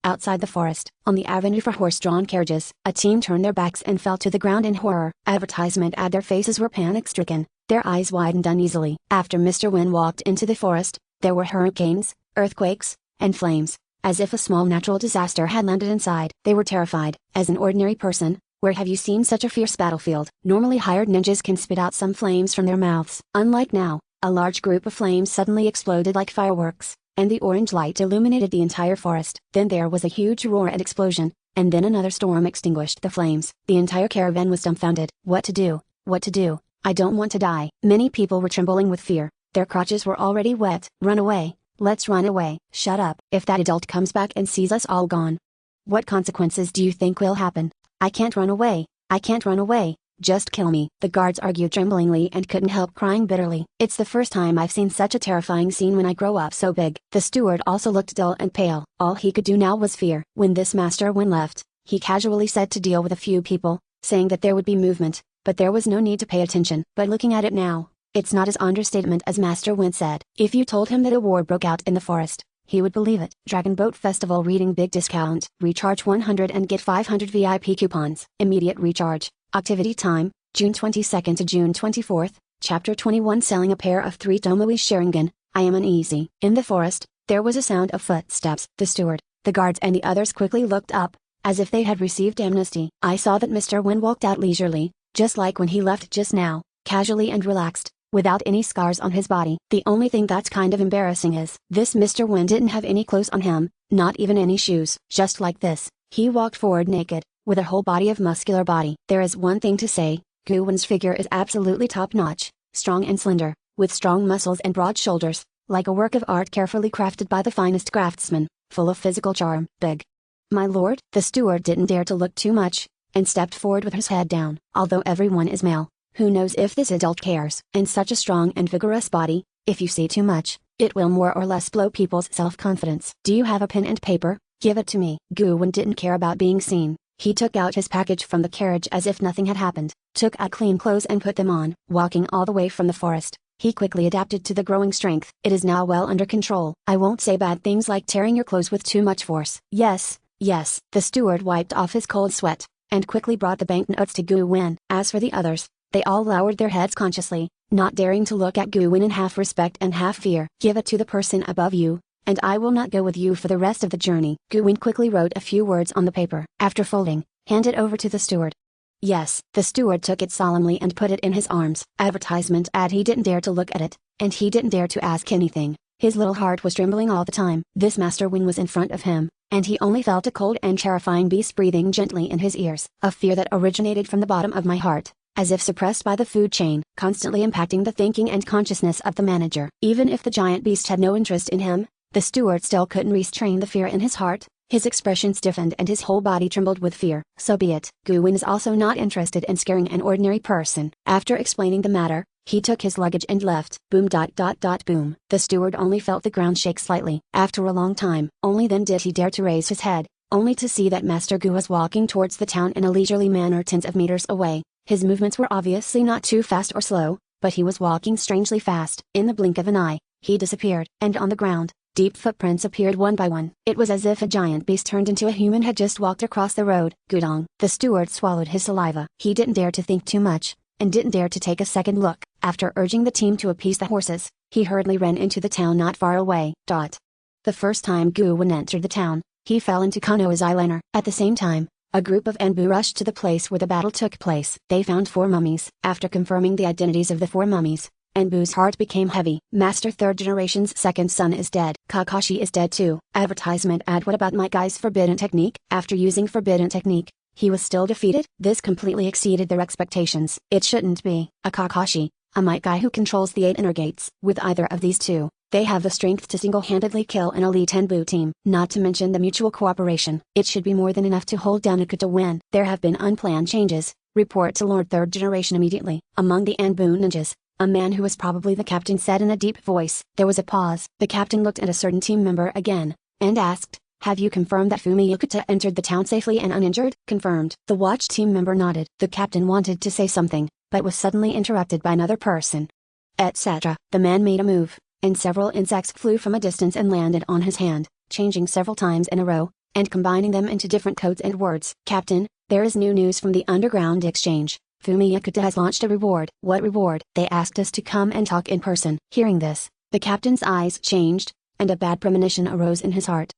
[SPEAKER 1] Outside the forest, on the avenue for horse-drawn carriages, a team turned their backs and fell to the ground in horror. Advertisement at their faces were panic-stricken, their eyes widened uneasily. After Mr. Wen walked into the forest, there were hurricanes, earthquakes, and flames, as if a small natural disaster had landed inside. They were terrified. As an ordinary person, where have you seen such a fierce battlefield? Normally hired ninjas can spit out some flames from their mouths. Unlike now, a large group of flames suddenly exploded like fireworks, and the orange light illuminated the entire forest. Then there was a huge roar and explosion, and then another storm extinguished the flames. The entire caravan was dumbfounded. What to do? What to do? I don't want to die. Many people were trembling with fear. Their crotches were already wet. Run away. Let's run away. Shut up. If that adult comes back and sees us all gone, what consequences do you think will happen? I can't run away. I can't run away. Just kill me. The guards argued tremblingly and couldn't help crying bitterly. It's the first time I've seen such a terrifying scene when I grow up so big. The steward also looked dull and pale. All he could do now was fear. When this Master Wen left, he casually said to deal with a few people, saying that there would be movement, but there was no need to pay attention. But looking at it now, it's not as understatement as Master Wen said. If you told him that a war broke out in the forest, he would believe it. Dragon Boat Festival reading big discount. Recharge 100 and get 500 VIP coupons. Immediate recharge. Activity time, June 22nd to June 24th, Chapter 21 Selling a pair of 3 Tomoe Sharingan, I am uneasy. In the forest, there was a sound of footsteps. The steward, the guards and the others quickly looked up, as if they had received amnesty. I saw that Mr. Wen walked out leisurely, just like when he left just now, casually and relaxed, without any scars on his body. The only thing that's kind of embarrassing is, this Mr. Wen didn't have any clothes on him, not even any shoes. Just like this, he walked forward naked, with a whole body of muscular body. There is one thing to say, Gu Wen's figure is absolutely top-notch, strong and slender, with strong muscles and broad shoulders, like a work of art carefully crafted by the finest craftsman, full of physical charm. Big. My lord, the steward didn't dare to look too much, and stepped forward with his head down. Although everyone is male, who knows if this adult cares? And such a strong and vigorous body, if you see too much, it will more or less blow people's self-confidence. Do you have a pen and paper? Give it to me. Gu Wen didn't care about being seen. He took out his package from the carriage as if nothing had happened, took out clean clothes and put them on. Walking all the way from the forest, he quickly adapted to the growing strength. It is now well under control. I won't say bad things like tearing your clothes with too much force. Yes, yes. The steward wiped off his cold sweat, and quickly brought the banknotes to Gu Wen. As for the others, they all lowered their heads consciously, not daring to look at Gu Wen in half respect and half fear. Give it to the person above you, and I will not go with you for the rest of the journey. Gu Wen quickly wrote a few words on the paper. After folding, hand it over to the steward. Yes, the steward took it solemnly and put it in his arms. Advertisement ad. He didn't dare to look at it, and he didn't dare to ask anything. His little heart was trembling all the time. This Master Wen was in front of him, and he only felt a cold and terrifying beast breathing gently in his ears. A fear that originated from the bottom of my heart, as if suppressed by the food chain, constantly impacting the thinking and consciousness of the manager. Even if the giant beast had no interest in him, the steward still couldn't restrain the fear in his heart. His expression stiffened and his whole body trembled with fear. So be it. Gu Wen is also not interested in scaring an ordinary person. After explaining the matter, he took his luggage and left. Boom. Boom. The steward only felt the ground shake slightly. After a long time, only then did he dare to raise his head, only to see that Master Gu was walking towards the town in a leisurely manner tens of meters away. His movements were obviously not too fast or slow, but he was walking strangely fast. In the blink of an eye, he disappeared, and on the ground, deep footprints appeared one by one. It was as if a giant beast turned into a human had just walked across the road. Gudong. The steward swallowed his saliva. He didn't dare to think too much, and didn't dare to take a second look. After urging the team to appease the horses, he hurriedly ran into the town not far away. The first time Gu Wen entered the town, he fell into Konoha's eyeliner. At the same time, a group of Anbu rushed to the place where the battle took place. They found 4 mummies. After confirming the identities of the 4 mummies, Anbu's heart became heavy. Master 3rd generation's second son is dead. Kakashi is dead too. Advertisement ad. What about my guy's forbidden technique? After using forbidden technique, he was still defeated? This completely exceeded their expectations. It shouldn't be. A Kakashi, a might guy who controls the 8 inner gates. With either of these two, they have the strength to single-handedly kill an elite Anbu team. Not to mention the mutual cooperation. It should be more than enough to hold down Ikuta Wen. There have been unplanned changes. Report to Lord 3rd generation immediately. Among the Anbu ninjas, a man who was probably the captain said in a deep voice. There was a pause. The captain looked at a certain team member again, and asked, "Have you confirmed that Fumi Yukuta entered the town safely and uninjured?" "Confirmed." The watch team member nodded. The captain wanted to say something, but was suddenly interrupted by another person. Etc. The man made a move, and several insects flew from a distance and landed on his hand, changing several times in a row, and combining them into different codes and words. "Captain, there is new news from the underground exchange. Fumi Yukuta has launched a reward." "What reward?" "They asked us to come and talk in person." Hearing this, the captain's eyes changed, and a bad premonition arose in his heart.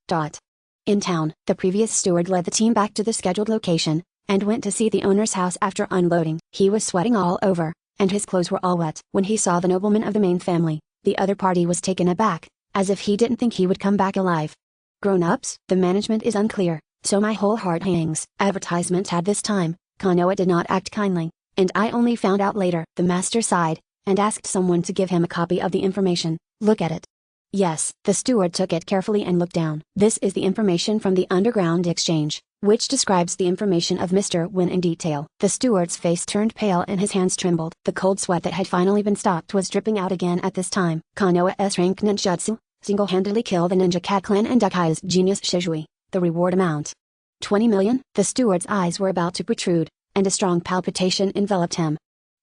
[SPEAKER 1] In town, the previous steward led the team back to the scheduled location, and went to see the owner's house after unloading. He was sweating all over, and his clothes were all wet. When he saw the nobleman of the main family, the other party was taken aback, as if he didn't think he would come back alive. "Grown-ups, the management is unclear, so my whole heart hangs." Advertisement had. This time, Konoha did not act kindly, and I only found out later. The master sighed, and asked someone to give him a copy of the information. "Look at it." Yes, the steward took it carefully and looked down. This is the information from the underground exchange, which describes the information of Mr. Wen in detail. The steward's face turned pale and his hands trembled. The cold sweat that had finally been stopped was dripping out again at this time. Konoha's rank ninjutsu, single-handedly kill the ninja cat clan and Dakai's genius Shizui. The reward amount: 20 million. The steward's eyes were about to protrude, and a strong palpitation enveloped him.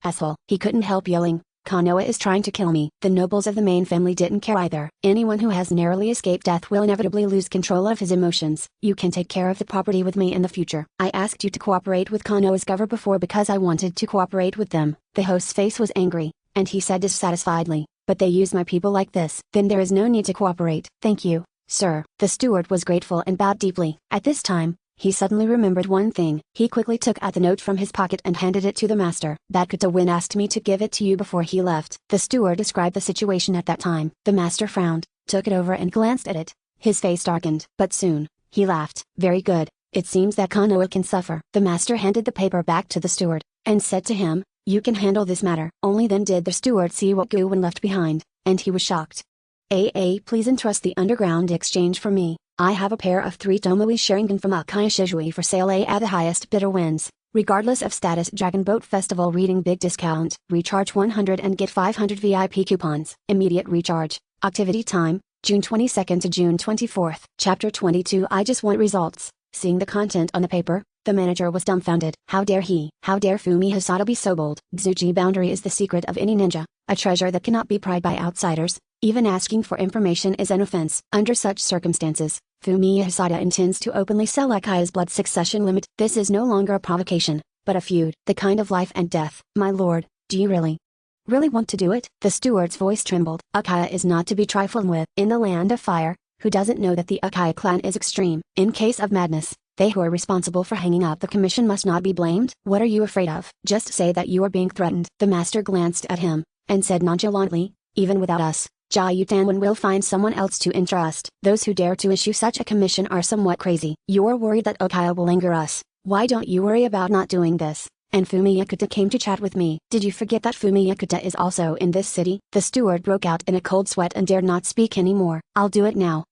[SPEAKER 1] Asshole. He couldn't help yelling, "Konoha is trying to kill me." The nobles of the main family didn't care either. Anyone who has narrowly escaped death will inevitably lose control of his emotions. "You can take care of the property with me in the future. I asked you to cooperate with Konoha's governor before because I wanted to cooperate with them." The host's face was angry, and he said dissatisfiedly, "But they use my people like this." "Then there is no need to cooperate." "Thank you, sir." The steward was grateful and bowed deeply. At this time, he suddenly remembered one thing. He quickly took out the note from his pocket and handed it to the master. "Bakuta Wen asked me to give it to you before he left." The steward described the situation at that time. The master frowned, took it over and glanced at it. His face darkened. But soon, he laughed. "Very good, it seems that Konoha can suffer." The master handed the paper back to the steward, and said to him, "You can handle this matter." Only then did the steward see what Gu Wen left behind, and he was shocked. Please entrust the underground exchange for me. I have a pair of 3 Tomoe Sharingan from Akaya Shizui for sale. At the highest bidder wins, regardless of status. Dragon Boat Festival reading big discount. Recharge 100 and get 500 VIP coupons. Immediate recharge. Activity time, June 22nd to June 24th. Chapter 22. I just want results. Seeing the content on the paper, the manager was dumbfounded. How dare he? How dare Fumi Hosoda be so bold? Tsuji boundary is the secret of any ninja, a treasure that cannot be pried by outsiders. Even asking for information is an offense. Under such circumstances, Fumiya Hisada intends to openly sell Akaya's blood succession limit. This is no longer a provocation, but a feud. The kind of life and death. My lord, do you really want to do it? The steward's voice trembled. Akaya is not to be trifled with. In the land of fire, who doesn't know that the Akaya clan is extreme? In case of madness, they who are responsible for hanging up the commission must not be blamed. What are you afraid of? Just say that you are being threatened. The master glanced at him, and said nonchalantly, even without us, Jia Yutanwen will find someone else to entrust. Those who dare to issue such a commission are somewhat crazy. You're worried that Akaya will anger us. Why don't you worry about not doing this? And Fumiya came to chat with me. Did you forget that Fumiya is also in this city? The steward broke out in a cold sweat and dared not speak anymore. I'll do it now.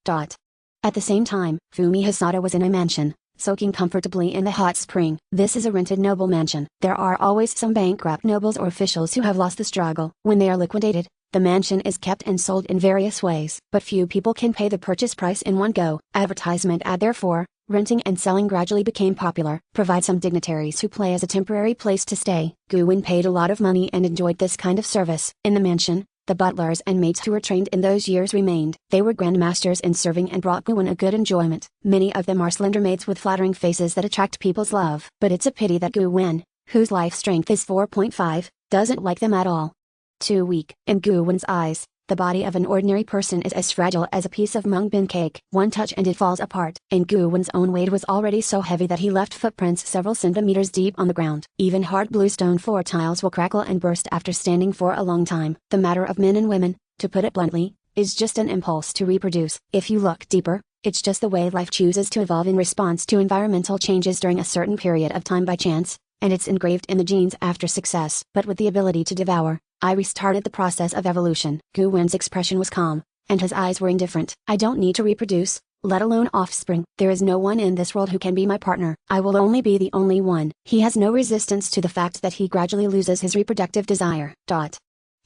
[SPEAKER 1] At the same time, Fumiya Hisada was in a mansion, soaking comfortably in the hot spring. This is a rented noble mansion. There are always some bankrupt nobles or officials who have lost the struggle. When they are liquidated, the mansion is kept and sold in various ways. But few people can pay the purchase price in one go. Advertisement ad therefore, renting and selling gradually became popular. Provide some dignitaries who play as a temporary place to stay. Guwin paid a lot of money and enjoyed this kind of service. In the mansion, the butlers and maids who were trained in those years remained. They were grandmasters in serving and brought Guwin a good enjoyment. Many of them are slender maids with flattering faces that attract people's love. But it's a pity that Guwin, whose life strength is 4.5, doesn't like them at all. Too weak. In Guwin's eyes, the body of an ordinary person is as fragile as a piece of mung bean cake. One touch and it falls apart. And Guwin's own weight was already so heavy that he left footprints several centimeters deep on the ground. Even hard blue stone floor tiles will crackle and burst after standing for a long time. The matter of men and women, to put it bluntly, is just an impulse to reproduce. If you look deeper, it's just the way life chooses to evolve in response to environmental changes during a certain period of time by chance, and it's engraved in the genes after success. But with the ability to devour, I restarted the process of evolution. Guwin's expression was calm, and his eyes were indifferent. I don't need to reproduce, let alone offspring. There is no one in this world who can be my partner. I will only be the only one. He has no resistance to the fact that he gradually loses his reproductive desire.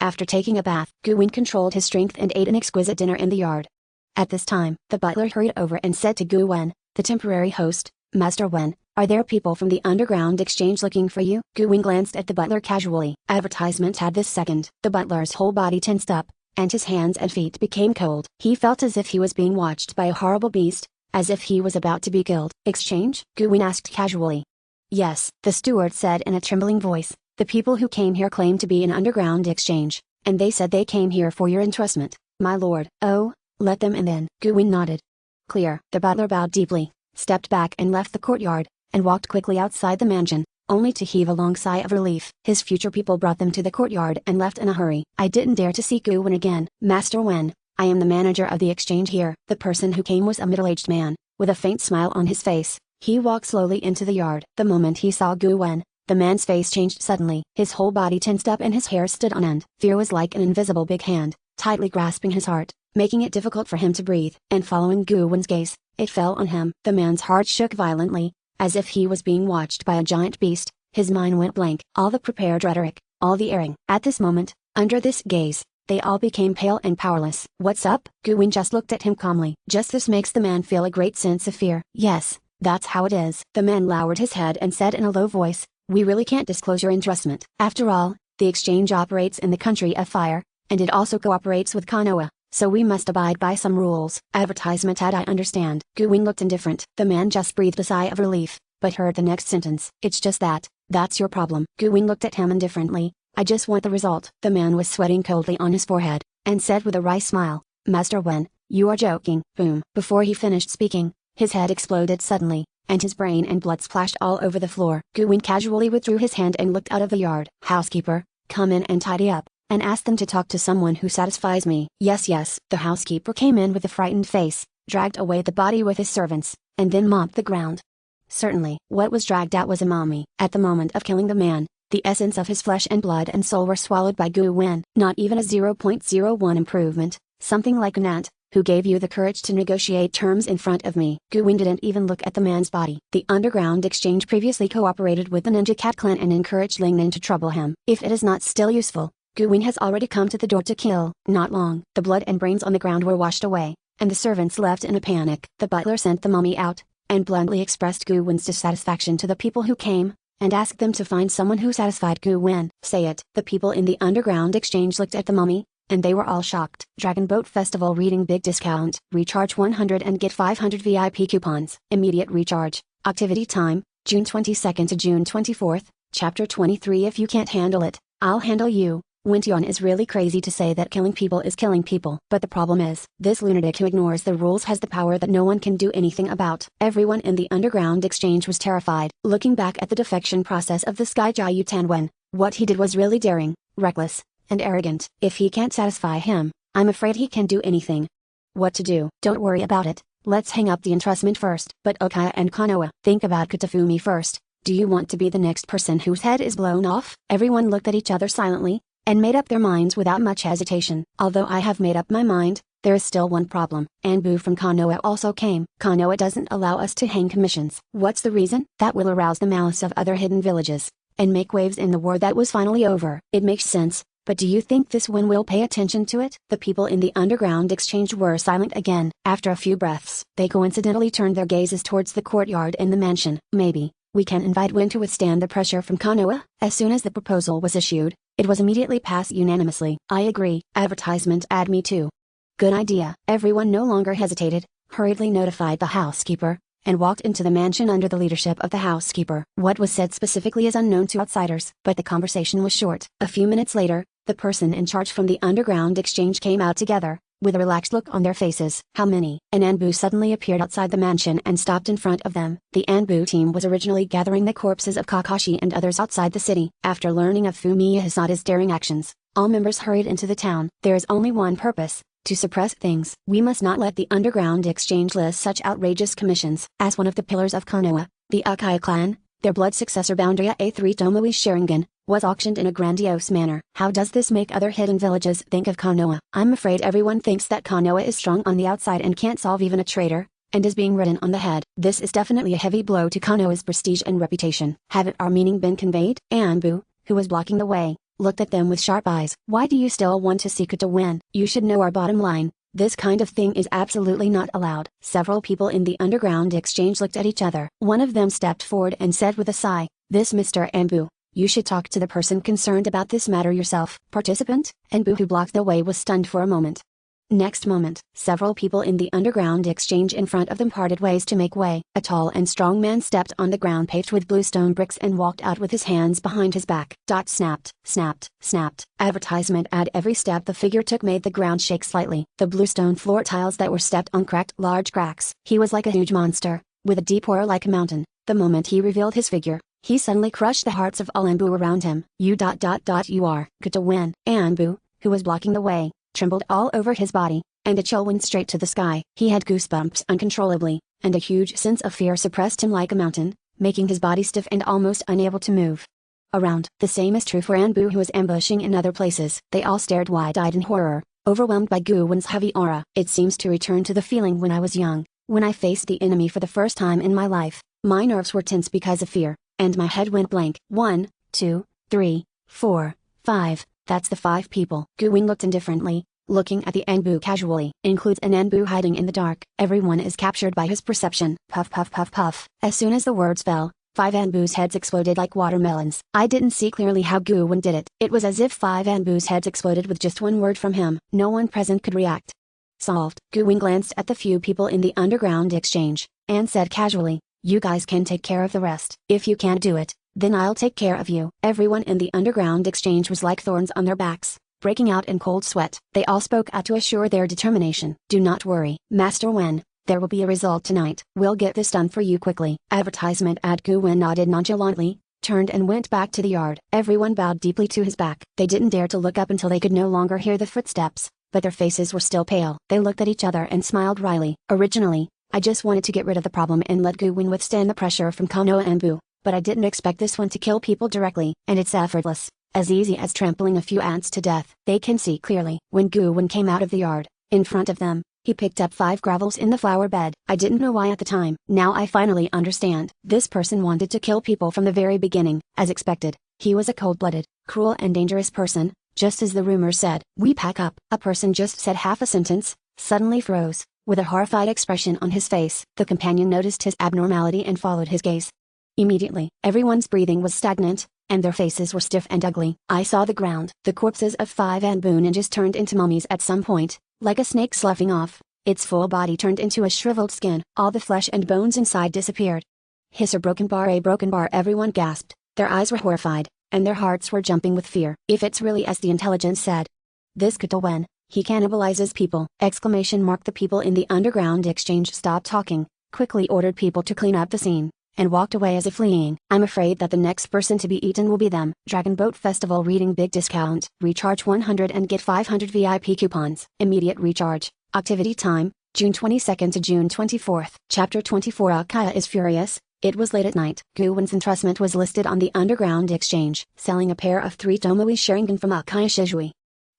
[SPEAKER 1] After taking a bath, Guwin controlled his strength and ate an exquisite dinner in the yard. At this time, the butler hurried over and said to Guwen, the temporary host, Master Wen, are there people from the underground exchange looking for you? Guwen glanced at the butler casually. Advertisement had this second. The butler's whole body tensed up, and his hands and feet became cold. He felt as if he was being watched by a horrible beast, as if he was about to be killed. Exchange? Guwen asked casually. Yes, the steward said in a trembling voice. The people who came here claim to be an underground exchange, and they said they came here for your entrustment, my lord. Oh, let them in then. Guwen nodded. Clear. The butler bowed deeply, stepped back and left the courtyard, and walked quickly outside the mansion, only to heave a long sigh of relief. His future people brought them to the courtyard and left in a hurry. I didn't dare to see Guwen again. Master Wen, I am the manager of the exchange here. The person who came was a middle-aged man, with a faint smile on his face. He walked slowly into the yard. The moment he saw Guwen, the man's face changed suddenly. His whole body tensed up and his hair stood on end. Fear was like an invisible big hand, tightly grasping his heart, making it difficult for him to breathe. And following Guwen's gaze, it fell on him. The man's heart shook violently, as if he was being watched by a giant beast. His mind went blank. All the prepared rhetoric, all the airing. At this moment, under this gaze, they all became pale and powerless. What's up? Guwen just looked at him calmly. Just this makes the man feel a great sense of fear. Yes, that's how it is. The man lowered his head and said in a low voice, we really can't disclose your entrustment. After all, the exchange operates in the country of fire, and it also cooperates with Konoha, so we must abide by some rules. Advertisement ad I understand. Guwen looked indifferent. The man just breathed a sigh of relief, but heard the next sentence. It's just that's your problem. Guwen looked at him indifferently. I just want the result. The man was sweating coldly on his forehead, and said with a wry smile, Master Wen, you are joking. Boom. Before he finished speaking, his head exploded suddenly, and his brain and blood splashed all over the floor. Guwen casually withdrew his hand and looked out of the yard. Housekeeper, come in and tidy up, and ask them to talk to someone who satisfies me. Yes, yes. The housekeeper came in with a frightened face, dragged away the body with his servants, and then mopped the ground. Certainly, what was dragged out was a mummy. At the moment of killing the man, the essence of his flesh and blood and soul were swallowed by Guwen. Not even a 0.01 improvement, something like an ant, who gave you the courage to negotiate terms in front of me. Guwen didn't even look at the man's body. The underground exchange previously cooperated with the Ninja Cat clan and encouraged Ling Nin to trouble him. If it is not still useful, Guwen has already come to the door to kill. Not long. The blood and brains on the ground were washed away, and the servants left in a panic. The butler sent the mummy out, and bluntly expressed Guwen's dissatisfaction to the people who came, and asked them to find someone who satisfied Guwen. Say it. The people in the underground exchange looked at the mummy, and they were all shocked. Dragon Boat Festival reading big discount. Recharge 100 and get 500 VIP coupons. Immediate recharge. Activity time, June 22nd to June 24th, Chapter 23. If you can't handle it, I'll handle you. Wintion is really crazy to say that killing people is killing people. But the problem is, this lunatic who ignores the rules has the power that no one can do anything about. Everyone in the underground exchange was terrified. Looking back at the defection process of this guy Jia Yutanwen, what he did was really daring, reckless, and arrogant. If he can't satisfy him, I'm afraid he can do anything. What to do? Don't worry about it. Let's hang up the entrustment first. But Okaya and Konoha, think about Katafumi first. Do you want to be the next person whose head is blown off? Everyone looked at each other silently, and made up their minds without much hesitation. Although I have made up my mind, there is still one problem. Anbu from Konoha also came. Konoha doesn't allow us to hang commissions. What's the reason? That will arouse the malice of other hidden villages, and make waves in the war that was finally over. It makes sense, but do you think this one will pay attention to it? The people in the underground exchange were silent again. After a few breaths, they coincidentally turned their gazes towards the courtyard in the mansion. Maybe we can invite Win to withstand the pressure from Konoha. As soon as the proposal was issued, it was immediately passed unanimously. I agree. Advertisement add me too. Good idea. Everyone no longer hesitated, hurriedly notified the housekeeper, and walked into the mansion under the leadership of the housekeeper. What was said specifically is unknown to outsiders, but the conversation was short. A few minutes later, the person in charge from the underground exchange came out together, with a relaxed look on their faces. How many? An Anbu suddenly appeared outside the mansion and stopped in front of them. The Anbu team was originally gathering the corpses of Kakashi and others outside the city. After learning of Fumiya Hisata's daring actions, all members hurried into the town. There is only one purpose: to suppress things. We must not let the underground exchange list such outrageous commissions. As one of the pillars of Konoha, the Uchiha clan, their blood successor Boundary A3 Tomoe Sharingan, was auctioned in a grandiose manner. How does this make other hidden villages think of Konoha? I'm afraid everyone thinks that Konoha is strong on the outside and can't solve even a traitor, and is being ridden on the head. This is definitely a heavy blow to Konoha's prestige and reputation. Haven't our meaning been conveyed? Anbu, who was blocking the way, looked at them with sharp eyes. Why do you still want to seek to win? You should know our bottom line. This kind of thing is absolutely not allowed. Several people in the underground exchange looked at each other. One of them stepped forward and said with a sigh, "This Mr. Anbu, you should talk to the person concerned about this matter yourself." Participant, Anbu, who blocked the way, was stunned for a moment. Next moment, several people in the underground exchange in front of them parted ways to make way. A tall and strong man stepped on the ground paved with bluestone bricks and walked out with his hands behind his back. Snapped, snapped, snapped. Advertisement ad. Every step the figure took made the ground shake slightly. The bluestone floor tiles that were stepped on cracked large cracks. He was like a huge monster, with a deep aura like a mountain. The moment he revealed his figure, he suddenly crushed the hearts of all Anbu around him. You are good to win. Anbu, who was blocking the way, trembled all over his body, and a chill went straight to the sky. He had goosebumps uncontrollably, and a huge sense of fear suppressed him like a mountain, making his body stiff and almost unable to move around. The same is true for Anbu, who was ambushing in other places. They all stared wide-eyed in horror, overwhelmed by Guwen's heavy aura. It seems to return to the feeling when I was young, when I faced the enemy for the first time in my life. My nerves were tense because of fear, and my head went blank. 1, 2, 3, 4, 5. That's the 5 people. Guwen looked indifferently, looking at the Anbu casually. Includes an Anbu hiding in the dark. Everyone is captured by his perception. Puff puff puff puff. As soon as the words fell, 5 Anbu's heads exploded like watermelons. I didn't see clearly how Guwen did it. It was as if 5 Anbu's heads exploded with just one word from him. No one present could react. Solved. Guwen glanced at the few people in the underground exchange, and said casually, "You guys can take care of the rest. If you can't do it, then I'll take care of you." Everyone in the underground exchange was like thorns on their backs, breaking out in cold sweat. They all spoke out to assure their determination. "Do not worry, Master Wen. There will be a result tonight. We'll get this done for you quickly." Advertisement ad. Guwen nodded nonchalantly, turned and went back to the yard. Everyone bowed deeply to his back. They didn't dare to look up until they could no longer hear the footsteps, but their faces were still pale. They looked at each other and smiled wryly. Originally, I just wanted to get rid of the problem and let Guwen withstand the pressure from Konoha Anbu, but I didn't expect this one to kill people directly. And it's effortless, as easy as trampling a few ants to death. They can see clearly. When Guwen came out of the yard, in front of them, he picked up 5 gravels in the flower bed. I didn't know why at the time. Now I finally understand. This person wanted to kill people from the very beginning. As expected, he was a cold-blooded, cruel and dangerous person, just as the rumor said. "We pack up." A person just said half a sentence, suddenly froze, with a horrified expression on his face. The companion noticed his abnormality and followed his gaze. Immediately, everyone's breathing was stagnant, and their faces were stiff and ugly. I saw the ground. The corpses of 5 Anbu ninjas turned into mummies at some point, like a snake sloughing off. Its full body turned into a shriveled skin. All the flesh and bones inside disappeared. Hiss or broken bar, a broken bar, everyone gasped. Their eyes were horrified, and their hearts were jumping with fear. If it's really as the intelligence said. This could when he cannibalizes people! Exclamation mark. The people in the underground exchange stopped talking, quickly ordered people to clean up the scene, and walked away as if fleeing. I'm afraid that the next person to be eaten will be them. Dragon Boat Festival reading big discount. Recharge 100 and get 500 VIP coupons. Immediate recharge. Activity time, June 22nd to June 24th. Chapter 24. Akaya is furious. It was late at night. Guwen's entrustment was listed on the underground exchange, selling a pair of 3 Tomoe Sharingan from Akaya Shizui.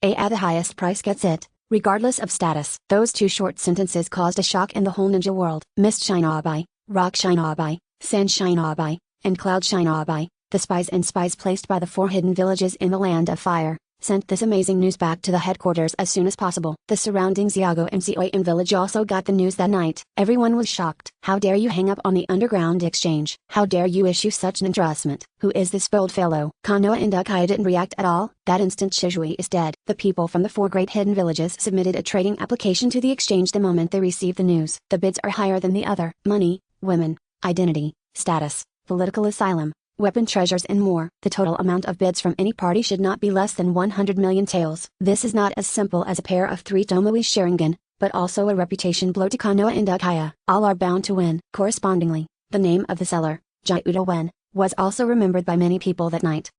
[SPEAKER 1] At the highest price gets it, regardless of status. Those 2 short sentences caused a shock in the whole ninja world. Mist Shinobi, Rock Shinobi, Sand Shinobi, and Cloud Shinobi, the spies and spies placed by the 4 hidden villages in the Land of Fire, sent this amazing news back to the headquarters as soon as possible. The surrounding Xiago and Xioi village also got the news that night. Everyone was shocked. How dare you hang up on the underground exchange? How dare you issue such an entrustment? Who is this bold fellow? Konoha and Akaya didn't react at all. That instant Shizui is dead. The people from the 4 great hidden villages submitted a trading application to the exchange the moment they received the news. The bids are higher than the other. Money, women, identity, status, political asylum, weapon treasures and more. The total amount of bids from any party should not be less than 100 million taels. This is not as simple as a pair of 3 Tomoe Sharingan, but also a reputation blow to Konoha and Akaya. All are bound to win. Correspondingly, the name of the seller, Jaiudo Wen, was also remembered by many people that night.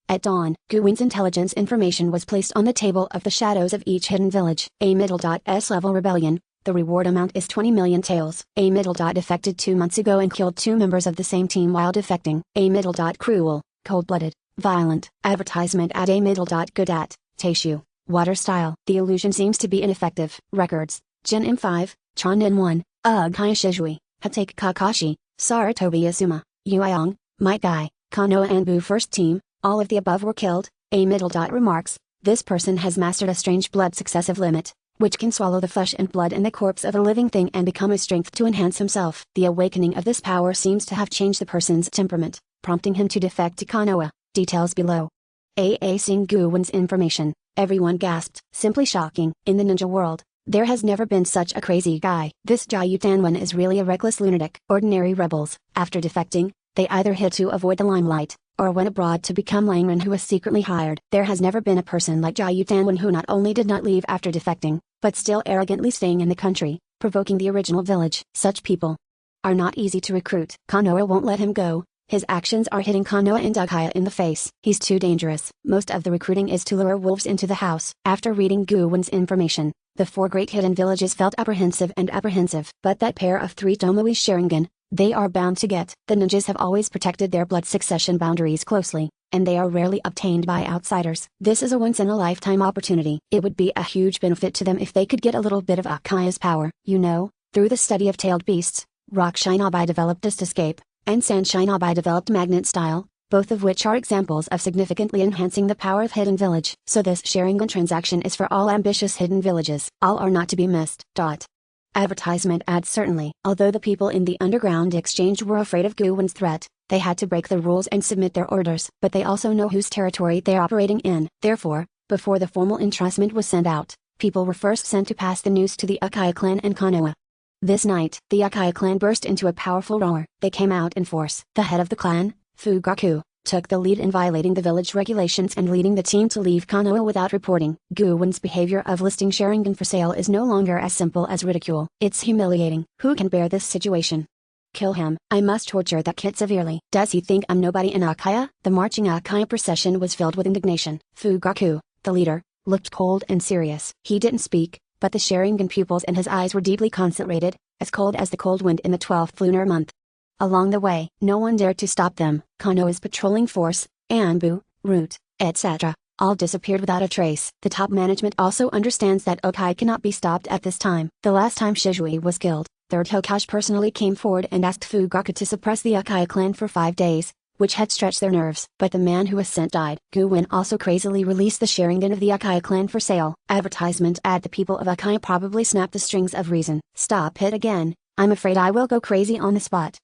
[SPEAKER 1] At dawn, Guwen's intelligence information was placed on the table of the shadows of each hidden village. A middle.S level rebellion. The reward amount is 20 million taels. A middle. Defected 2 months ago and killed 2 members of the same team while defecting. A middle. Cruel, cold-blooded, violent. Advertisement at a middle. Good at, Teishu, water style. The illusion seems to be ineffective. Records, Jin M5, Chonin 1, Akaya Shizui, Hatake Kakashi, Saratobi Asuma, Yuiong, Might Guy, Konoha and Bu first team, all of the above were killed. A middle. Remarks, this person has mastered a strange blood successive limit, which can swallow the flesh and blood in the corpse of a living thing and become a strength to enhance himself. The awakening of this power seems to have changed the person's temperament, prompting him to defect to Konoha. Details below. Seeing Guwen's information, everyone gasped. Simply shocking. In the ninja world, there has never been such a crazy guy. This Jaiutanwen is really a reckless lunatic. Ordinary rebels, after defecting, they either hid to avoid the limelight, or went abroad to become Langren who was secretly hired. There has never been a person like Jaiutanwen who not only did not leave after defecting, but still arrogantly staying in the country, provoking the original village. Such people are not easy to recruit. Konoha won't let him go. His actions are hitting Konoha and Akaya in the face. He's too dangerous. Most of the recruiting is to lure wolves into the house. After reading Guwen's information, the 4 great hidden villages felt apprehensive. But that pair of 3 Tomoe Sharingan, they are bound to get. The ninjas have always protected their blood succession boundaries closely, and they are rarely obtained by outsiders. This is a once-in-a-lifetime opportunity. It would be a huge benefit to them if they could get a little bit of Akaya's power. Through the study of tailed beasts, Rock Shinobi developed Dist Escape, and Sand Shinobi developed Magnet Style, both of which are examples of significantly enhancing the power of Hidden Village. So this Sharingan transaction is for all ambitious hidden villages. All are not to be missed. Advertisement ad. Certainly. Although the people in the underground exchange were afraid of Guwen's threat, they had to break the rules and submit their orders. But they also know whose territory they're operating in. Therefore, before the formal entrustment was sent out, people were first sent to pass the news to the Akaya clan and Konoha. This night, the Akaya clan burst into a powerful roar. They came out in force. The head of the clan, Fugaku, took the lead in violating the village regulations and leading the team to leave Konoha without reporting. Guwen's behavior of listing Sharingan for sale is no longer as simple as ridicule. It's humiliating. Who can bear this situation? Kill him. I must torture that kid severely. Does he think I'm nobody in Akaya? The marching Akaya procession was filled with indignation. Fugaku, the leader, looked cold and serious. He didn't speak, but the Sharingan pupils in his eyes were deeply concentrated, as cold as the cold wind in the 12th lunar month. Along the way, no one dared to stop them. Konoha's patrolling force, Anbu, route, etc., all disappeared without a trace. The top management also understands that Okai cannot be stopped at this time. The last time Shizui was killed, 3rd Hokage personally came forward and asked Fugaku to suppress the Akaya clan for 5 days, which had stretched their nerves. But the man who was sent died. Guwen also crazily released the Sharingan of the Akaya clan for sale. Advertisement ad. The people of Akaya probably snapped the strings of reason. Stop it again. I'm afraid I will go crazy on the spot.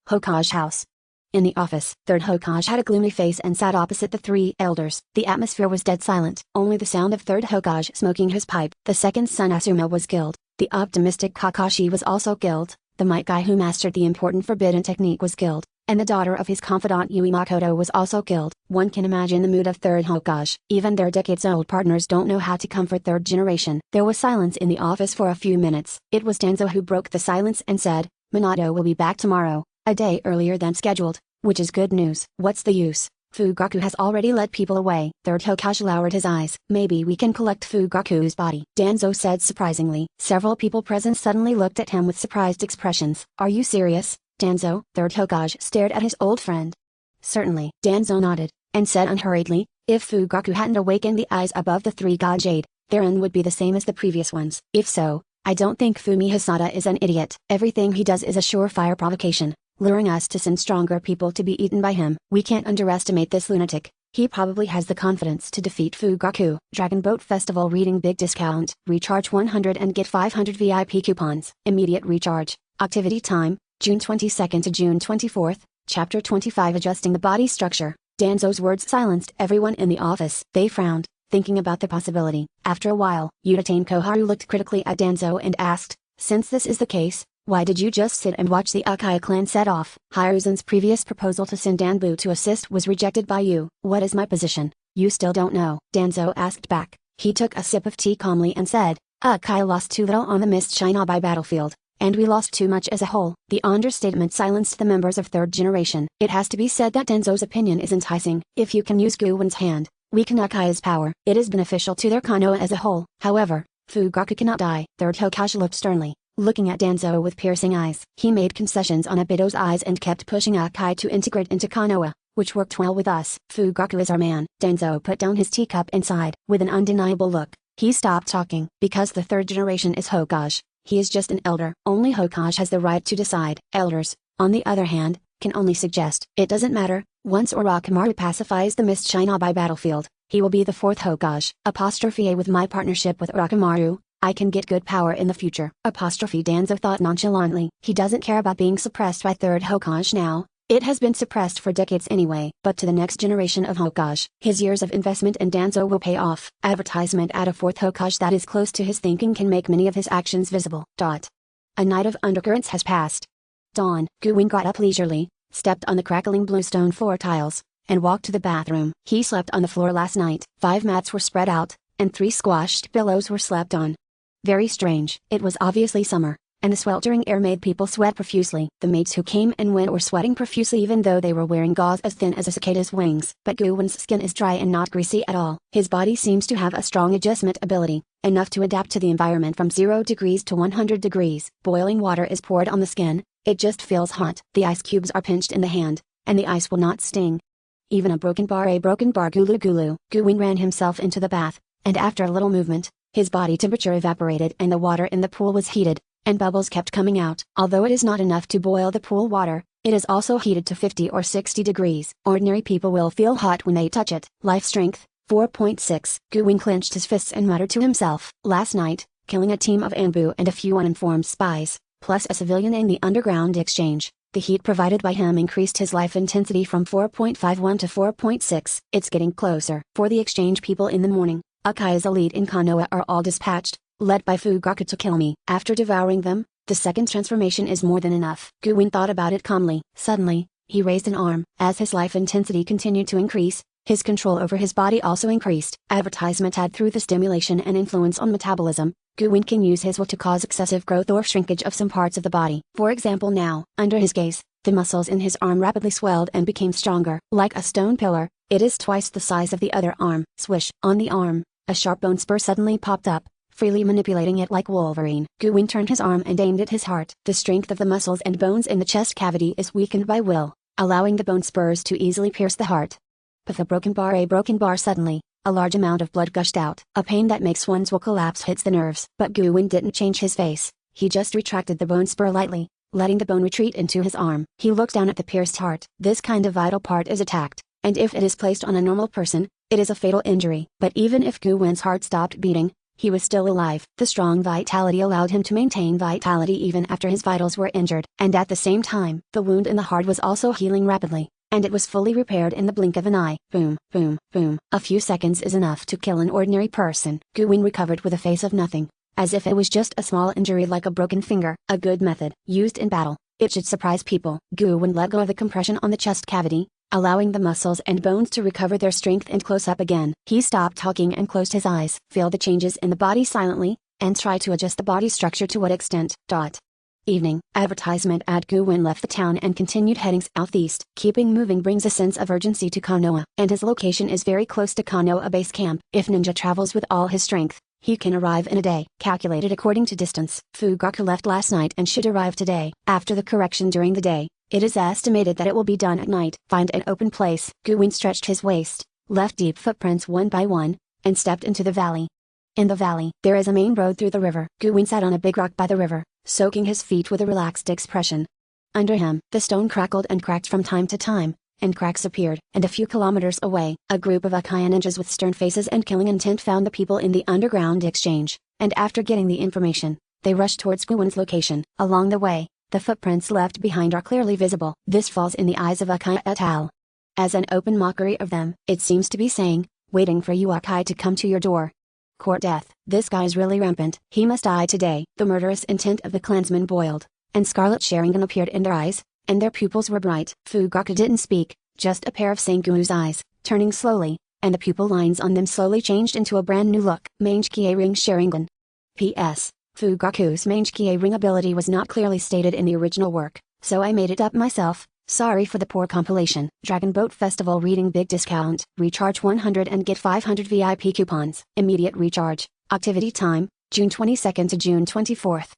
[SPEAKER 1] Hokage House. In the office, third Hokage had a gloomy face and sat opposite the three elders. The atmosphere was dead silent, only the sound of third Hokage smoking his pipe. The second son Asuma was killed. The optimistic Kakashi was also killed. The might guy who mastered the important forbidden technique was killed, and the daughter of his confidant Yui Makoto was also killed. One can imagine the mood of third Hokage. Even their decades-old partners don't know how to comfort third generation. There was silence in the office for a few minutes. It was Danzo who broke the silence and said, "Minato will be back tomorrow, a day earlier than scheduled, which is good news." "What's the use? Fugaku has already led people away." Third Hokage lowered his eyes. "Maybe we can collect Fugaku's body," Danzo said surprisingly. Several people present suddenly looked at him with surprised expressions. "Are you serious, Danzo?" Third Hokage stared at his old friend. "Certainly." Danzo nodded, and said unhurriedly, "If Fugaku hadn't awakened the eyes above the three god jade, their end would be the same as the previous ones. If so, I don't think Fumi Hisada is an idiot. Everything he does is a surefire provocation, luring us to send stronger people to be eaten by him. We can't underestimate this lunatic. He probably has the confidence to defeat Fugaku." Dragon Boat Festival reading big discount. Recharge 100 and get 500 VIP coupons. Immediate recharge. Activity time, June 22nd to June 24th, Chapter 25 Adjusting the Body Structure. Danzo's words silenced everyone in the office. They frowned, thinking about the possibility. After a while, Udatane Koharu looked critically at Danzo and asked, "Since this is the case, why did you just sit and watch the Uchiha clan set off?" "Hiruzen's previous proposal to send Danbu to assist was rejected by you." "What is my position? You still don't know?" Danzo asked back. He took a sip of tea calmly and said, "Uchiha lost too little on the Mist Shinobi battlefield, and we lost too much as a whole." The understatement silenced the members of third generation. It has to be said that Danzo's opinion is enticing. If you can use Guwen's hand, weaken Uchiha's power, it is beneficial to their Konoha as a whole. However, Fugaku cannot die. Third Hokage looked sternly, looking at Danzo with piercing eyes. He made concessions on Obito's eyes and kept pushing Uchiha to integrate into Konoha, which worked well with us. "Fugaku is our man." Danzo put down his teacup and sighed. With an undeniable look, he stopped talking. "Because the third generation is Hokage, he is just an elder. Only Hokage has the right to decide. Elders, on the other hand, can only suggest. It doesn't matter. Once Orochimaru pacifies the Mist Shinobi battlefield, he will be the fourth Hokage. Apostrophe with my partnership with Orochimaru, I can get good power in the future." Apostrophe Danzo thought nonchalantly. He doesn't care about being suppressed by third Hokage now. It has been suppressed for decades anyway. But to the next generation of Hokage, his years of investment in Danzo will pay off. Advertisement at a fourth Hokage that is close to his thinking can make many of his actions visible. A night of undercurrents has passed. Dawn. Guwen got up leisurely, stepped on the crackling bluestone floor tiles, and walked to the bathroom. He slept on the floor last night. 5 mats were spread out, and 3 squashed pillows were slept on. Very strange. It was obviously summer, and the sweltering air made people sweat profusely. The maids who came and went were sweating profusely even though they were wearing gauze as thin as a cicada's wings. But Guwen's skin is dry and not greasy at all. His body seems to have a strong adjustment ability, enough to adapt to the environment from 0 degrees to 100 degrees. Boiling water is poured on the skin. It just feels hot. The ice cubes are pinched in the hand, and the ice will not sting. Even a broken bar gulu gulu. Guwen ran himself into the bath, and after a little movement, his body temperature evaporated and the water in the pool was heated, and bubbles kept coming out. Although it is not enough to boil the pool water, it is also heated to 50 or 60 degrees. Ordinary people will feel hot when they touch it. Life strength, 4.6. Guwen clenched his fists and muttered to himself. Last night, killing a team of Anbu and a few uninformed spies, plus a civilian in the underground exchange, the heat provided by him increased his life intensity from 4.51 to 4.6. It's getting closer. For the exchange people in the morning, Uchiha's elite in Konoha are all dispatched, led by Fugaku to kill me. After devouring them, the second transformation is more than enough. Guwen thought about it calmly. Suddenly, he raised an arm. As his life intensity continued to increase, his control over his body also increased. Advertisement ad through the stimulation and influence on metabolism, Guwen can use his will to cause excessive growth or shrinkage of some parts of the body. For example, now, under his gaze, the muscles in his arm rapidly swelled and became stronger. Like a stone pillar, it is twice the size of the other arm. Swish. On the arm, a sharp bone spur suddenly popped up, freely manipulating it like Wolverine. Guwen turned his arm and aimed at his heart. The strength of the muscles and bones in the chest cavity is weakened by will, allowing the bone spurs to easily pierce the heart. But a broken bar suddenly, a large amount of blood gushed out. A pain that makes one's will collapse hits the nerves. But Guwen didn't change his face. He just retracted the bone spur lightly, letting the bone retreat into his arm. He looked down at the pierced heart. This kind of vital part is attacked, and if it is placed on a normal person, it is a fatal injury. But even if Guwen's heart stopped beating, He was still alive. The strong vitality allowed him to maintain vitality even after his vitals were injured, and at the same time, the wound in the heart was also healing rapidly, and it was fully repaired in the blink of an eye. Boom, boom, boom. A few seconds is enough to kill an ordinary person. Guwin recovered with a face of nothing, as if it was just a small injury like a broken finger. A good method, used in battle. It should surprise people. Guwin let go of the compression on the chest cavity, allowing the muscles and bones to recover their strength and close up again. He stopped talking and closed his eyes. Feel the changes in the body silently, and try to adjust the body structure to what extent. Evening. Advertisement ad. Guwin left the town and continued heading southeast. Keeping moving brings a sense of urgency to Konoha, and his location is very close to Konoha base camp. If ninja travels with all his strength, he can arrive in a day, calculated according to distance. Fugaku left last night and should arrive today. After the correction during the day, it is estimated that it will be done at night. Find an open place. Guwin stretched his waist, left deep footprints one by one, and stepped into the valley. In the valley, there is a main road through the river. Guwin sat on a big rock by the river, soaking his feet with a relaxed expression. Under him, the stone crackled and cracked from time to time, and cracks appeared. And a few kilometers away, a group of Akaya ninjas with stern faces and killing intent found the people in the underground exchange, and after getting the information, they rushed towards Guwin's location. Along the way, the footprints left behind are clearly visible. This falls in the eyes of Akaya et al. As an open mockery of them. It seems to be saying, waiting for you Akaya to come to your door. Court death. This guy's really rampant. He must die today. The murderous intent of the clansmen boiled, and scarlet Sharingan appeared in their eyes, and their pupils were bright. Fugaku didn't speak, just a pair of Sengoku's eyes, turning slowly, and the pupil lines on them slowly changed into a brand new look. Mange-kie ring Sharingan. P.S. Fugaku's Mange-kie ring ability was not clearly stated in the original work, so I made it up myself. Sorry for the poor compilation. Dragon Boat Festival reading big discount. Recharge 100 and get 500 VIP coupons. Immediate recharge. Activity time, June 22nd to June 24th.